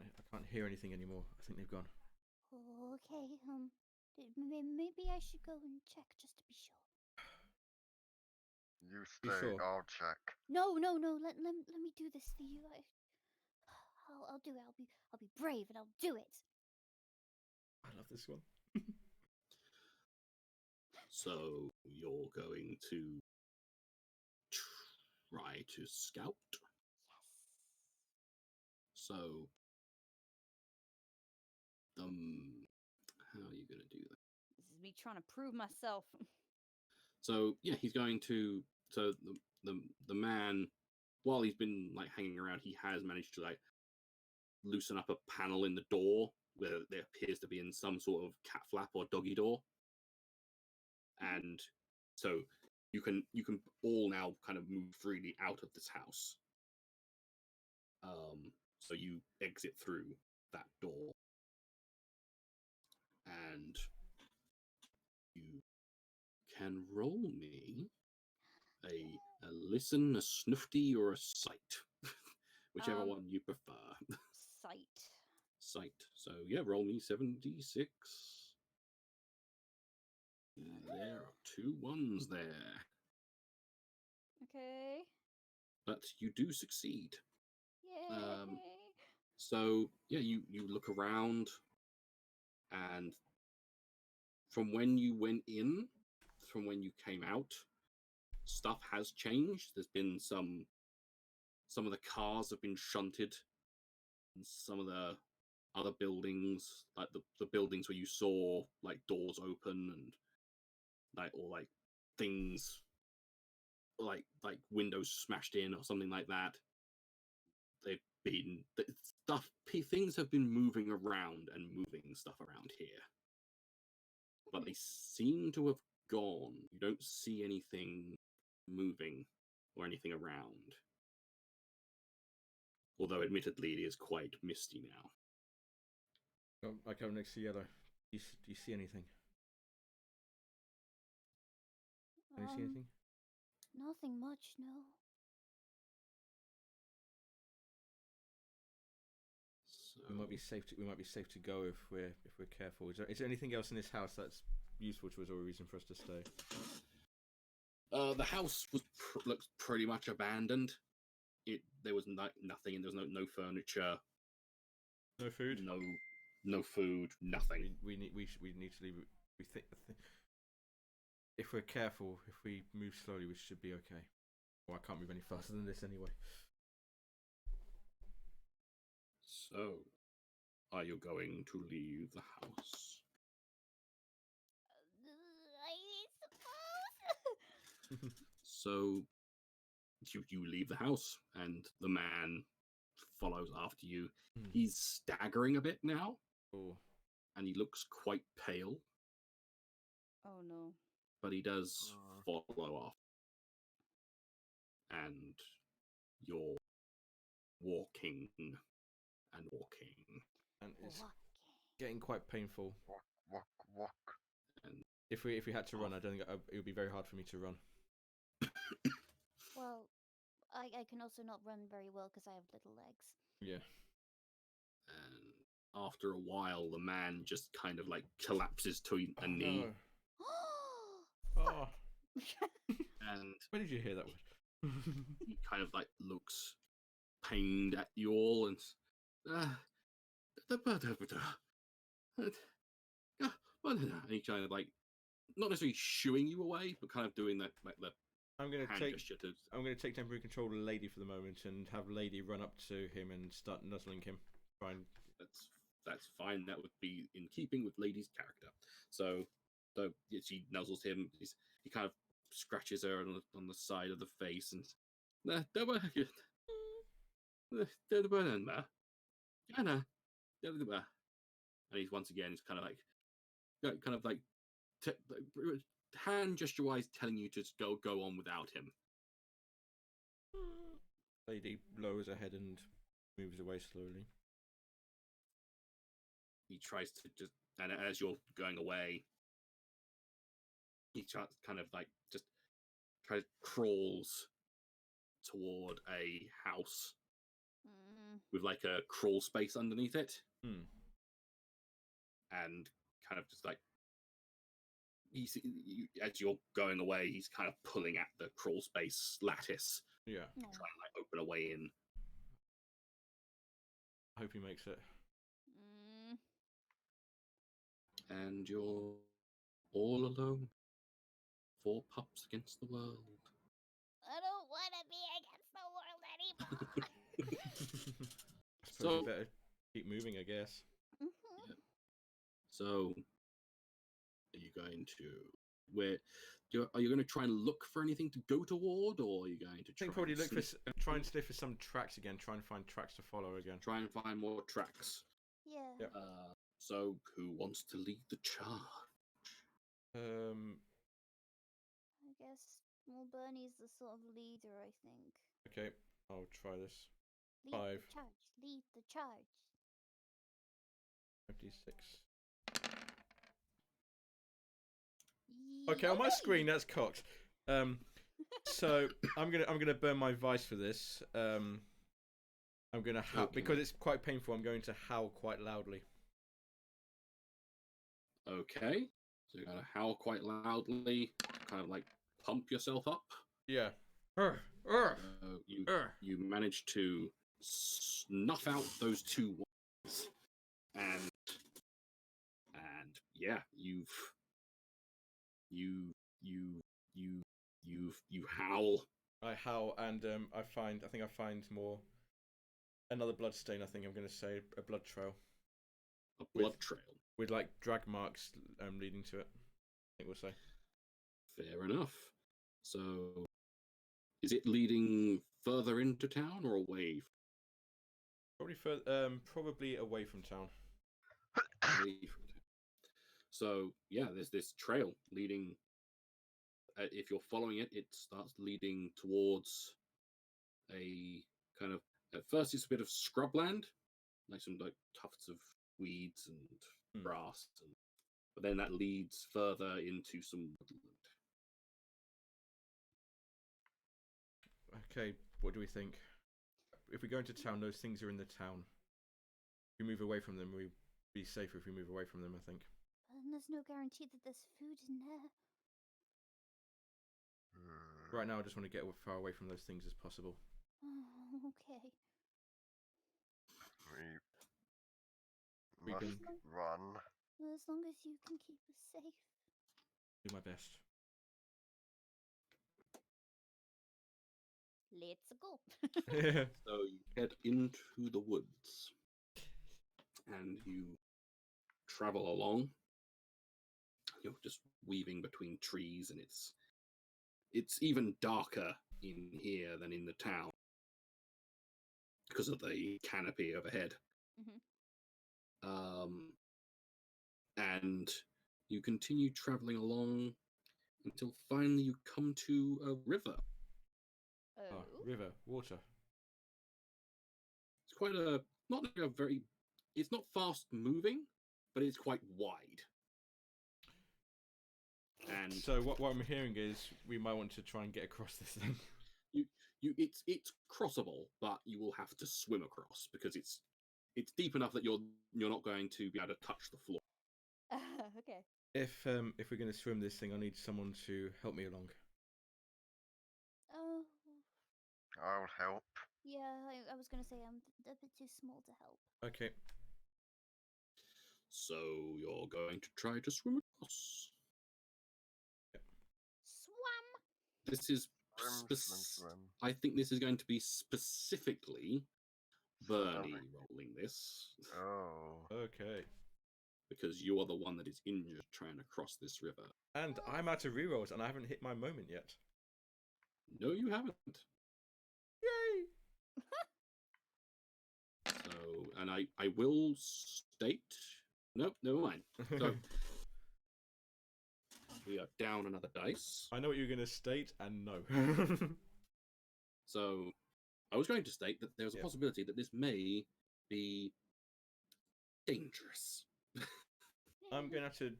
hear anything anymore. I think they've gone. Oh, okay. Maybe I should go and check just to be sure. You stay. sure? I'll check. No. Let me do this for you. I'll do it. I'll be brave and I'll do it. I love this one. So you're going to try to scout? Yes. So, how are you going to do that? This is me trying to prove myself. So yeah, he's going to. So the man, while he's been like hanging around, he has managed to like loosen up a panel in the door where there appears to be in some sort of cat flap or doggy door, and so you can all now kind of move freely out of this house. So you exit through that door, and you can roll me a listen, a snufty, or a sight, whichever Um, one you prefer. Sight. Sight. So yeah, roll me 76. There are 2 1s there, Okay. but you do succeed. Yay. So yeah, you look around, and from when you went in, from when you came out, stuff has changed. There's been some of the cars have been shunted, and some of the other buildings, like the buildings where you saw like doors open and like things like windows smashed in or something like that. They've been things have been moving around and moving stuff around here, but they seem to have gone. You don't see anything moving or anything around, although admittedly it is quite misty now. I come next to Yellow. Do you see anything? Can you see anything? Nothing much, no. So, We might be safe to go if we're careful. Is there anything else in this house that's useful to us or a reason for us to stay? the house was looks pretty much abandoned. There was nothing, and there was no furniture, No food. no food, nothing. We need to leave. We think if we're careful, if we move slowly, we should be okay. Well, I can't move any faster than this anyway. So, are you going to leave the house? I suppose. So, you leave the house, and the man follows after you. Hmm. He's staggering a bit now, Oh, and he looks quite pale, Oh no. but he does follow off. And you're walking and walking, and it's Walking. getting quite painful. Walk. and If we had to run, I don't think it would be very hard for me to run. Well, I can also not run very well because I have little legs. Yeah. and after a while, the man just kind of like collapses to a knee, No. Oh, and where did you hear that word? he kind of like looks pained at you all, and he kind of like not necessarily shooing you away, but kind of doing that like the I'm gonna hand take gesture to. I'm gonna take temporary control of Lady for the moment and have Lady run up to him and start nuzzling him. Try and That's fine. That would be in keeping with Lady's character. So she nuzzles him. He kind of scratches her on the side of the face and and he's once again kind of like hand gesture wise telling you to just go on without him. Lady lowers her head and moves away slowly. He tries to just, and as you're going away, he kind of like just crawls toward a house with like a crawl space underneath it, and kind of just like as you're going away, he's kind of pulling at the crawl space lattice, Yeah. trying to like open a way in. I hope he makes it. And you're all alone. 4 pups against the world. I don't want to be against the world anymore. I suppose So- we better keep moving, I guess. So, are you going to are you going to try and look for anything to go toward, or are you going to I think probably look for try and sniff for some tracks again. Try and find tracks to follow again. try and find more tracks? Yeah. Yep. So, who wants to lead the charge? I guess, well, Bernie's the sort of leader, I think. Okay, I'll try this. Lead 5. the charge. Lead the charge. 56. Okay, on my Yay! screen that's cocked. So I'm gonna burn my vice for this. I'm going to howl Okay. because it's quite painful. I'm going to howl quite loudly. Okay. So you're gonna howl quite loudly, kind of like pump yourself up. Yeah. Urgh, urgh, You urgh. you manage to snuff out those two ones, and yeah, you howl. I howl and I think I find more. Another blood stain. I think I'm going to say a blood trail A blood trail. with like drag marks leading to it. I think we'll say. Fair enough. So, is it leading further into town or away? Probably away from town. Away from town. So yeah, there's this trail leading. If you're following it, it starts leading towards a kind of. At first, it's a bit of scrubland, like some like tufts of weeds and grass, but then that leads further into some woodland. Okay, what do we think? If we go into town, those things are in the town. If we move away from them, we'd be safer if we move away from them, I think. And there's no guarantee that there's food in there. Right now, I just want to get as far away from those things as possible. Oh, okay. We We must can- run. Well, as long as you can keep us safe. Do my best. Let's go. So you head into the woods, and you travel along. You're just weaving between trees, and it's even darker in here than in the town because of the canopy overhead. And you continue traveling along until finally you come to a river. Oh, river, water. It's quite not like a very, it's not fast moving, but it's quite wide. And So what I'm hearing is we might want to try and get across this thing. it's crossable, but you will have to swim across because it's deep enough that you're not going to be able to touch the floor. Okay. If we're going to swim this thing, I need someone to help me along. Oh, I'll help. yeah, I was gonna say I'm a bit too small to help. Okay. So you're going to try to swim across. Swam! This is Swim. I think this is going to be specifically Bernie Sorry. rolling this Oh. Okay. because you are the one that is injured trying to cross this river. And I'm out of rerolls, and I haven't hit my moment yet. No, you haven't. Yay! So, and I will state. Nope, never mind. So we are down another dice. I know what you're going to state, and no. So I was going to state that there's a Yeah. possibility that this may be dangerous. I'm going to have to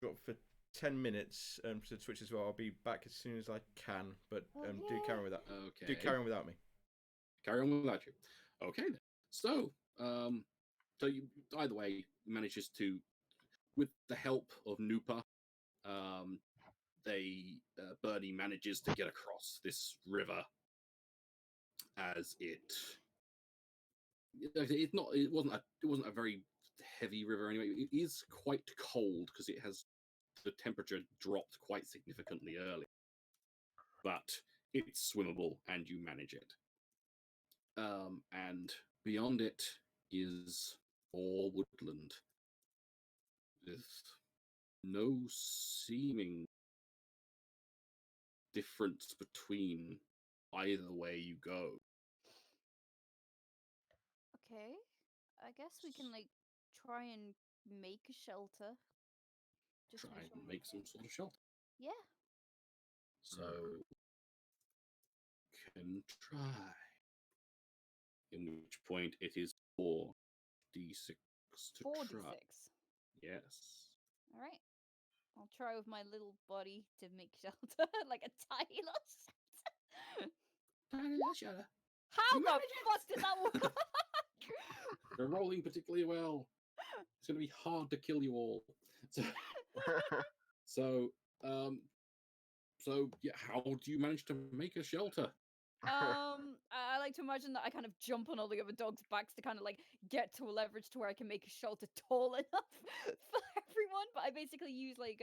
drop for 10 minutes to Twitch as well. I'll be back as soon as I can, but do carry on with that. Okay. Do carry on without me. Carry on without you. Okay then. So, so you either way manages to, with the help of Nupa, Bernie manages to get across this river as it wasn't a very heavy river anyway. It is quite cold because the temperature dropped quite significantly early, but it's swimmable and you manage it. And beyond it is all woodland with no seeming difference between either way you go. Okay. I guess we can like try and make a shelter. Just Try make and sure. make some sort of shelter. Yeah. So can try. In which point it is 4d6 to 4d6. try. Yes. All right. I'll try with my little body to make shelter, like a tiny little shelter. Tiny little shelter. How You the managed it! fuck did that work? You're rolling particularly well. It's going to be hard to kill you all. So, um, so yeah, how do you manage to make a shelter? I like to imagine that I kind of jump on all the other dogs' backs to kind of like get to a leverage to where I can make a shelter tall enough for everyone. But I basically use like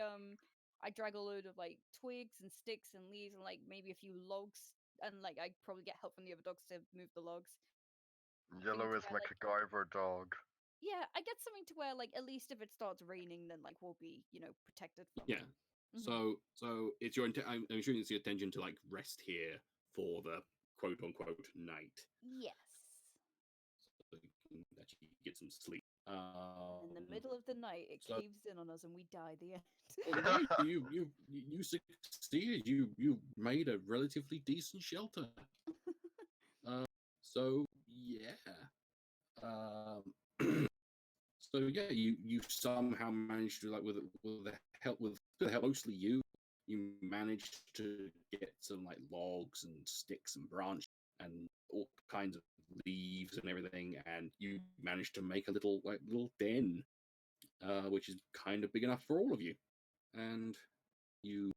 I drag a load of like twigs and sticks and leaves and like maybe a few logs, and like I probably get help from the other dogs to move the logs. Yellow to is where, like- MacGyver dog. Yeah, I get something to where like at least if it starts raining, then like we'll be protected. Yeah. Mhm. So it's your I'm assuming it's your intention to like rest here for the quote unquote night, Yes. so you can actually get some sleep. In the middle of the night, it so- caves in on us and we die. The end. Well, no, you succeeded. You made a relatively decent shelter. So yeah. So yeah, you somehow managed to like with the help mostly you managed to get some like logs and sticks and branches and all kinds of leaves and everything, and you managed to make a little den, which is kind of big enough for all of you, and you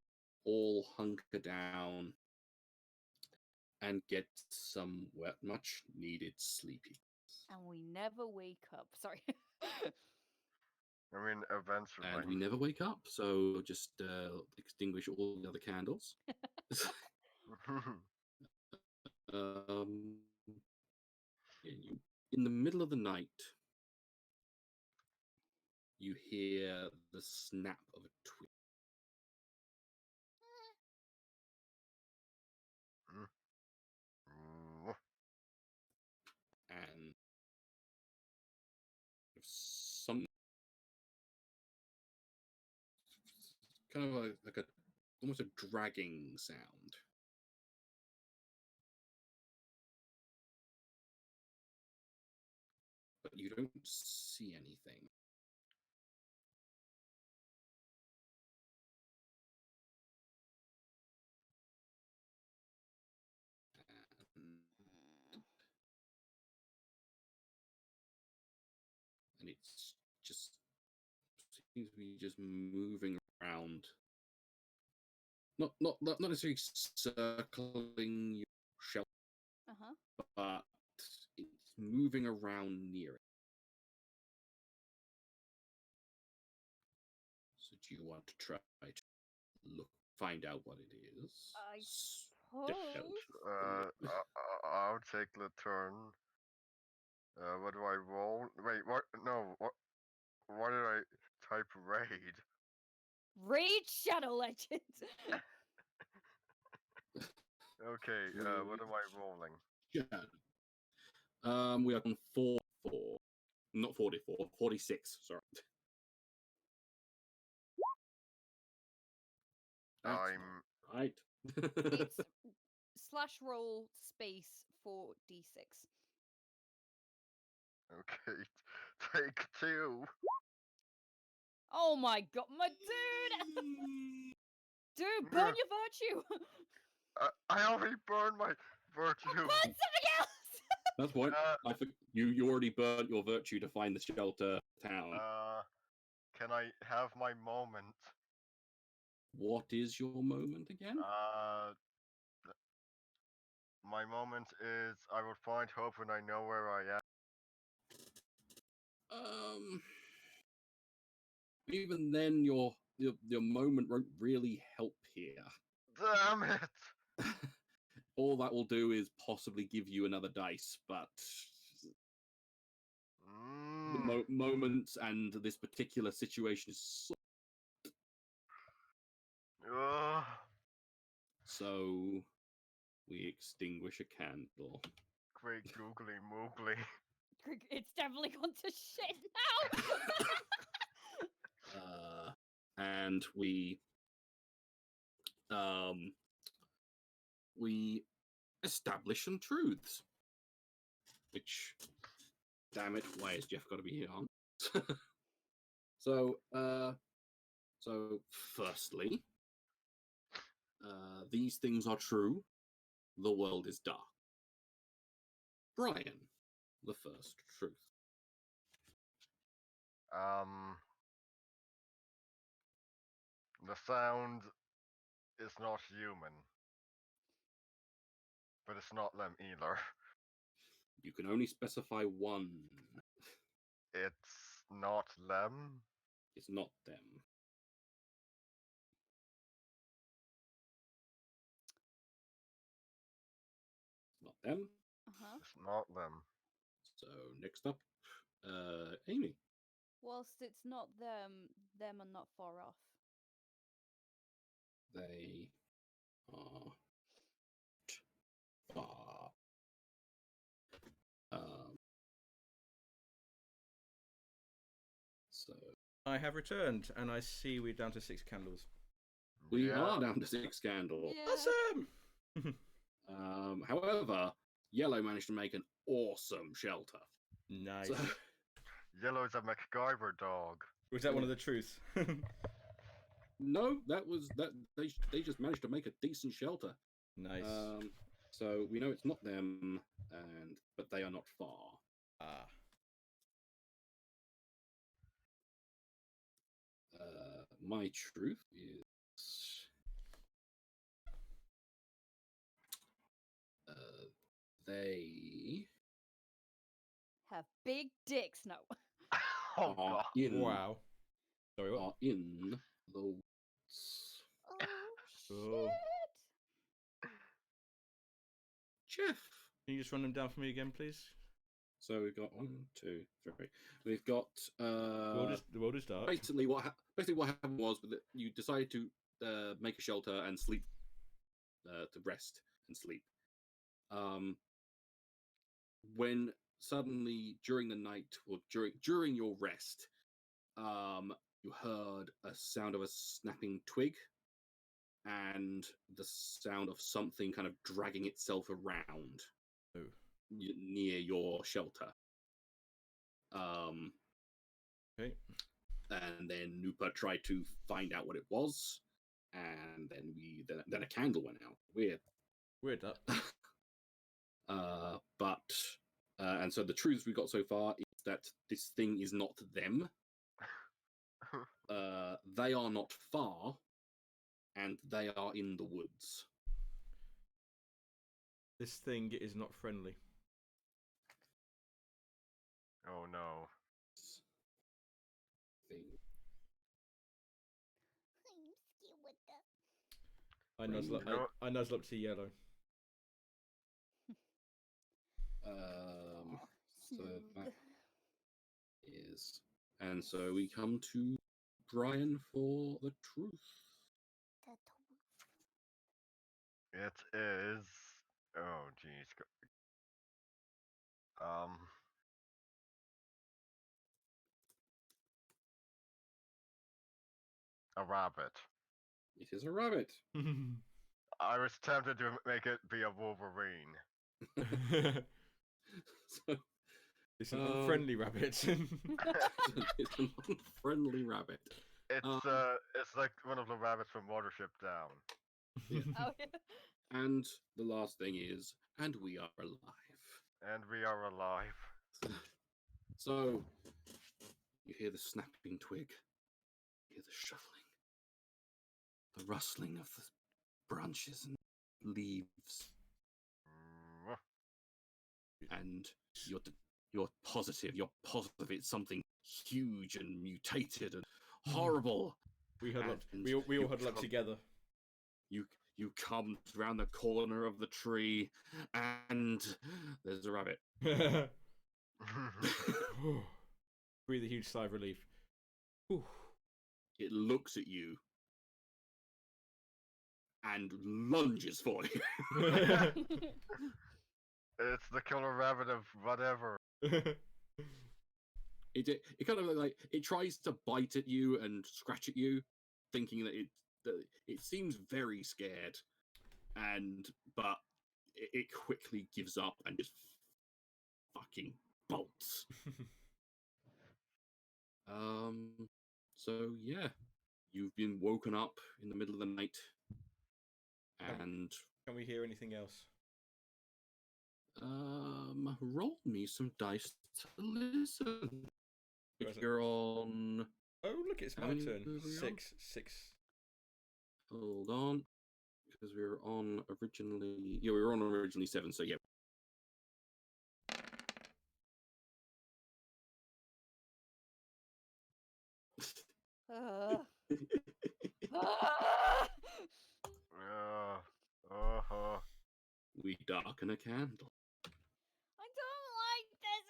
all hunker down and get some much needed sleepy. And we never wake up. Sorry. I mean, eventually. And we never wake up, so just extinguish all the other candles. In the middle of the night, you hear the snap of a twig. And some kind of like a almost a dragging sound. But you don't see anything. And it's just seems to be just moving around. Not necessarily circling your shelter, but it's moving around near it. So do you want to try to find out what it is? I Stealth. suppose. I'll take the turn. What do I roll? Wait, what? No, what? Why did I type raid? Raid Shadow Legends. Okay, what am I rolling? Yeah. We are on 44. Not 44, 46, sorry. That's I'm right. It's slash roll space 4d6. okay. Take 2. Oh my god, my dude! Dude, burn your virtue! I already burned my virtue. Burn something else! That's what you already burnt your virtue to find the shelter town. Can I have my moment? What is your moment again? My moment is I will find hope when I know where I am. Even then, your moment won't really help here. Damn it! All that will do is possibly give you another dice, but the moments and this particular situation is so we extinguish a candle. Great googly moogly. It's definitely gone to shit now! And we establish some truths. Which, damn it, why has Jeff got to be here on? So firstly, these things are true. The world is dark. Brian, the first truth. The sound is not human, but it's not them either. You can only specify one. It's not them. It's not them. It's not them. Uh-huh. It's not them. So next up, Amy. Whilst it's not them, them are not far off. They are far. So I have returned, and I see we're down to 6 candles. we Yeah. are down to 6 candles. Awesome! However, Yellow managed to make an awesome shelter. Nice. So, Yellow's a MacGyver dog. Was that one of the truths? no, that was that. They just managed to make a decent shelter. Nice. So we know it's not them, but they are not far. Ah. My truth is they Have big dicks. No. Oh are god. in Wow. Sorry, what? are in the woods. Oh Oh. shit! Jeff. Can you just run them down for me again, please? So we've got 1, 2, 3. We've got The world is dark. basically what happened was that you decided to make a shelter and sleep, to rest and sleep. When suddenly during the night or during your rest, you heard a sound of a snapping twig and the sound of something kind of dragging itself around Oh. near your shelter. Okay. And then Nupa tried to find out what it was, and then a candle went out. Weird. Weird that. And so the truths we got so far is that this thing is not them. They are not far, and they are in the woods. This thing is not friendly. Oh no. Thing. I'm scared with that. I nuzzle, You know- I nuzzle up to Yellow. So Smooth. that is, and so we come to Brian for the truth. The It is. Oh jeez. A rabbit. It is a rabbit. I was tempted to make it be a Wolverine. So It's an unfriendly rabbit. it's an unfriendly rabbit. It's like one of the rabbits from Watership Down. Oh yeah. And the last thing is, and we are alive. And we are alive. So you hear the snapping twig, you hear the shuffling, the rustling of the branches and leaves, Mm, and you're positive it's something huge and mutated and horrible. we huddle up. And We all you huddle up come- together. You come round the corner of the tree, and there's a rabbit. Breathe a huge sigh of relief. Whew. It looks at you and lunges for you. It's the killer rabbit of whatever. It kind of like it tries to bite at you and scratch at you, thinking that it seems very scared, but it quickly gives up and just fucking bolts. So yeah, you've been woken up in the middle of the night, and Can we hear anything else? Roll me some dice to listen. If Present. you're on, Oh, look, it's my How many turn. moves are we on? Six. hold on, because we were on originally. Yeah, we were on originally 7. So yeah. Uh, ah! Uh-huh. We darken a candle. I don't like this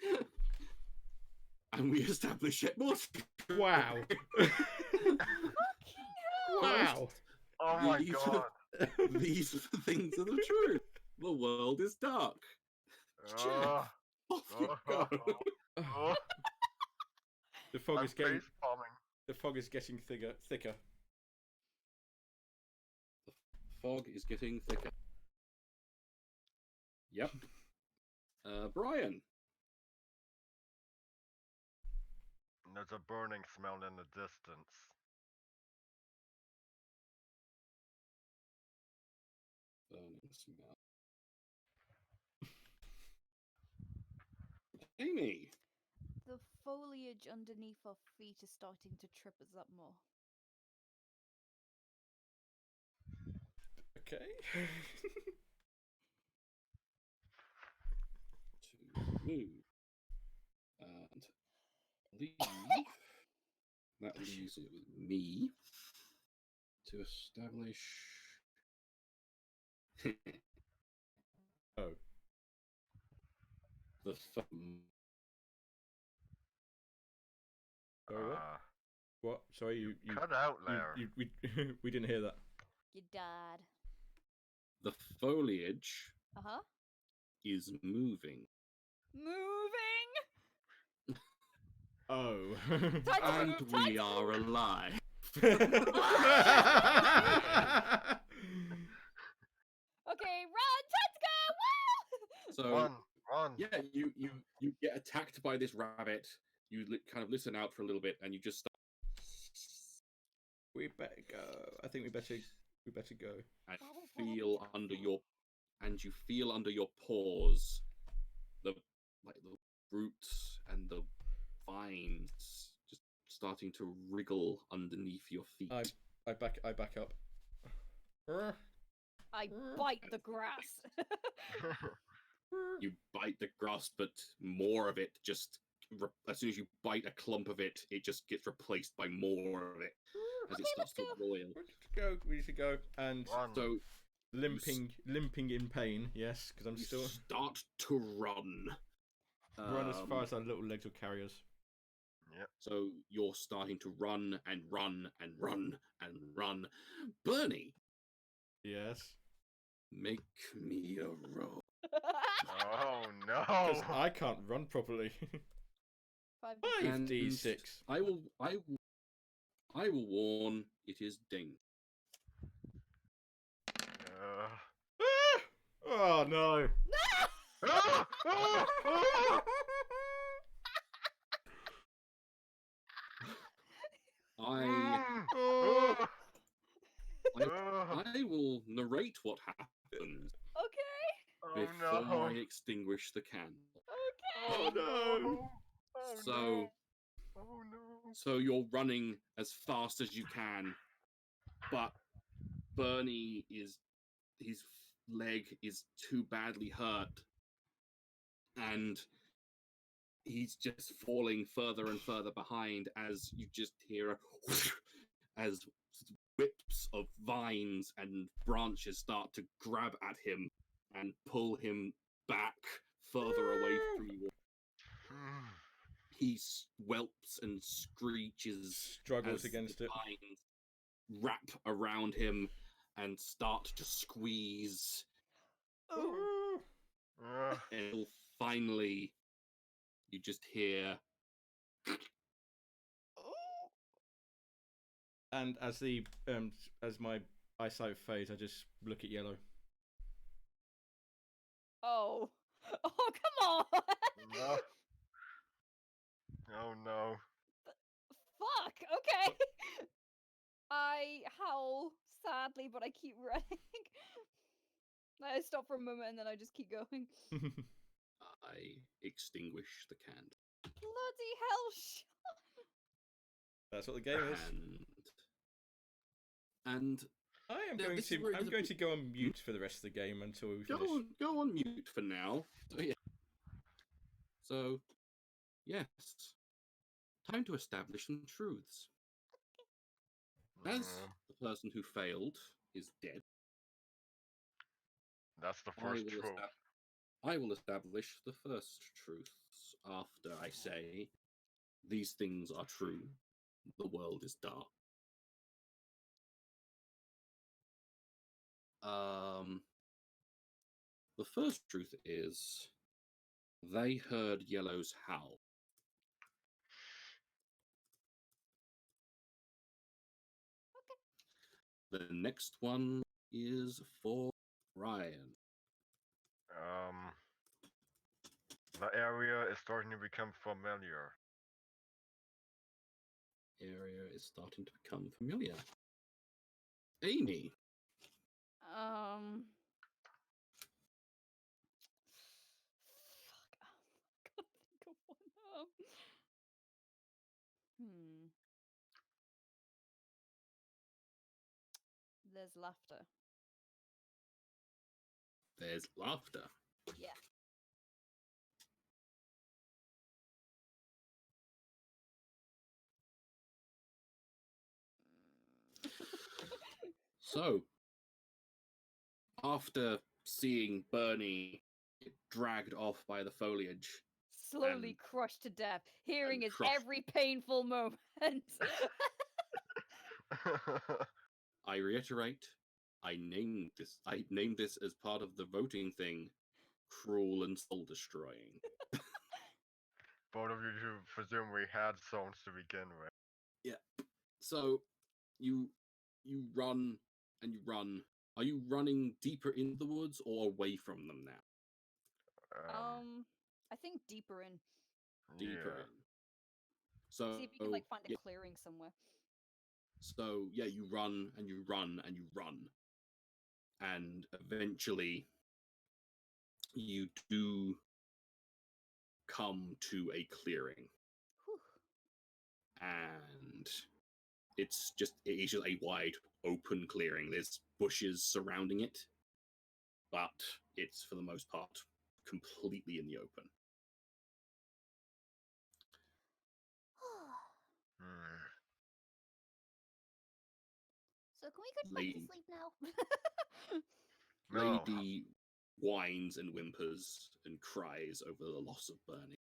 anymore. And we establish it more. Wow. Wow. Oh my These god. These things are the truth. The world is dark. Uh, Off you go. oh, The fog I'm is getting. face palming. The fog is getting thicker. The fog is getting thicker. Yep. Brian. There's a burning smell in the distance. Burning smell. Amy. The foliage underneath our feet is starting to trip us up more. Okay. To move and leave. That leaves it with me to establish. Oh. The Sorry, what? What? Sorry, you Cut out there. we didn't hear that. You died. the foliage Uh-huh. is moving. Moving! Oh. Time to And move, time we to are move. alive. Okay, run! Time to go! Woo! So Run. yeah, you get attacked by this rabbit. You kind of listen out for a little bit, and you just start We better go. I think we better go. and feel under your paws the roots and the vines just starting to wriggle underneath your feet. I back up. I bite the grass. You bite the grass, but more of it just as soon as you bite a clump of it, it just gets replaced by more of it as it Okay, starts to let's go. boil. We need to go. And Run. So limping in pain. Yes, because I'm you still start to run. run as far as our little legs will carry us. Yep. So you're starting to run and run and run and run. Bernie, Yes. make me a roll. Oh Because no. I can't run properly. 5d6. And 5d6. I will warn it is dangerous. Oh no. Oh. I will narrate what happened Okay. before no. I extinguish the candle. Okay. Oh no. Oh, So no. Oh no. So you're running as fast as you can, but Bernie his leg is too badly hurt, and he's just falling further and further behind as you just hear a as whips of vines and branches start to grab at him and pull him back further away from you. He whelps and screeches, Struggles as against the it. vines wrap around him and start to squeeze, Ooh. until finally you just hear. And as the as my eyesight fades, I just look at Yellow. Oh. Oh, come on. No. Oh no. Fuck. Okay. I howl sadly, but I keep running. I stop for a moment and then I just keep going. I extinguish the candle. Bloody hell! That's what the game is. And I am Now, going this is to. where it I'm gets a going bit- to go on mute for the rest of the game until we go finish. on mute for now. So yeah. So yes, time to establish some truths. As Mm, the person who failed is dead, that's the I first will, truth. I will establish the first truths after I say these things are true. The world is dark. The first truth is they heard Yellow's howl. The next one is for Ryan. The area is starting to become familiar. Area is starting to become familiar. Amy. Fuck. I can't think of one. There's laughter. There's laughter. Yeah. So, after seeing Bernie get dragged off by the foliage, Slowly And- crushed to death. Hearing his crushed. every painful moment. I reiterate, I named this as part of the voting thing, cruel and soul destroying. Both of you two presumably had zones to begin with. So, you run and you run. Are you running deeper into the woods or away from them now? I think deeper in. Deeper in. So See if you can like find a yeah, clearing somewhere. So yeah, you run and you run and you run, and eventually you do come to a clearing, Whew. and it is just a wide open clearing. There's bushes surrounding it, but it's for the most part completely in the open. Hmm. So can we go back to Lady- sleep now? No. Lady whines and whimpers and cries over the loss of Bernie.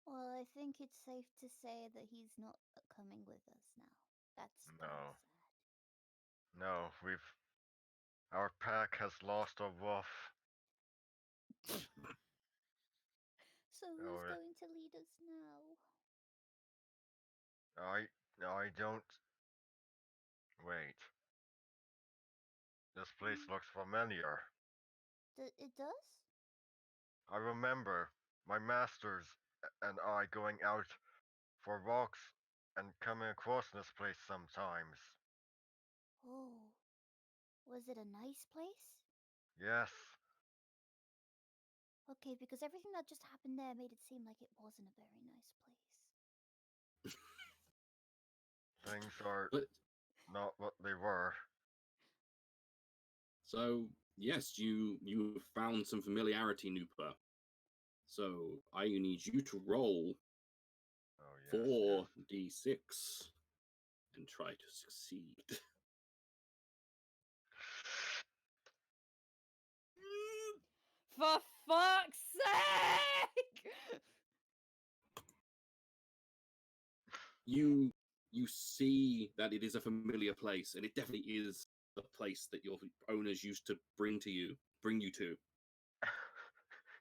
Well, I think it's safe to say that he's not coming with us now. That's kinda No. sad. No, our pack has lost a wolf. So who's Oh, yeah. going to lead us now? I don't. Wait. This place looks familiar. It does? I remember my masters and I going out for walks and coming across this place sometimes. Oh. Was it a nice place? Yes, Okay, because everything that just happened there made it seem like it wasn't a very nice place. things are But not what they were. so yes, you found some familiarity, Nooper. So I need you to roll Oh yes. 4d6 and try to succeed. For fuck's sake! You see that it is a familiar place, and it definitely is the place that your owners used to bring you to.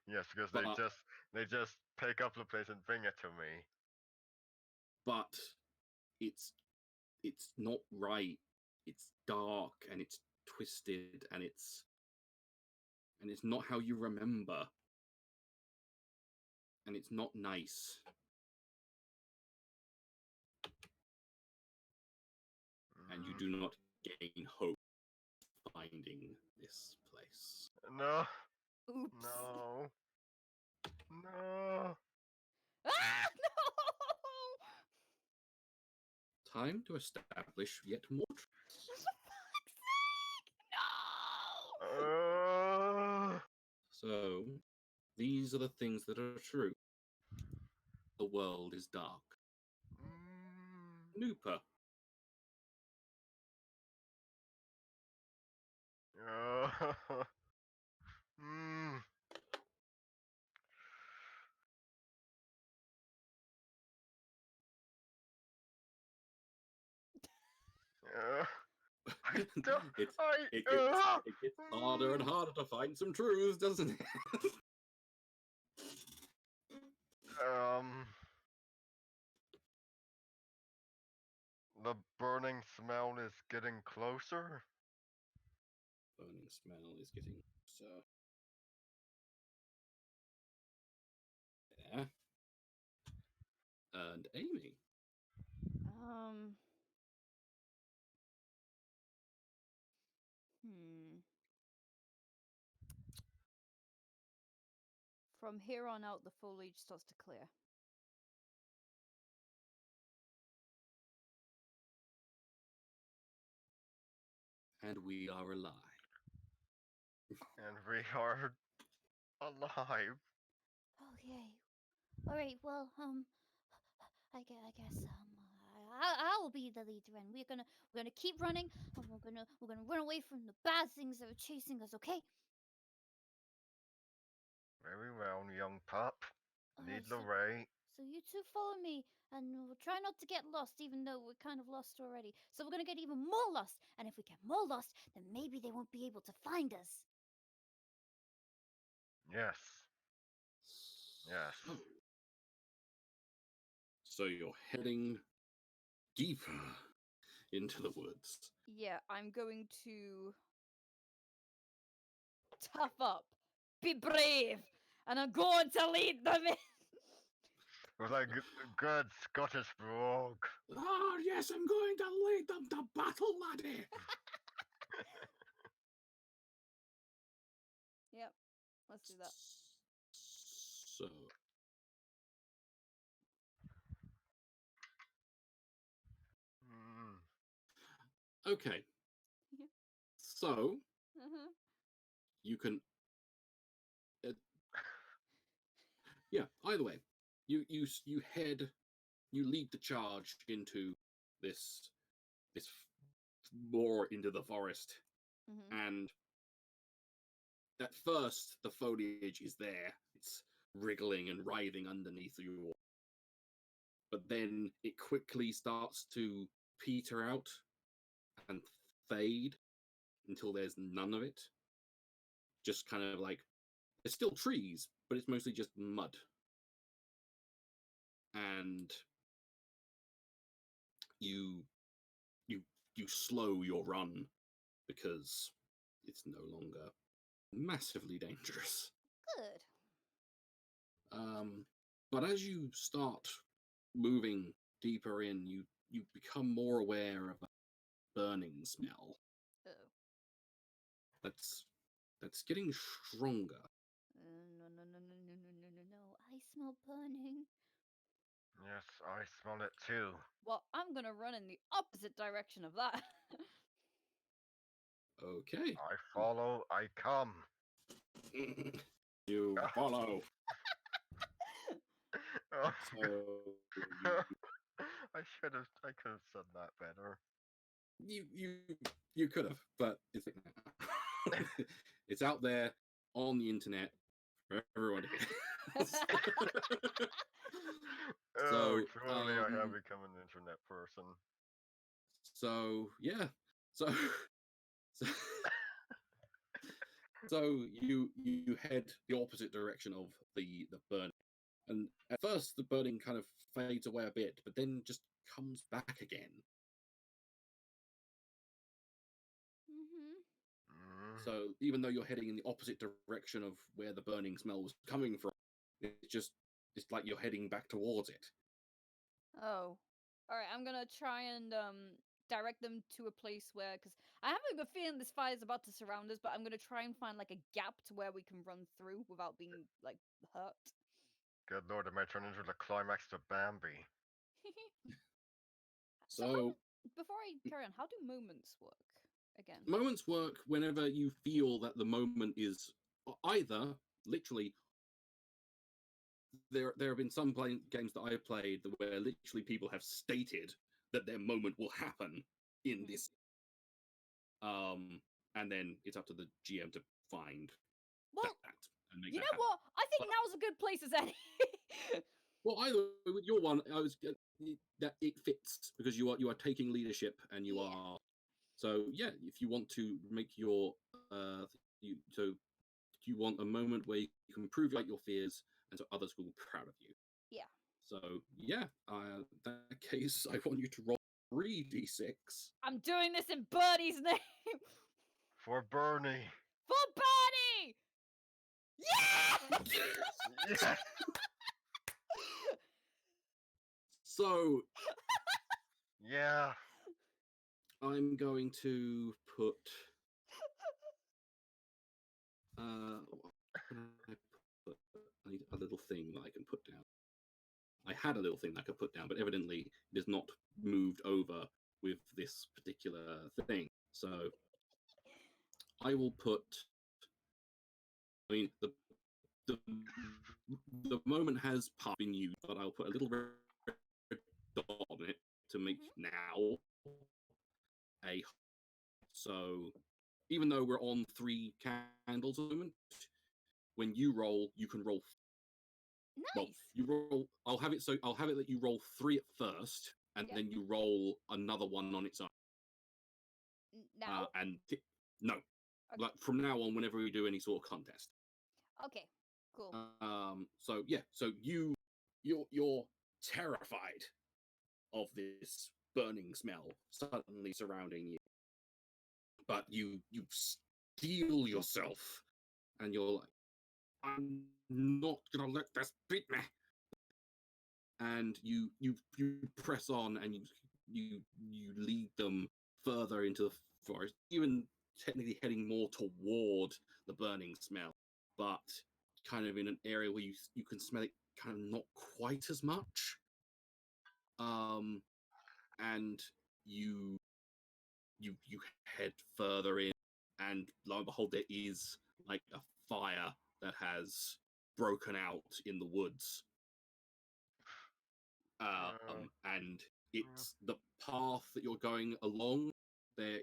Yes, because But- they just pick up the place and bring it to me. But it's not right. It's dark and it's twisted and it's not how you remember. And it's not nice. And you do not gain hope finding this place. No, Oops. no, no. Ah, no! Time to establish yet more truths. For fuck's sake! No! So, these are the things that are true. The world is dark. Nooper. Mm. I don't. It gets harder and harder to find some truths, doesn't it? The burning smell is getting closer. Burning smell is getting closer. Yeah. And Amy. From here on out, the foliage starts to clear. And we are alive. And we are alive. Okay. All right. Well, I guess I'll be the leader, and we're gonna keep running, and we're gonna run away from the bad things that are chasing us. Okay? Very well, young pup. Lead the So, way. so you two follow me, and we'll try not to get lost, even though we're kind of lost already. So we're gonna get even more lost, and if we get more lost, then maybe they won't be able to find us. Yes. Yes. So you're heading deeper into the woods. Yeah, I'm going to tough up, be brave, and I'm going to lead them in. With a good Scottish brogue. Ah, yes, I'm going to lead them to battle, laddie. Yep, let's do that. So. Okay. Yeah. So you can. Yeah. Either way, you head, you lead the charge into this more into the forest, and at first the foliage is there. It's wriggling and writhing underneath you, but then it quickly starts to peter out and fade until there's none of it. Just kind of like, there's still trees, but it's mostly just mud. And you slow your run because it's no longer massively dangerous. Good. But as you start moving deeper in, you become more aware of a burning smell. Oh. That's getting stronger. No. I smell burning. Yes, I smell it too. Well, I'm gonna run in the opposite direction of that. Okay. I follow, I come. You follow. So I could have said that better. You could have, but it's it's out there on the internet for everyone to hear. Clearly I have become an internet person. So yeah, so you head the opposite direction of the burning, and at first the burning kind of fades away a bit, but then just comes back again. So even though you're heading in the opposite direction of where the burning smell was coming from, it's like you're heading back towards it. Oh. Alright, I'm gonna try and direct them to a place where, because I have a good feeling this fire is about to surround us, but I'm gonna try and find like a gap to where we can run through without being like hurt. Good lord, it might turn into the climax to Bambi. So Before I carry on, how do moments work again? moments work whenever you feel that the moment is either literally. There have been some games that I've played where literally people have stated that their moment will happen in this, and then it's up to the GM to find Well, that and make you that know happen. what? I think But- now's a good place as any. Well, either with your one, I was that it fits because you are taking leadership and you Yeah. are. So yeah, if you want to make your you want a moment where you can prove like your fears and so others will be proud of you. Yeah. So yeah, that case, I want you to roll 3d6. I'm doing this in Bernie's name. For Bernie. For Bernie! Yeah! Yes! So Yeah. I'm going to put. What can I put? I need a little thing that I can put down. I had a little thing that I could put down, but evidently it is not moved over with this particular thing. So I will put. I mean, the moment has been used, but I'll put a little red dot on it to make now a. So even though we're on 3 candles at the moment, when you roll, you can roll. Nice. Well, you roll. I'll have it that you roll 3 at first, and Yep. then you roll another one on its own. Now? No, Okay. like from now on, whenever we do any sort of contest. Okay. Cool. So yeah, so you're terrified of this burning smell suddenly surrounding you, but you steel yourself, and you're like, I'm not gonna let this beat me. And you press on, and you lead them further into the forest, even technically heading more toward the burning smell, but kind of in an area where you can smell it kind of not quite as much. And you head further in, and lo and behold, there is like a fire that has broken out in the woods. And it's the path that you're going along. The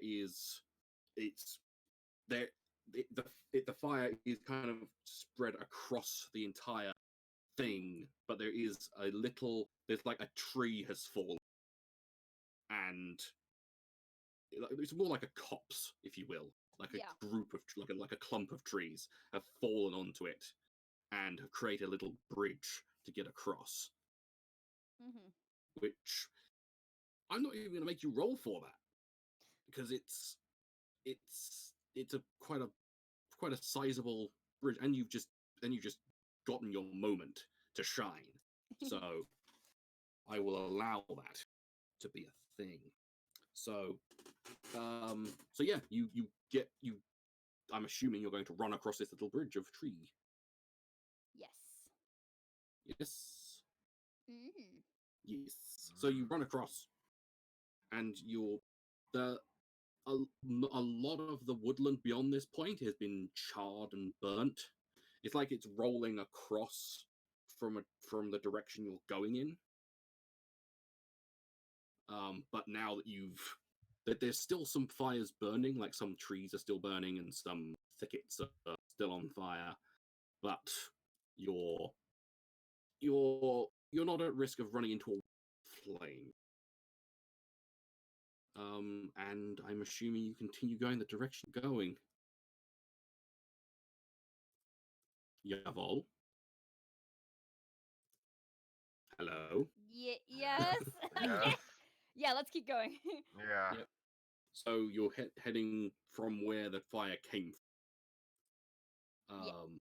fire is kind of spread across the entire thing, but there's like a tree has fallen, and it's more like a copse, if you will, like Yeah. a group of like a clump of trees have fallen onto it and have created a little bridge to get across. Which I'm not even going to make you roll for that, because it's a quite a sizable bridge, and you've just gotten your moment to shine. So I will allow that to be a thing. So yeah, I'm assuming you're going to run across this little bridge of tree. Yes. Yes. Mm. Yes. So you run across, and a lot of the woodland beyond this point has been charred and burnt. It's like it's rolling across from the direction you're going in. But now that there's still some fires burning, like some trees are still burning and some thickets are still on fire, but you're not at risk of running into a flame. And I'm assuming you continue going the direction you're going. Yavol. Hello. Yes. Yes. Yeah, let's keep going. Yeah. Yep. So you're heading from where the fire came from.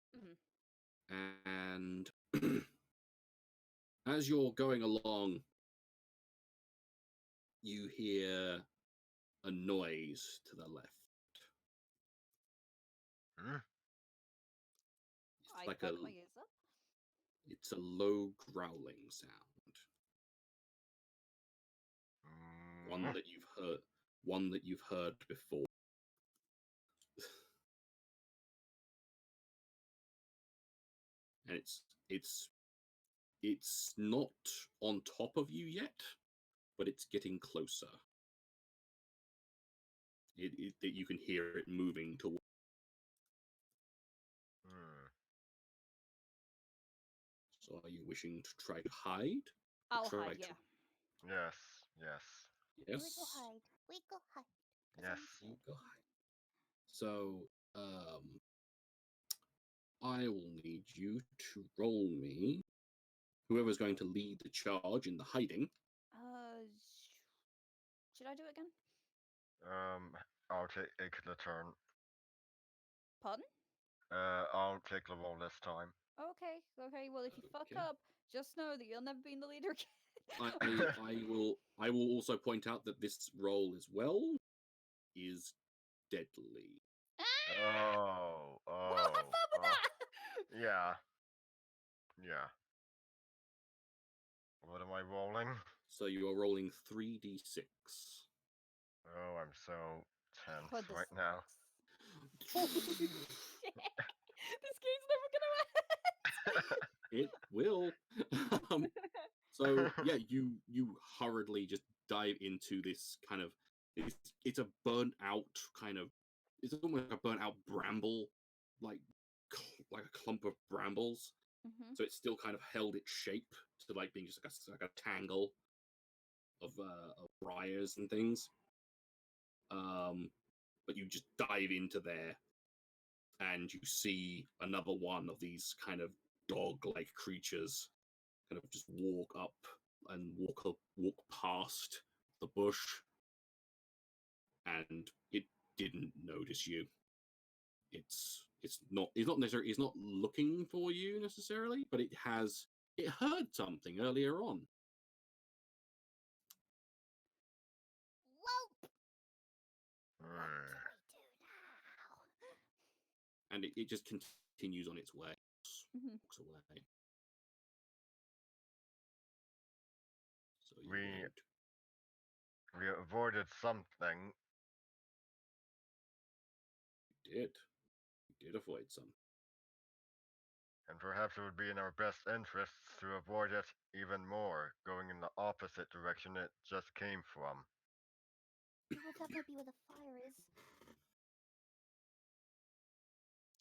And as you're going along, you hear a noise to the left. Hmm? It's I like perk my ears up. it's a low growling sound. One Mm, that you've heard before. And it's not on top of you yet, but it's getting closer. That you can hear it moving toward. hmm. So, are you wishing to try to hide? I'll Try hide, to- yeah. Yes, yes, We Yes. go hide. We go hide. 'Cause yes. I'm You scared. go hide. So, I will need you to roll me. Whoever's going to lead the charge in the hiding. Should I do it again? I'll take the turn. Pardon? I'll take the roll this time. Okay, okay. Well, if you fuck Okay. up, just know that you'll never be in the leader again. I will also point out that this roll as well is deadly. Oh, Well, have fun with that! yeah, yeah. What am I rolling? So you are rolling 3d6. Oh, I'm so tense God, this right now. Holy shit! This game's never gonna end. It will. um, so yeah, you hurriedly just dive into this kind of it's a burnt out kind of it's almost like a burnt out bramble, like like a clump of brambles. Mhm. So it's still kind of held its shape to like being just like a tangle of briars and things. But you just dive into there, and you see another one of these kind of dog-like creatures kind of just walk up and walk past the bush, and it didn't notice you. It's not looking for you necessarily, but it heard something earlier on. Whoa! What Hmm. do we do now? And it just continues on its way. Mhm. Walks away. So We avoided something. you did avoid some. And perhaps it would be in our best interests to avoid it even more, going in the opposite direction it just came from. Well, that might be where the fire is.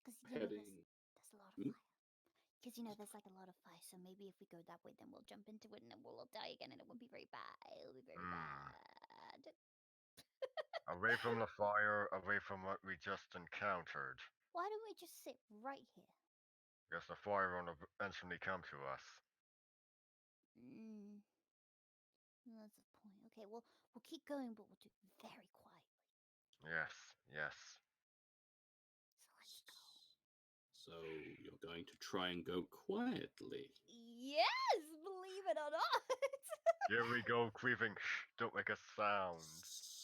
Because Heading. there's a lot of Hmm? fire. Because there's like a lot of fire, so maybe if we go that way, then we'll jump into it and then we'll all die again, and it won't be very bad. It'll be very bad. Away from the fire, away from what we just encountered. Why don't we just sit right here? Because the fire will eventually come to us. Mm. Well, that's the point. Okay, well, we'll keep going, but we'll do it very quietly. Yes, yes. So let's go. So you're going to try and go quietly. Yes, believe it or not. Here we go, creeping. Shh, don't make a sound.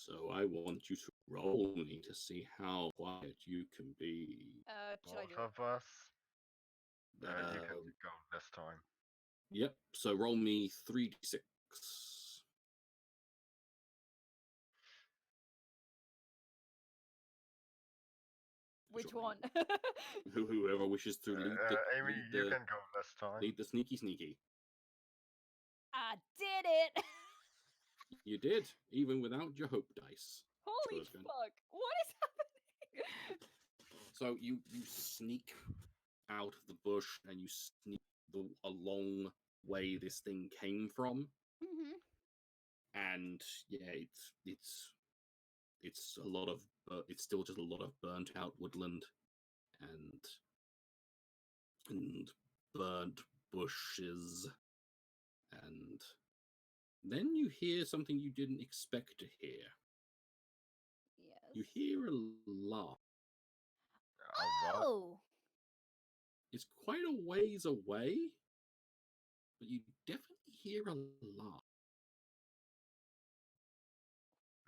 So I want you to roll me to see how quiet you can be. Should I Both do it? of us. You can Um, go this time. Yep. So roll me 3d6. Which Sure. one? Whoever wishes to Amy, you can go this time. lead the sneaky. I did it! You did, even without your hope dice. Holy it's going- fuck! What is happening? So you sneak out of the bush and you sneak a long way this thing came from, Mm-hmm. and yeah, it's a lot of it's still just a lot of burnt out woodland and burnt bushes, and then you hear something you didn't expect to hear. Yes. You hear a laugh. What? Oh! It's quite a ways away, but you definitely hear a laugh.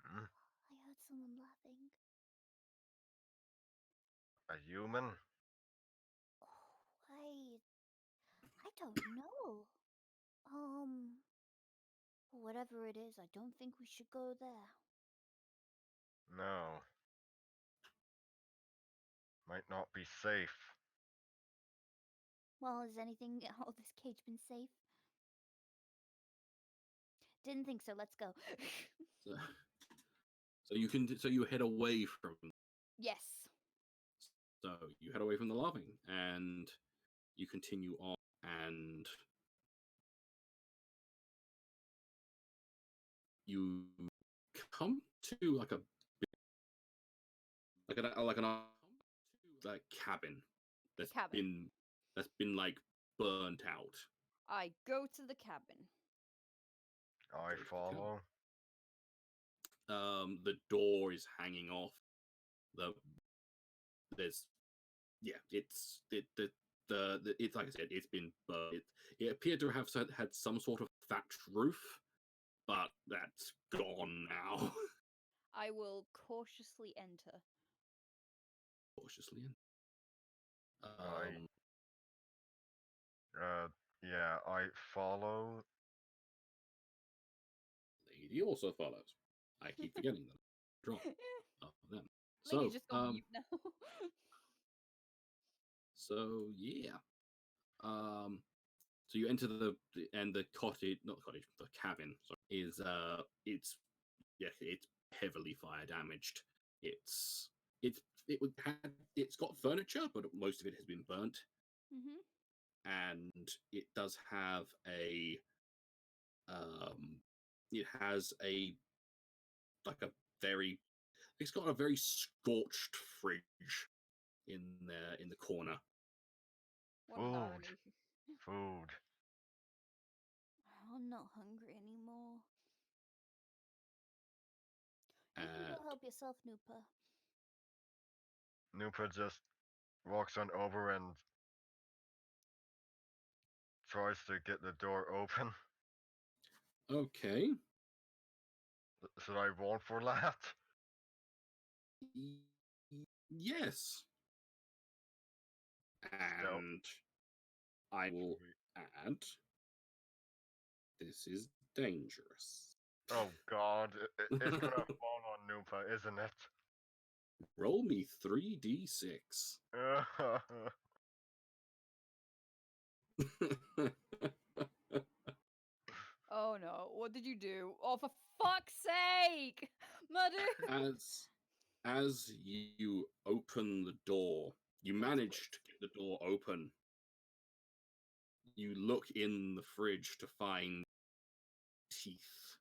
Hmm? I heard someone laughing? A human? Oh, I don't know. Whatever it is, I don't think we should go there. No. Might not be safe. Well, has anything out of this cage been safe? Didn't think so. Let's go. So, so you head away from. Yes. So you head away from the laughing, and you continue on, and you come to like a cabin that's Cabin. been like burnt out. I go to the cabin. I follow. The door is hanging off. It's like I said, it's been burnt. It appeared to have had some sort of thatched roof, but that's gone now. I will cautiously enter. Cautiously in. Yeah, I follow. Lady also follows. I keep forgetting them. Drop them. Lady's So, just gone mute now. so yeah. So you enter the cottage, not the cottage, the cabin. Sorry, it's heavily fire damaged. It's got furniture, but most of it has been burnt. Mm-hmm. And it does have a it's got a very scorched fridge in the corner. What an Food. irony. Food. I'm not hungry anymore. You can go help yourself, Noopa. Noopa just walks on over and tries to get the door open. Okay. Should I roll for that? Yes. And I will add, this is dangerous. Oh god, it's gonna fall on Noopa, isn't it? Roll me 3d6. Oh no, what did you do? Oh, for fuck's sake! Madhu! As you open the door, you manage to get the door open. You look in the fridge to find teeth.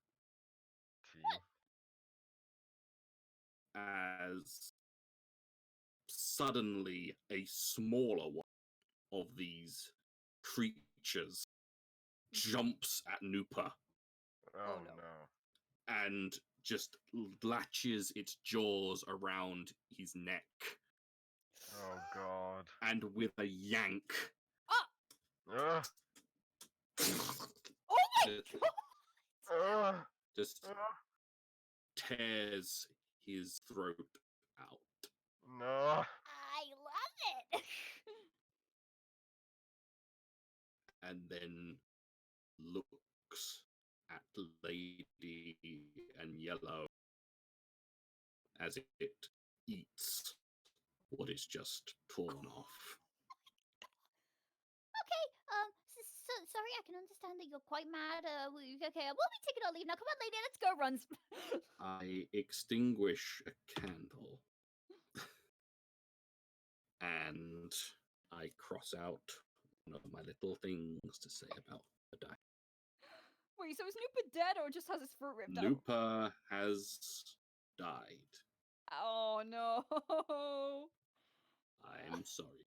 As suddenly a smaller one of these creatures jumps at Noopa. Oh no. And just latches its jaws around his neck. Oh god. And with a yank. Ah! Oh my god! Just tears his throat out. No. I love it. And then looks at Lady and Yellow as it eats what is just torn off. Okay, sorry, I can understand that you're quite mad. Okay, we'll be taking our leave now. Come on, lady, let's go. Runs. I extinguish a candle. And I cross out one of my little things to say about the die. Wait, so is Noopa dead or just has his fruit ripped out? Noopa has died. Oh no. I'm sorry.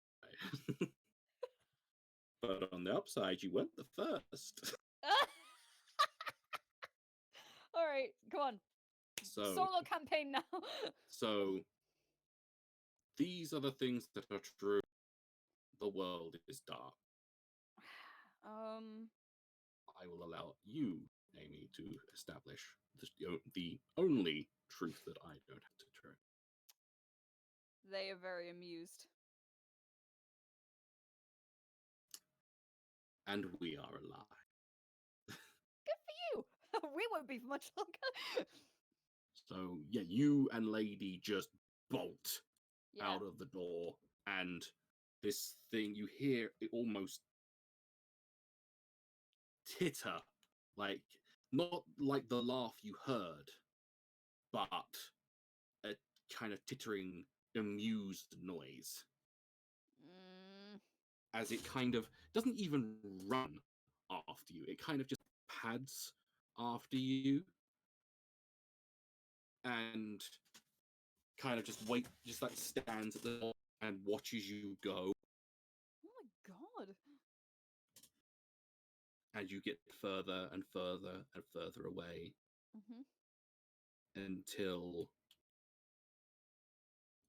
But on the upside, you weren't the first. Alright, come on. So, Solo campaign now. So, these are the things that are true. The world is dark. I will allow you, Amy, to establish the only truth that I don't have to try. They are very amused. And we are alive. Good for you. We won't be for much longer. So yeah, you and Lady just bolt Yeah. out of the door, and this thing, you hear it almost titter, like not like the laugh you heard, but a kind of tittering, amused noise Mm, as it kind of doesn't even run after you. It kind of just pads after you and kind of just like stands at the door and watches you go. oh my god. And you get further and further and further away Hmm. until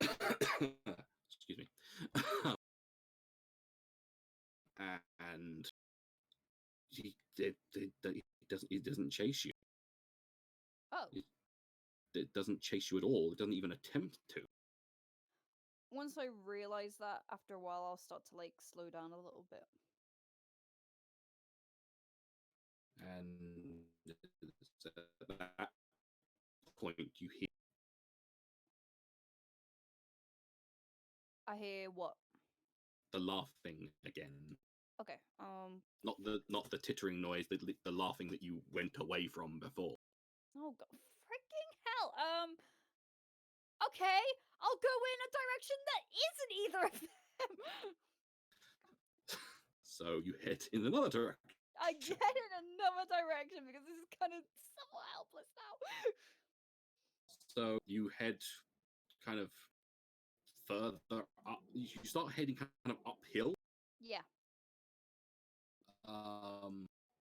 excuse me. And it doesn't chase you. Oh, It doesn't chase you at all. It doesn't even attempt to. once I realize that, after a while, I'll start to like slow down a little bit. And it's at that point you hear I hear what? the laughing again. Okay. Not the tittering noise, the laughing that you went away from before. Oh god, freaking hell. Okay, I'll go in a direction that isn't either of them. So you head in another direction. I get in another direction because this is kind of somewhat helpless now. So you head kind of further up. You start heading kind of uphill. Yeah.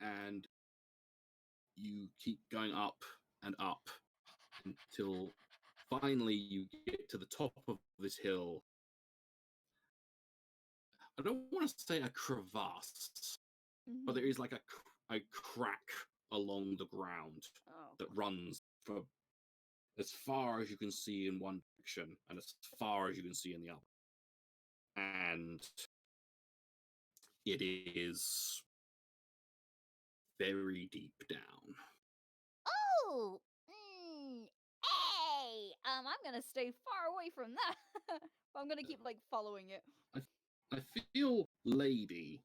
And you keep going up and up until finally you get to the top of this hill. I don't want to say a crevasse, but there is like a crack along the ground Oh. that runs for as far as you can see in one direction and as far as you can see in the other. And it is very deep down. Oh! Hey! I'm gonna stay far away from that. But I'm gonna keep like following it. I feel Lady.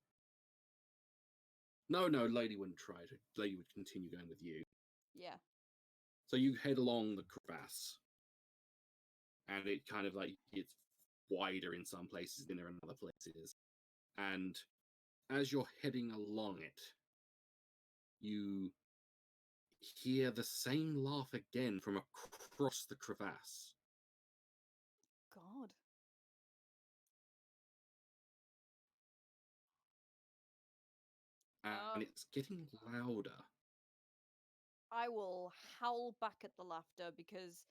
No, Lady wouldn't try to. Lady would continue going with you. Yeah. So you head along the crevasse, and it kind of like it's wider in some places, thinner in other places. And as you're heading along it, you hear the same laugh again from across the crevasse. God. And it's getting louder. I will howl back at the laughter because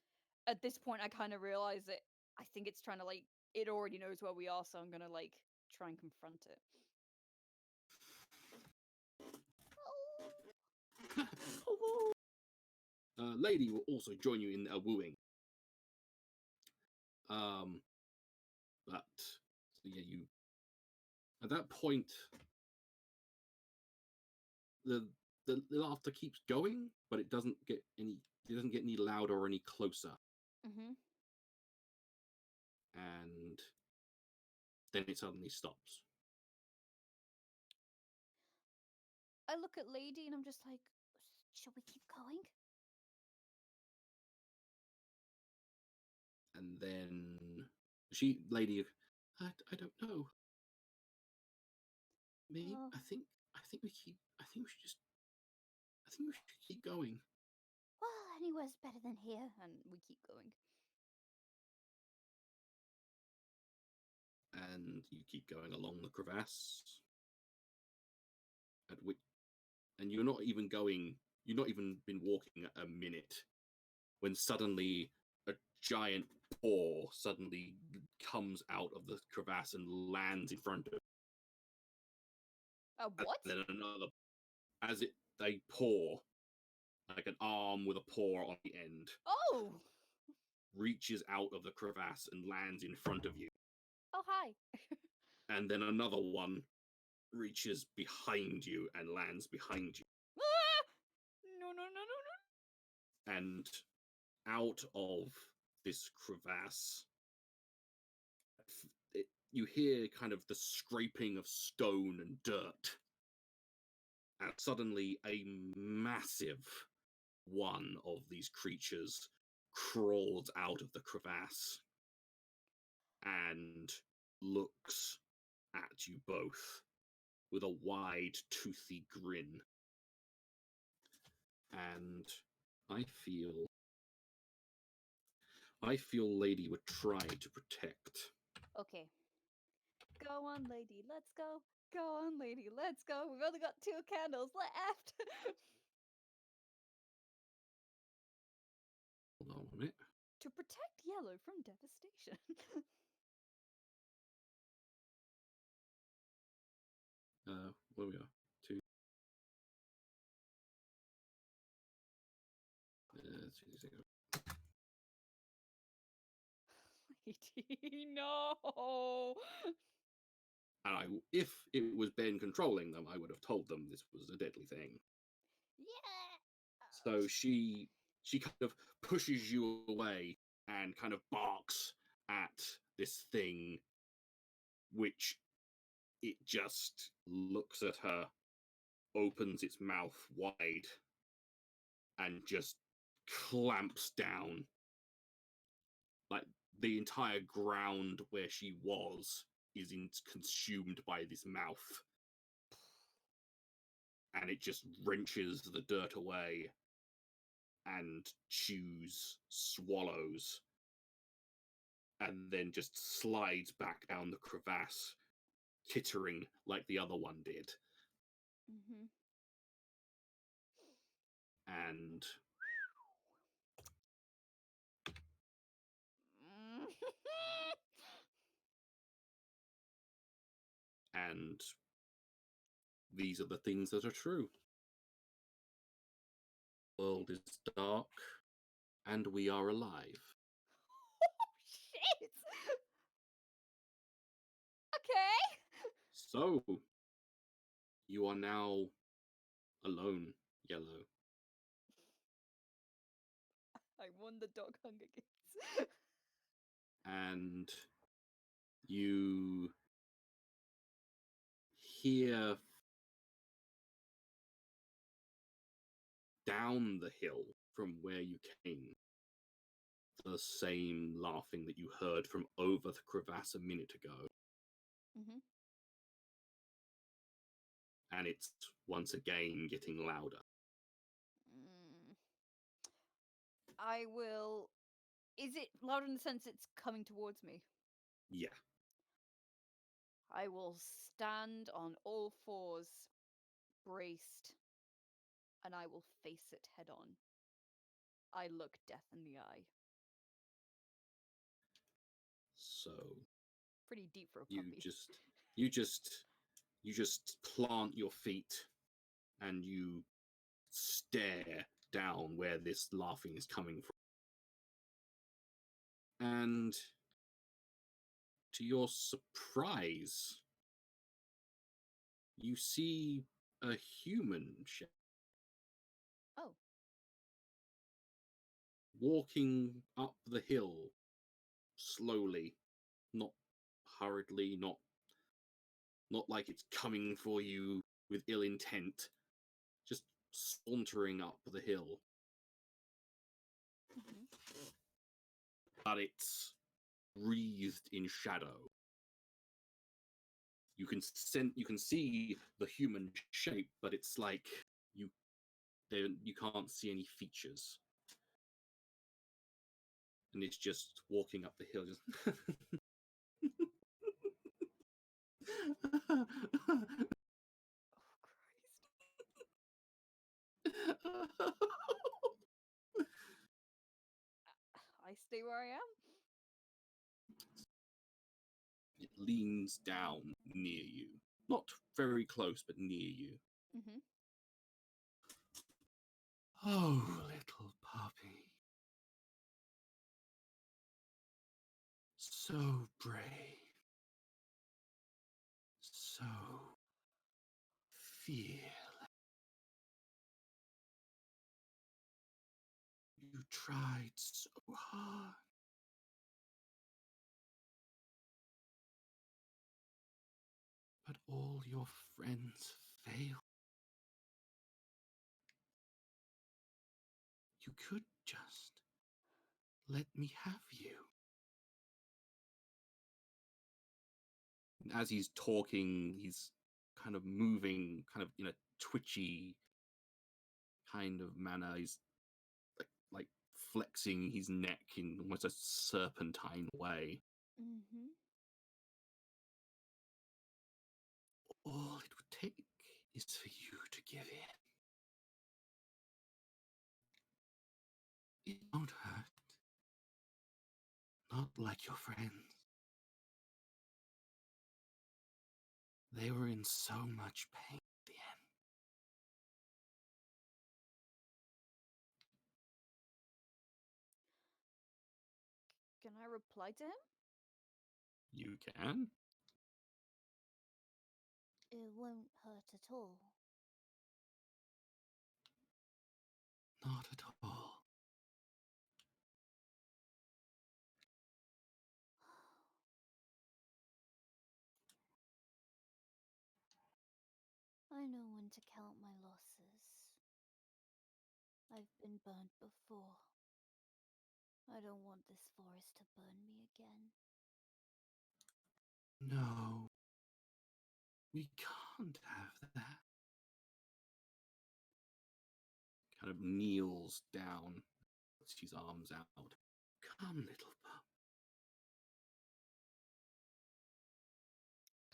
at this point I kind of realize that I think it's trying to like it already knows where we are, so I'm gonna like try and confront it. Lady will also join you in a wooing. But so yeah, you at that point the laughter keeps going, but it doesn't get any louder or any closer. Mm-hmm. And then it suddenly stops. I look at Lady and I'm just like, shall we keep going? And then Lady, I don't know. Me, Oh. I think we should keep going. Well, anywhere's better than here, and we keep going. And you keep going along the crevasse. And you're not even been walking a minute when suddenly a giant paw suddenly comes out of the crevasse and lands in front of you. What? And then another, they paw like an arm with a paw on the end, Oh! reaches out of the crevasse and lands in front of you. Oh, hi. And then another one reaches behind you and lands behind you. Ah! No, no, no, no, no. And out of this crevasse, you hear kind of the scraping of stone and dirt. And suddenly a massive one of these creatures crawls out of the crevasse and looks at you both with a wide, toothy grin. And I feel Lady would try to protect. Okay. Go on, lady. Let's go. Go on, lady. Let's go. We've only got 2 candles left. Hold on a minute. To protect Yellow from devastation. Where we are? 2. 2, Lady, no. And if it was Ben controlling them, I would have told them this was a deadly thing. Yeah. So she kind of pushes you away and kind of barks at this thing, which it just looks at her, opens its mouth wide, and just clamps down. Like the entire ground where she was is consumed by this mouth. And it just wrenches the dirt away and chews, swallows, and then just slides back down the crevasse, tittering like the other one did. Mm-hmm. And and these are the things that are true. The world is dark, and we are alive. Oh, shit! Okay. So, you are now alone, Yellow. I won the dog Hunger Games. And you hear down the hill from where you came the same laughing that you heard from over the crevasse a minute ago. Mm-hmm. And it's once again getting louder. I will. Is it loud in the sense it's coming towards me? Yeah. I will stand on all 4s, braced, and I will face it head on. I look death in the eye. So Pretty deep for a you puppy. you just plant your feet and you stare down where this laughing is coming from. And to your surprise, you see a human shape. Oh. Walking up the hill slowly, not hurriedly, not like it's coming for you with ill intent, just sauntering up the hill. Mm-hmm. But it's wreathed in shadow. You can see the human shape, but it's like you can't see any features. And it's just walking up the hill, just Oh, Christ. I stay where I am. It leans down near you. Not very close, but near you. Mm-hmm. Oh, little puppy. So brave. So fearless. You tried so hard. But all your friends failed. You could just let me have you. And as he's talking, he's kind of moving, kind of in a twitchy kind of manner. He's like flexing his neck in almost a serpentine way. Mm-hmm. All it would take is for you to give in. It won't hurt. Not like your friends. They were in so much pain at the end. Can I reply to him? You can? It won't hurt at all. Not at all. I know when to count my losses. I've been burnt before. I don't want this forest to burn me again. No. We can't have that. Kind of kneels down, puts his arms out. Come, little pup.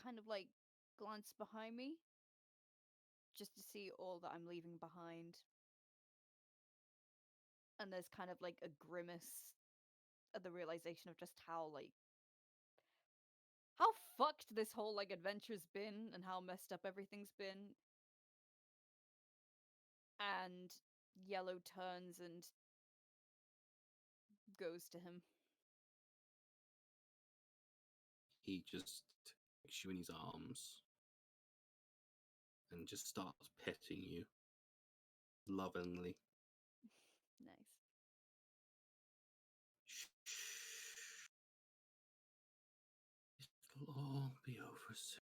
Kind of like glance behind me just to see all that I'm leaving behind. And there's kind of like a grimace at the realization of just how fucked this whole like adventure's been and how messed up everything's been. And Yellow turns and goes to him. He just takes you in his arms and just starts petting you lovingly. Nice. Shh. It'll all be over soon.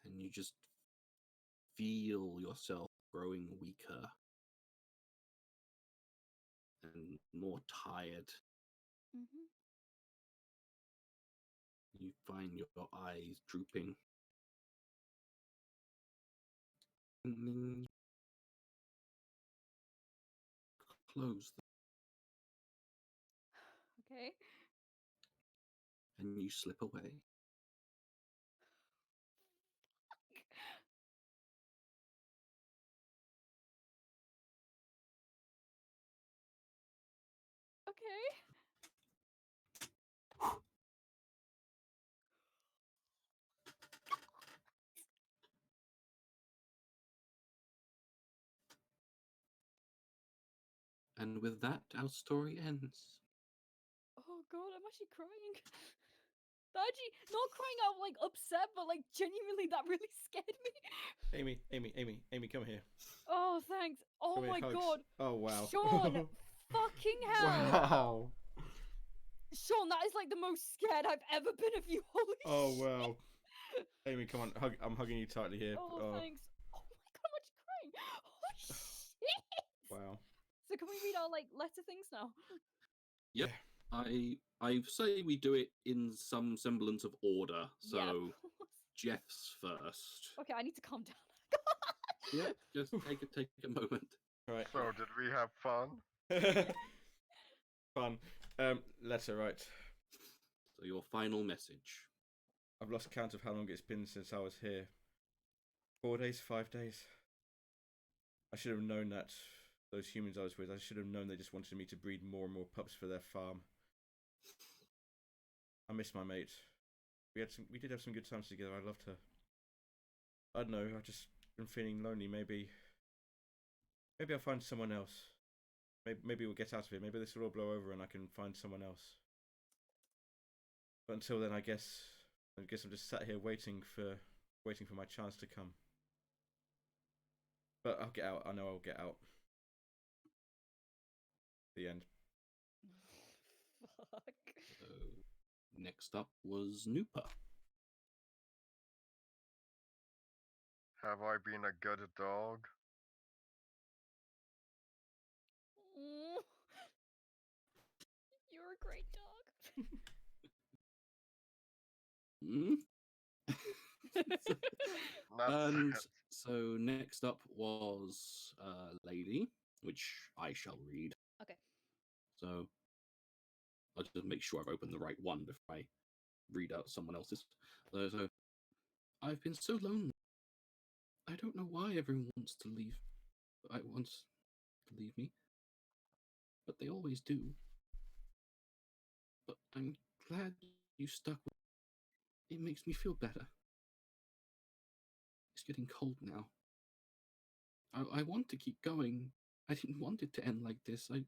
And you just feel yourself growing weaker and more tired. Mm-hmm. You find your eyes drooping. And then you close them Okay. and you slip away. Okay. And with that, our story ends. Oh god, I'm actually crying. Actually, not crying out like upset, but like genuinely that really scared me. Amy, come here. Oh, thanks. Oh Come here, my hugs. god. Oh wow. Sean, fucking hell. Wow. Sean, that is like the most scared I've ever been of you. Holy Oh shit. wow. Amy, come on. I'm hugging you tightly here. Oh, thanks. Oh my god, I'm actually crying. Holy shit. Wow. So can we read our like letter things now? Yep. I say we do it in some semblance of order. So Yeah, of course. Jeff's first. Okay, I need to calm down. Yeah, just take a moment. Right. So, did we have fun? Fun. Letter, right. So your final message. I've lost count of how long it's been since I was here. 4 days, 5 days. I should have known that those humans I was with, I should have known they just wanted me to breed more and more pups for their farm. I miss my mate. We did have some good times together. I loved her. I don't know, I'm feeling lonely. Maybe I'll find someone else. Maybe we'll get out of it. Maybe this will all blow over and I can find someone else. But until then, I guess I'm just sat here waiting for my chance to come. But I'll get out. I know I'll get out. The end. Fuck. So next up was Nooper. Have I been a good dog? Mm. You're a great dog. Hmm? That's And it. so next up was Lady, which I shall read. Okay. So I'll just make sure I've opened the right one before I read out someone else's. So I've been so lonely. I don't know why everyone wants to leave. Wants to leave me, but they always do. But I'm glad you stuck with it. It makes me feel better. It's getting cold now. I want to keep going. I didn't want it to end like this. I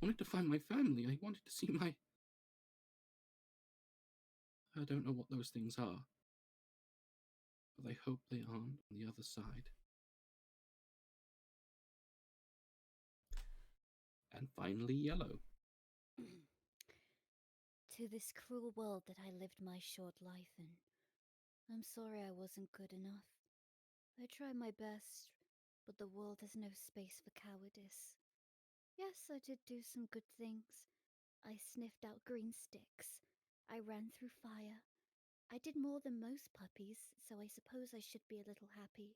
wanted to find my family. I wanted to see my... I don't know what those things are, but I hope they aren't on the other side. And finally, Yellow. To this cruel world that I lived my short life in. I'm sorry I wasn't good enough. I tried my best, but the world has no space for cowardice. Yes, I did do some good things. I sniffed out green sticks. I ran through fire. I did more than most puppies, so I suppose I should be a little happy.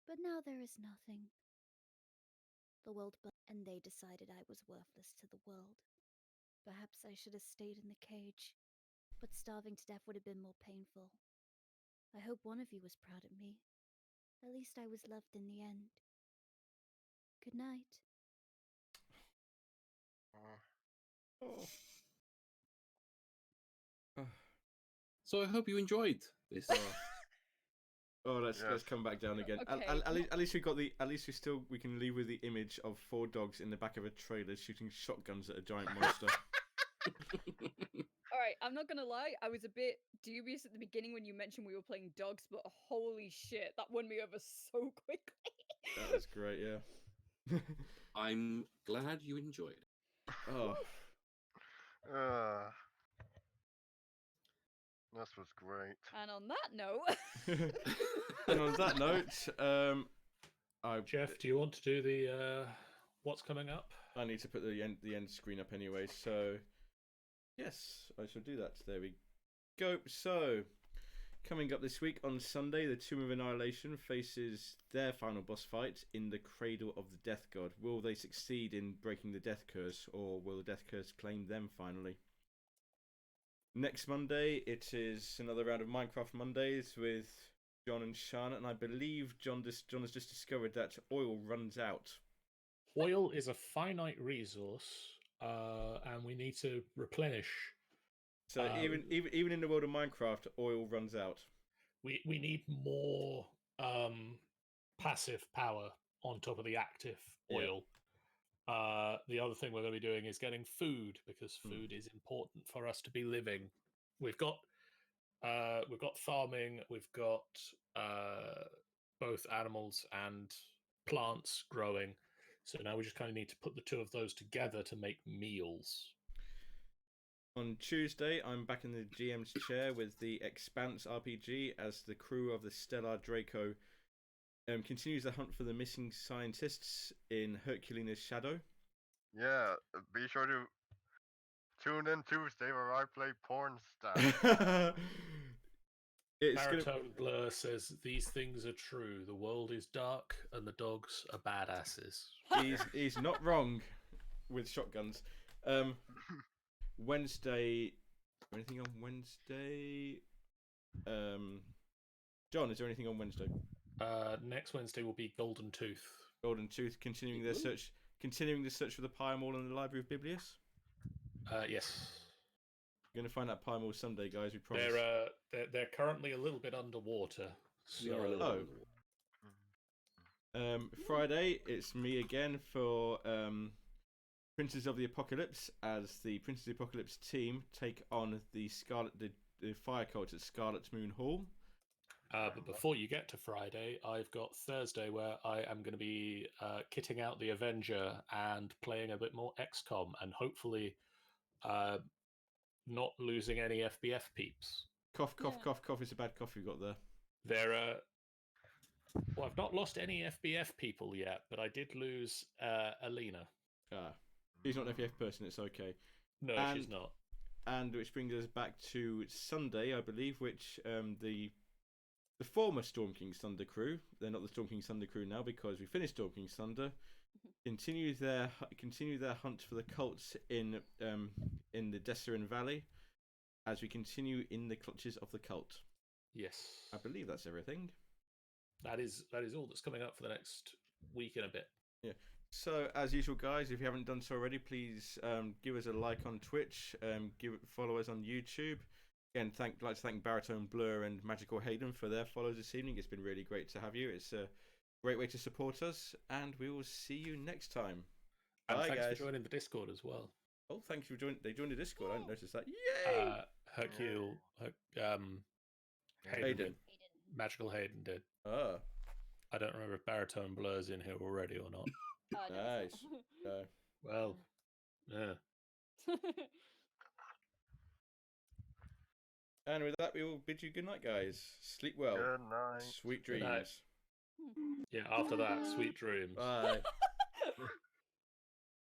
But now there is nothing. The world burned, and they decided I was worthless to the world. Perhaps I should have stayed in the cage, but starving to death would have been more painful. I hope one of you was proud of me. At least I was loved in the end. Good night. Uh, So I hope you enjoyed this. Oh, let's Yes. come back down again. Okay. At least we can leave with the image of 4 dogs in the back of a trailer shooting shotguns at a giant monster. All right, I'm not gonna lie. I was a bit dubious at the beginning when you mentioned we were playing dogs, but holy shit, that won me over so quickly. That was great, yeah. I'm glad you enjoyed it. Oh, uh, this was great. And on that note, and on that note, Jeff, do you want to do the what's coming up? I need to put the end screen up anyway. So, yes, I shall do that. There we go. So, coming up this week on Sunday, the Tomb of Annihilation faces their final boss fight in the Cradle of the Death God. Will they succeed in breaking the Death Curse, or will the Death Curse claim them finally? Next Monday, it is another round of Minecraft Mondays with John and Sean, and I believe John has just discovered that oil runs out. Oil is a finite resource, and we need to replenish. So even in the world of Minecraft, oil runs out. We need more passive power on top of the active oil. The other thing we're going to be doing is getting food, because food is important for us to be living. We've got farming, we've got both animals and plants growing. So now we just kind of need to put the two of those together to make meals. On Tuesday, I'm back in the GM's chair with the Expanse RPG as the crew of the Stellar Draco continues the hunt for the missing scientists in Herculena's Shadow. Yeah, be sure to tune in Tuesday where I play porn star. Baritone Blur says, "These things are true. The world is dark and the dogs are badasses." He's not wrong with shotguns. Wednesday, anything on Wednesday? John, is there anything on Wednesday? Next Wednesday will be Golden Tooth. Golden Tooth continuing the search for the Pie Mall in the Library of Biblius. Yes. We're going to find that Pie Mall someday, guys. We promise. They're currently a little bit underwater. We are a little Oh. underwater. Friday, it's me again for Princes of the Apocalypse, as the Princes of the Apocalypse team take on the Fire Cult at Scarlet Moon Hall. But before you get to Friday, I've got Thursday where I am going to be kitting out the Avenger and playing a bit more XCOM, and hopefully not losing any FBF peeps. Cough, cough, Yeah. cough, cough. It's a bad cough you got there. Well, I've not lost any FBF people yet, but I did lose Alina. She's not an FBF person, it's okay. No, And- she's not. And which brings us back to Sunday, I believe, which the former Storm King's Thunder crew, they're not the Storm King's Thunder crew now because we finished Storm King's Thunder, continue their hunt for the cults in the Desserin Valley, as we continue in the clutches of the cult. Yes. I believe that's everything. That is all that's coming up for the next week and a bit. So, as usual, guys, if you haven't done so already, please give us a like on Twitch, follow us on YouTube. Again, like to thank Baritone Blur and Magical Hayden for their follows this evening. It's been really great to have you. It's a great way to support us, and we will see you next time. And Bye, thanks guys. for joining the Discord as well. Oh, thanks for joining. They joined the Discord. I didn't notice that. Yay! Hercule, Hayden, Hayden. did. Magical Hayden did. Ah, I don't remember if Baritone Blur's in here already or not. nice. Well, yeah. And with that, we will bid you good night, guys. Sleep well. Good night. Sweet Good dreams. night. Yeah, after that, sweet dreams. Bye.